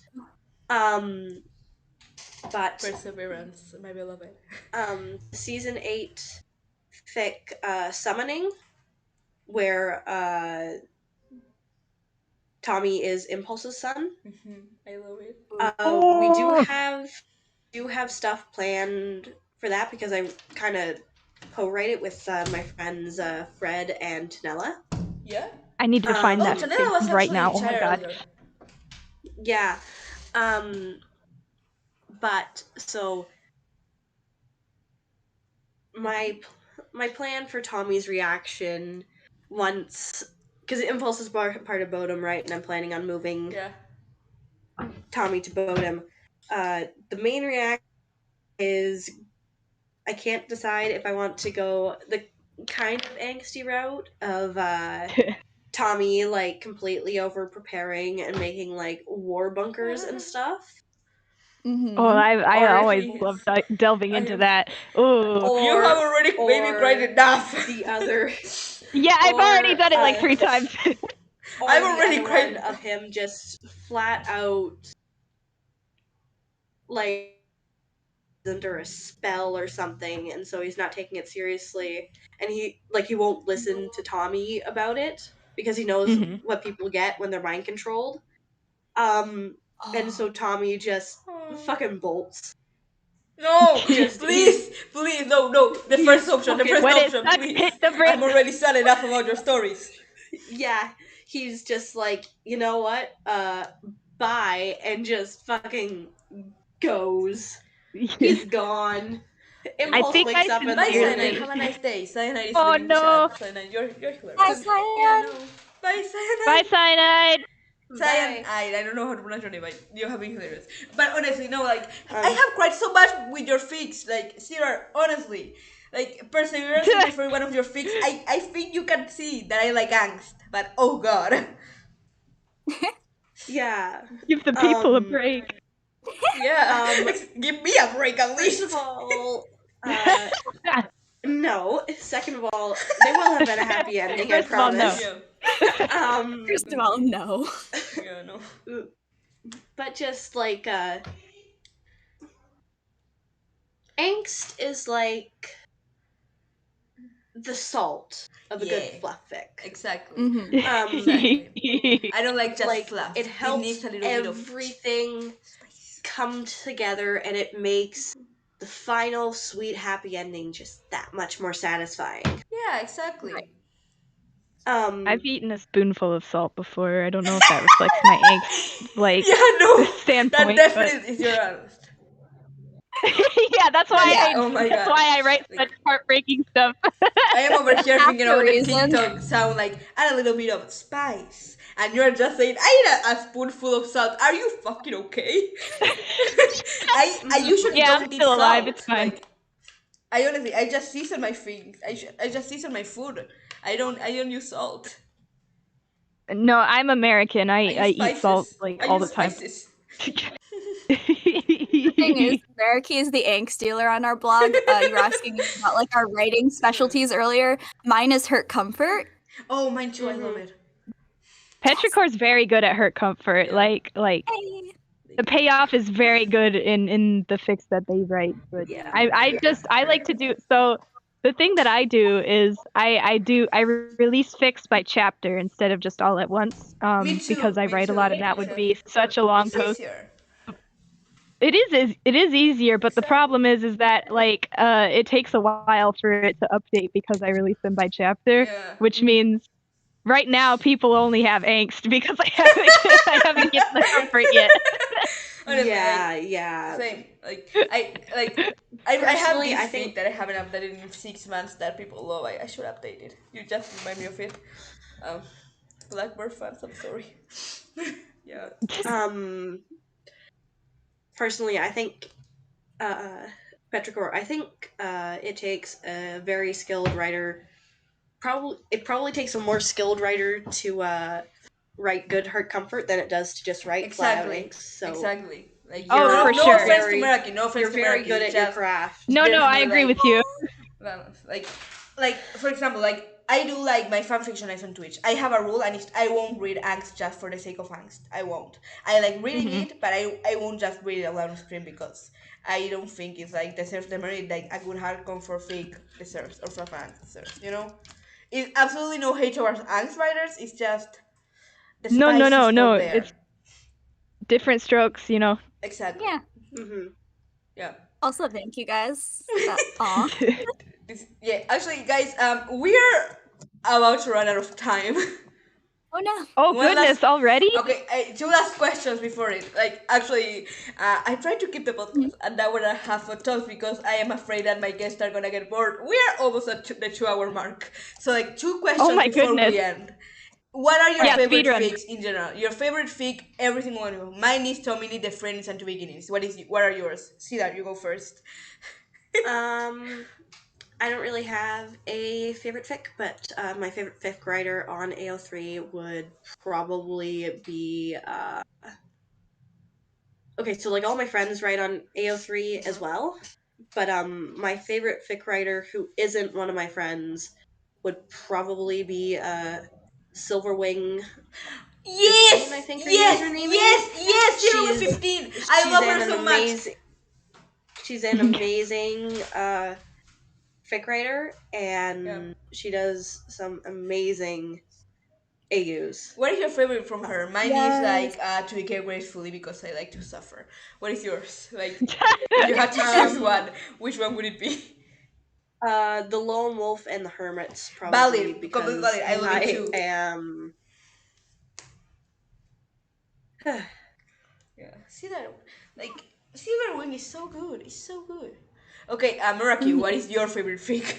But Perseverance, my beloved. Season 8 fic, Summoning, where Tommy is Impulse's son. I love it. We do have stuff planned for that because I kind of co-write it with my friends Fred and Tanella. Yeah. I need to find that right now. Oh my god. Earlier. Yeah. But so my plan for Tommy's reaction once, because Impulse is part of Bodum, right? And I'm planning on moving Tommy to Bodum. The main reaction is I can't decide if I want to go the kind of angsty route of Tommy like completely over preparing and making like war bunkers and stuff. Oh, I always love delving into that. Ooh. You have already made me cried enough. The other. Yeah, I've already done it like 3 times. I'm already cried of him just flat out like under a spell or something, and so he's not taking it seriously, and he won't listen to Tommy about it because he knows what people get when they're mind controlled. And so Tommy just fucking bolts. No, please, no. The first option, please. Hit the bridge. I'm already sad enough about your stories. yeah, he's just like, you know what? Bye, and just fucking goes. He's gone. Impulse think wakes I up in the Bye, Cyanide. morning. Have a nice day. Cyanide is Oh leaving the no! chat. Cyanide, you're Hi, hilarious. Yeah, Cyan. no. Bye, Bye, Cyanide. cyanide. Cyanide. Bye. I don't know how to pronounce your name, but you have been hilarious. But honestly, no, like, I Um, have cried so much with your fics. Like, Cedar, honestly. Like, Perseverance is my favorite one of your fics. I think you can see that I like angst, but oh god. yeah. Give the people a break. Yeah. Um, Give me a break at First least. of all, no. Second of all, they will have been a happy ending, I First of all, no. promise. Yeah. First of all, no. Yeah, no. But just like angst is like the salt of a good Yeah. fluff fic. Exactly. Exactly. I don't like just Like fluff. it helps needs a little bit of everything come together, and it makes the final sweet happy ending just that much more satisfying. Yeah, exactly. I've eaten a spoonful of salt before. I don't know if that reflects my angst, like, Yeah, no. standpoint. That definitely is your honest. Yeah, that's why Oh my god. I write such heartbreaking stuff. I am over here thinking After about the reason. TikTok sound like, add a little bit of spice. And you're just saying, I ate a spoonful of salt. Are you fucking okay? I usually Yeah, I'm don't eat still salt. alive, it's fine. Like, I just season my things. I just season my food. I don't use salt. No, I'm American. I use eat salt spices. like I all use the time. spices. The thing is, Meraki is the angst dealer on our blog. You were asking about like our writing specialties earlier. Mine is hurt comfort. Oh, mine too. I love it. Petrichor's very good at hurt comfort. Yeah. Like Hey. the payoff is very good in the fics that they write. But Yeah. I like to do so. The thing that I do is I release fics by chapter instead of just all at once. Me too. Because I me write too. a lot, and that would be such a long It's post. easier. It is easier, but the problem is that like it takes a while for it to update because I release them by chapter, Yeah. which means right now people only have angst because I haven't get the comfort yet. Honestly, Yeah, like, yeah. same. I have Personally, this I thing think- that I haven't updated in 6 months that people love. I should update it. You just remind me of it. Blackbird fans, I'm sorry. Yeah. Personally, I think Petrichor, I think it takes a very skilled writer. It probably takes a more skilled writer to write good hurt comfort than it does to just write flat out Exactly. angst. So Exactly. Like, Oh, no, for no sure. offense to Meraki. No offense you're to very Meraki. good it's at your just craft. No, there's I more, agree like, with you. balance. Like for example, like I do like my fanfiction is on Twitch. I have a rule, and it's I won't read angst just for the sake of angst. I won't. I like reading it, but I won't just read it aloud on screen because I don't think it's like deserves the merit like a good hard comfort fic deserves or for fans deserves. You know, it's absolutely no hate towards angst writers. It's just the spice is not No. there. It's different strokes, you know. Exactly. Yeah. Yeah. Also, thank you guys. Aw. Yeah. Actually, guys, we're about to run out of time. Oh no. Oh One goodness, last- already? Okay, 2 last questions before it. Like, actually, I tried to keep the podcast an hour and a half of talk because I am afraid that my guests are gonna get bored. We are almost at the 2 hour mark. So, like, 2 questions my before goodness. we end. What are your Yeah, favorite speedrun. fics in general? Your favorite fic, everything on you. Mine is Tomini, the friends and two beginnings. What are yours? Cedar, you go first. I don't really have a favorite fic, but my favorite fic writer on AO3 would probably be okay, so like all my friends write on AO3 as well, but my favorite fic writer who isn't one of my friends would probably be Silverwing. Yes! 15, I think her yes! username yes! is. Yes! Zero She's- 15! I love her so much! She's an amazing fic writer, and she does some amazing AUs. What is your favorite from her? Mine Yes. is like to decay gracefully because I like to suffer. What is yours? Like, if you had to choose one, which one would it be? The lone wolf and the hermits probably Valid, completely because valid. I love it too. I am. Yeah, see that? Like, Silver Wing is so good. It's so good. Okay, Meraki, what is your favorite fic?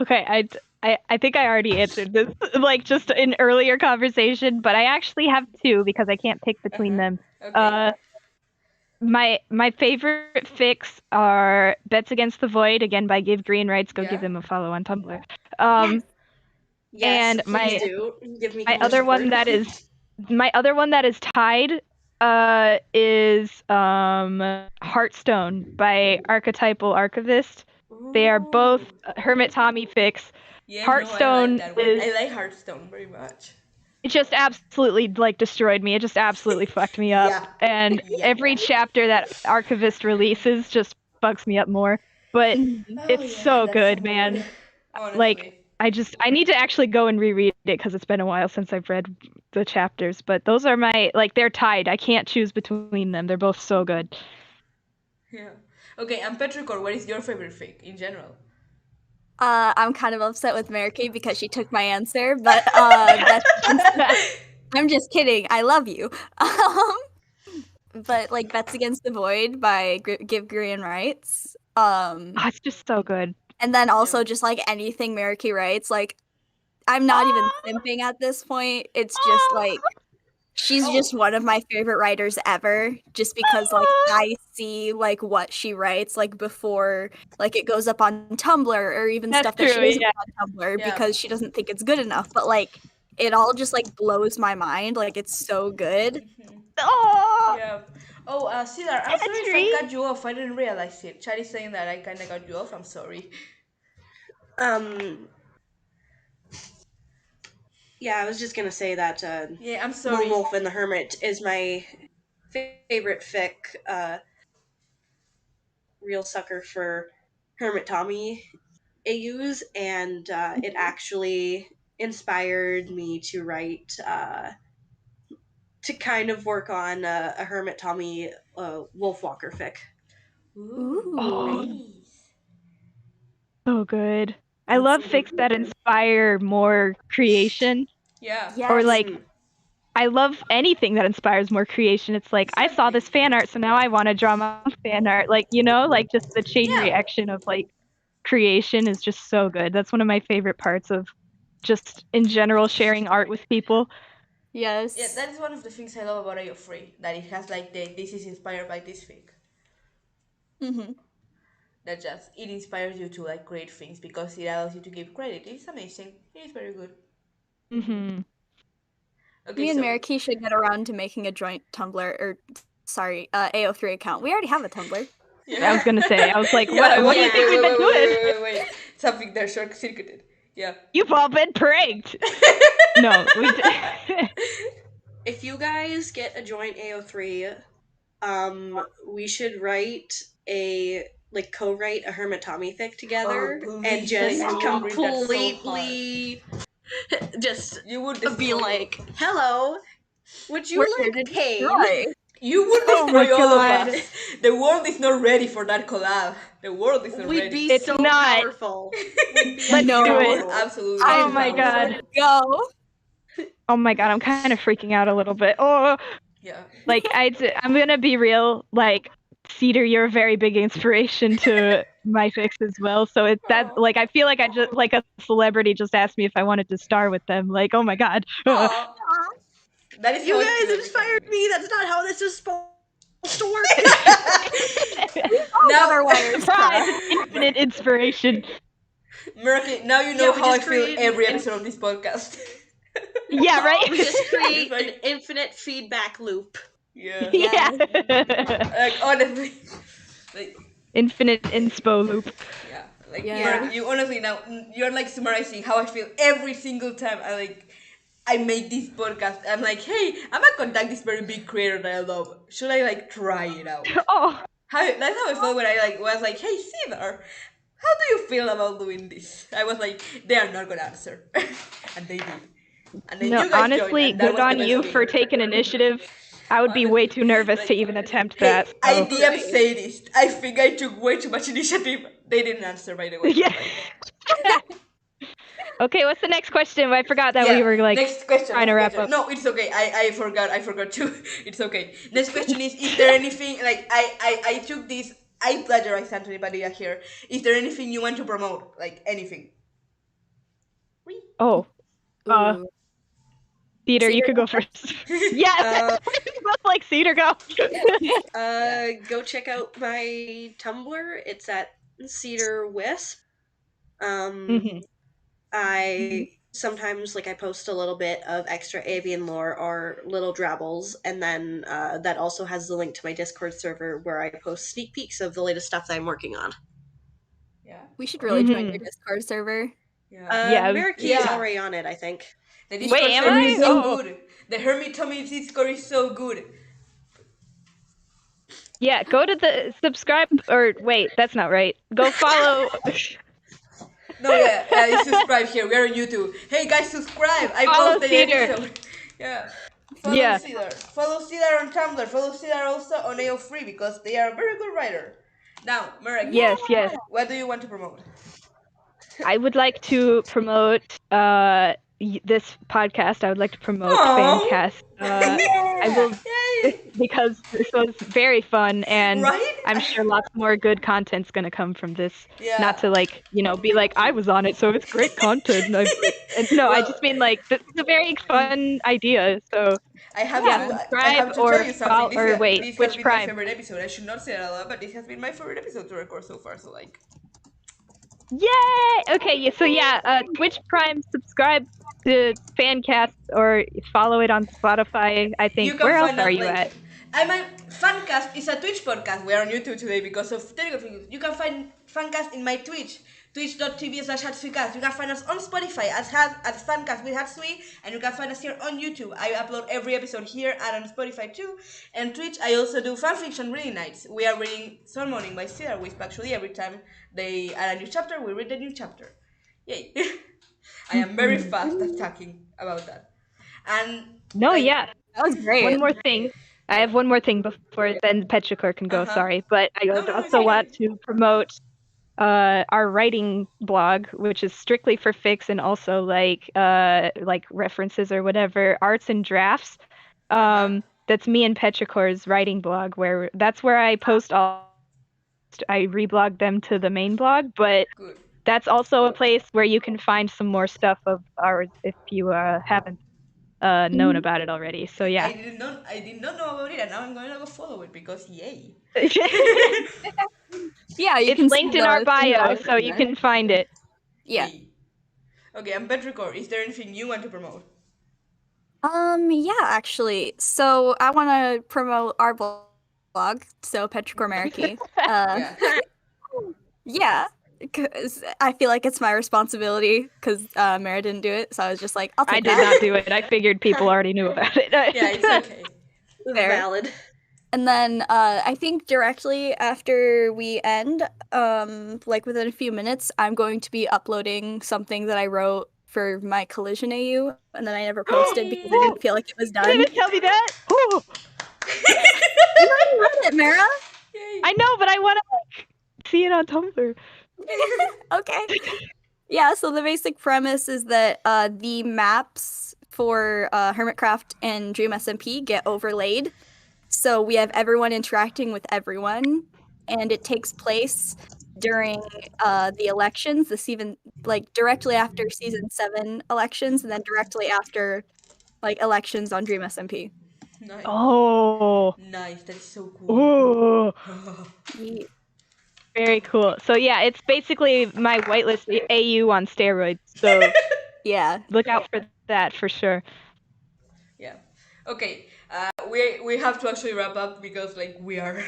Okay, I think I already answered this like just in earlier conversation, but I actually have two because I can't pick between them. Okay. My favorite fics are Bets Against the Void, again by Give Green Rights. Go Yeah. give them a follow on Tumblr. Yes, And please do give me my more other support. one that is my other one that is tied is Heartstone by Archetypal Archivist. They are both Hermit Tommy fics. Yeah, no, I like Heartstone that one. I like Hearthstone very much. it just absolutely like destroyed me. It just absolutely fucked me up. Yeah. And Yeah. every chapter that Archivist releases just fucks me up more. But it's so good, man. Honestly. Like I need to actually go and reread it because it's been a while since I've read the chapters. But those are my they're tied. I can't choose between them. They're both so good. Yeah. Okay, and Petrichor, what is your favorite fic in general? I'm kind of upset with Meraki because she took my answer, but I'm just kidding. I love you. But like Bets Against the Void by Give Green Rights. It's just so good. And then also just like anything Meraki writes, like I'm not even simping at this point. It's just like she's just one of my favorite writers ever, just because like I see like what she writes like before like it goes up on Tumblr or even That's stuff that she true, doesn't yeah. put on Tumblr because she doesn't think it's good enough. But like it all just like blows my mind. Like it's so good. Yeah. Oh, Cedar, I'm sorry if I cut you off. I didn't realize it. Chad is saying that I kind of cut you off. I'm sorry. Yeah, I was just gonna say that. Yeah, I'm sorry. Lone Wolf and the Hermit is my favorite fic. Real sucker for Hermit Tommy AUs, and it actually inspired me to write, to kind of work on a Hermit Tommy Wolfwalker fic. Ooh. So good. I love fics that inspire more creation. Yeah. Yes. Or like I love anything that inspires more creation. It's like I saw this fan art, so now I want to draw my own fan art. Like, you know, like just the chain reaction of like creation is just so good. That's one of my favorite parts of just in general sharing art with people. Yes. Yeah, that is one of the things I love about AO Free, that it has like this is inspired by this fic. That just it inspires you to like create things because it allows you to give credit. It's amazing. It is very good. Okay, Me and Meraki should get around to making a joint Tumblr or sorry, AO3 account. We already have a Tumblr. I was gonna say, I was like, what do you think we've been doing? Wait. Something there short circuited. Yeah. You've all been pranked. No, we If you guys get a joint AO3, we should write co-write a Hermit Tommy fic together and just completely just you would be like, hello, would you We're like here to pain? destroy. You would destroy all of us. The world is not ready for that collab. The world is not We'd ready. be so powerful. We'd be Let's do it. Absolutely. Oh my god. Go. Oh my god, I'm kind of freaking out a little bit. Oh, yeah. Like I'm gonna be real. Like Cedar, you're a very big inspiration to my fics as well. So it's that like I feel like I just like a celebrity just asked me if I wanted to star with them. Like, oh my god. That is you guys inspired me. That's not how this is supposed to work. Now, surprise! Infinite inspiration. Meraki, now you know how I feel every episode of this podcast. Yeah, right. We just create an infinite feedback loop. Yeah. Yeah. Like honestly, like infinite inspo loop. Yeah. Like you honestly now you're like summarizing how I feel every single time I make this podcast. I'm like, hey, I'm gonna contact this very big creator that I love. Should I like try it out? That's how I felt when I was like, hey, Cedar, how do you feel about doing this? I was like, they are not gonna answer, and they did. And then No, you guys honestly, joined, good on you for taking initiative. I would be way too nervous Like, to even attempt hey, that. I So. DM sadist. I think I took way too much initiative. They didn't answer, by the way. Yeah. Okay, what's the next question? I forgot that we were like next question. trying to wrap up. No, it's okay. I forgot too. It's okay. Next question is there anything like I took this, I plagiarized Anthony Padilla here. Is there anything you want to promote? Like anything? Oh. Ooh. Cedar, you Cedar could go first. Yes! Both like Cedar, go! Go check out my Tumblr. It's at CedarWhisp. I sometimes I post a little bit of extra avian lore or little drabbles, and then that also has the link to my Discord server where I post sneak peeks of the latest stuff that I'm working on. Yeah. We should really join your Discord server. Yeah. Meraki is already on it, I think. The Discord am server I? is so good. The Hermit Tommy Discord is so good. Yeah, go to the subscribe, or wait, that's not right. Go follow. No, you subscribe here. We're on YouTube. Hey guys, subscribe. I Follow post the Cedar. episode. Yeah. Follow Cedar. Follow Cedar on Tumblr. Follow Cedar also on AO3 because they are a very good writer. Now, Meraki. Yes. What do you want to promote? I would like to promote this podcast. I would like to promote Fancast. I will, because this was very fun, and I'm sure lots more good content's gonna come from this. Yeah. Not to be like I was on it, so it's great content. I just mean this is a very fun idea. So I have to tell you something. This has been my favorite episode. I should not say that a lot, but this has been my favorite episode to record so far. So Yay! Okay, so Twitch Prime, subscribe to Fancast or follow it on Spotify. I think. Where else are you at? Fancast is a Twitch podcast. We are on YouTube today because of technical things. You can find Fancast in my Twitch, twitch.tv/Hatsuycast. You can find us on Spotify as Fancast with Hatsui, and you can find us here on YouTube. I upload every episode here and on Spotify too. And Twitch, I also do fanfiction reading nights. We are reading Sun Morning by CedarWhisp. Actually, every time they add a new chapter, we read the new chapter. Yay! I am very fast at talking about that. And that was great. One more thing. I have one more thing before then Petrichor can go. Sorry, but I also want to promote our writing blog, which is strictly for fics and also like references or whatever, arts and drafts. That's me and Petrichor's writing blog, that's where I post all. I reblog them to the main blog, but that's also a place where you can find some more stuff of ours if you haven't known about it already. So yeah. I did not know about it, and now I'm going to go follow it because yay. Yeah, it's linked in our bio, so you can find it. Yeah. Okay, and Petrichor, is there anything you want to promote? Yeah, actually. So I want to promote our blog, so Petrichor Meraki. Yeah, because I feel like it's my responsibility because Mara didn't do it, so I was just like, I'll take that. I did not do it. I figured people already knew about it. Yeah, it's okay. Valid. And then I think directly after we end, within a few minutes, I'm going to be uploading something that I wrote for my Collision AU, and then I never posted because I didn't feel like it was done. You didn't tell me that? You already read it, Mara. I know, but I want to see it on Tumblr. Okay. Yeah, so the basic premise is that the maps for Hermitcraft and Dream SMP get overlaid. So we have everyone interacting with everyone, and it takes place during the elections, directly after season 7 elections, and then directly after elections on Dream SMP. Nice. Oh, nice! That's so cool. Very cool. So yeah, it's basically my whitelist AU on steroids. So yeah, look out for that for sure. Yeah. Okay. We have to actually wrap up because we are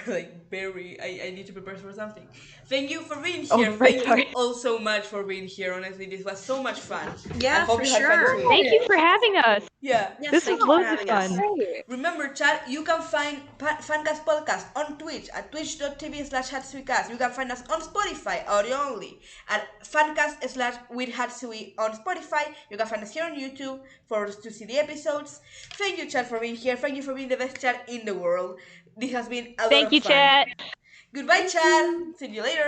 very. I need to prepare for something. Thank you for being here. Thank you all so much for being here. Honestly, this was so much fun. Yeah, for sure. Thank you for having us. Yeah. Yes, this was loads of fun. Remember, chat, you can find Fancast Podcast on Twitch at twitch.tv/Hatsuycast. You can find us on Spotify, audio only, at Fancast/with on Spotify. You can find us here on YouTube to see the episodes. Thank you, chat, for being here. Thank you for being being the best chat in the world. This has been a lot Thank of you, fun. chat. Goodbye, Thank chat. you. See you later.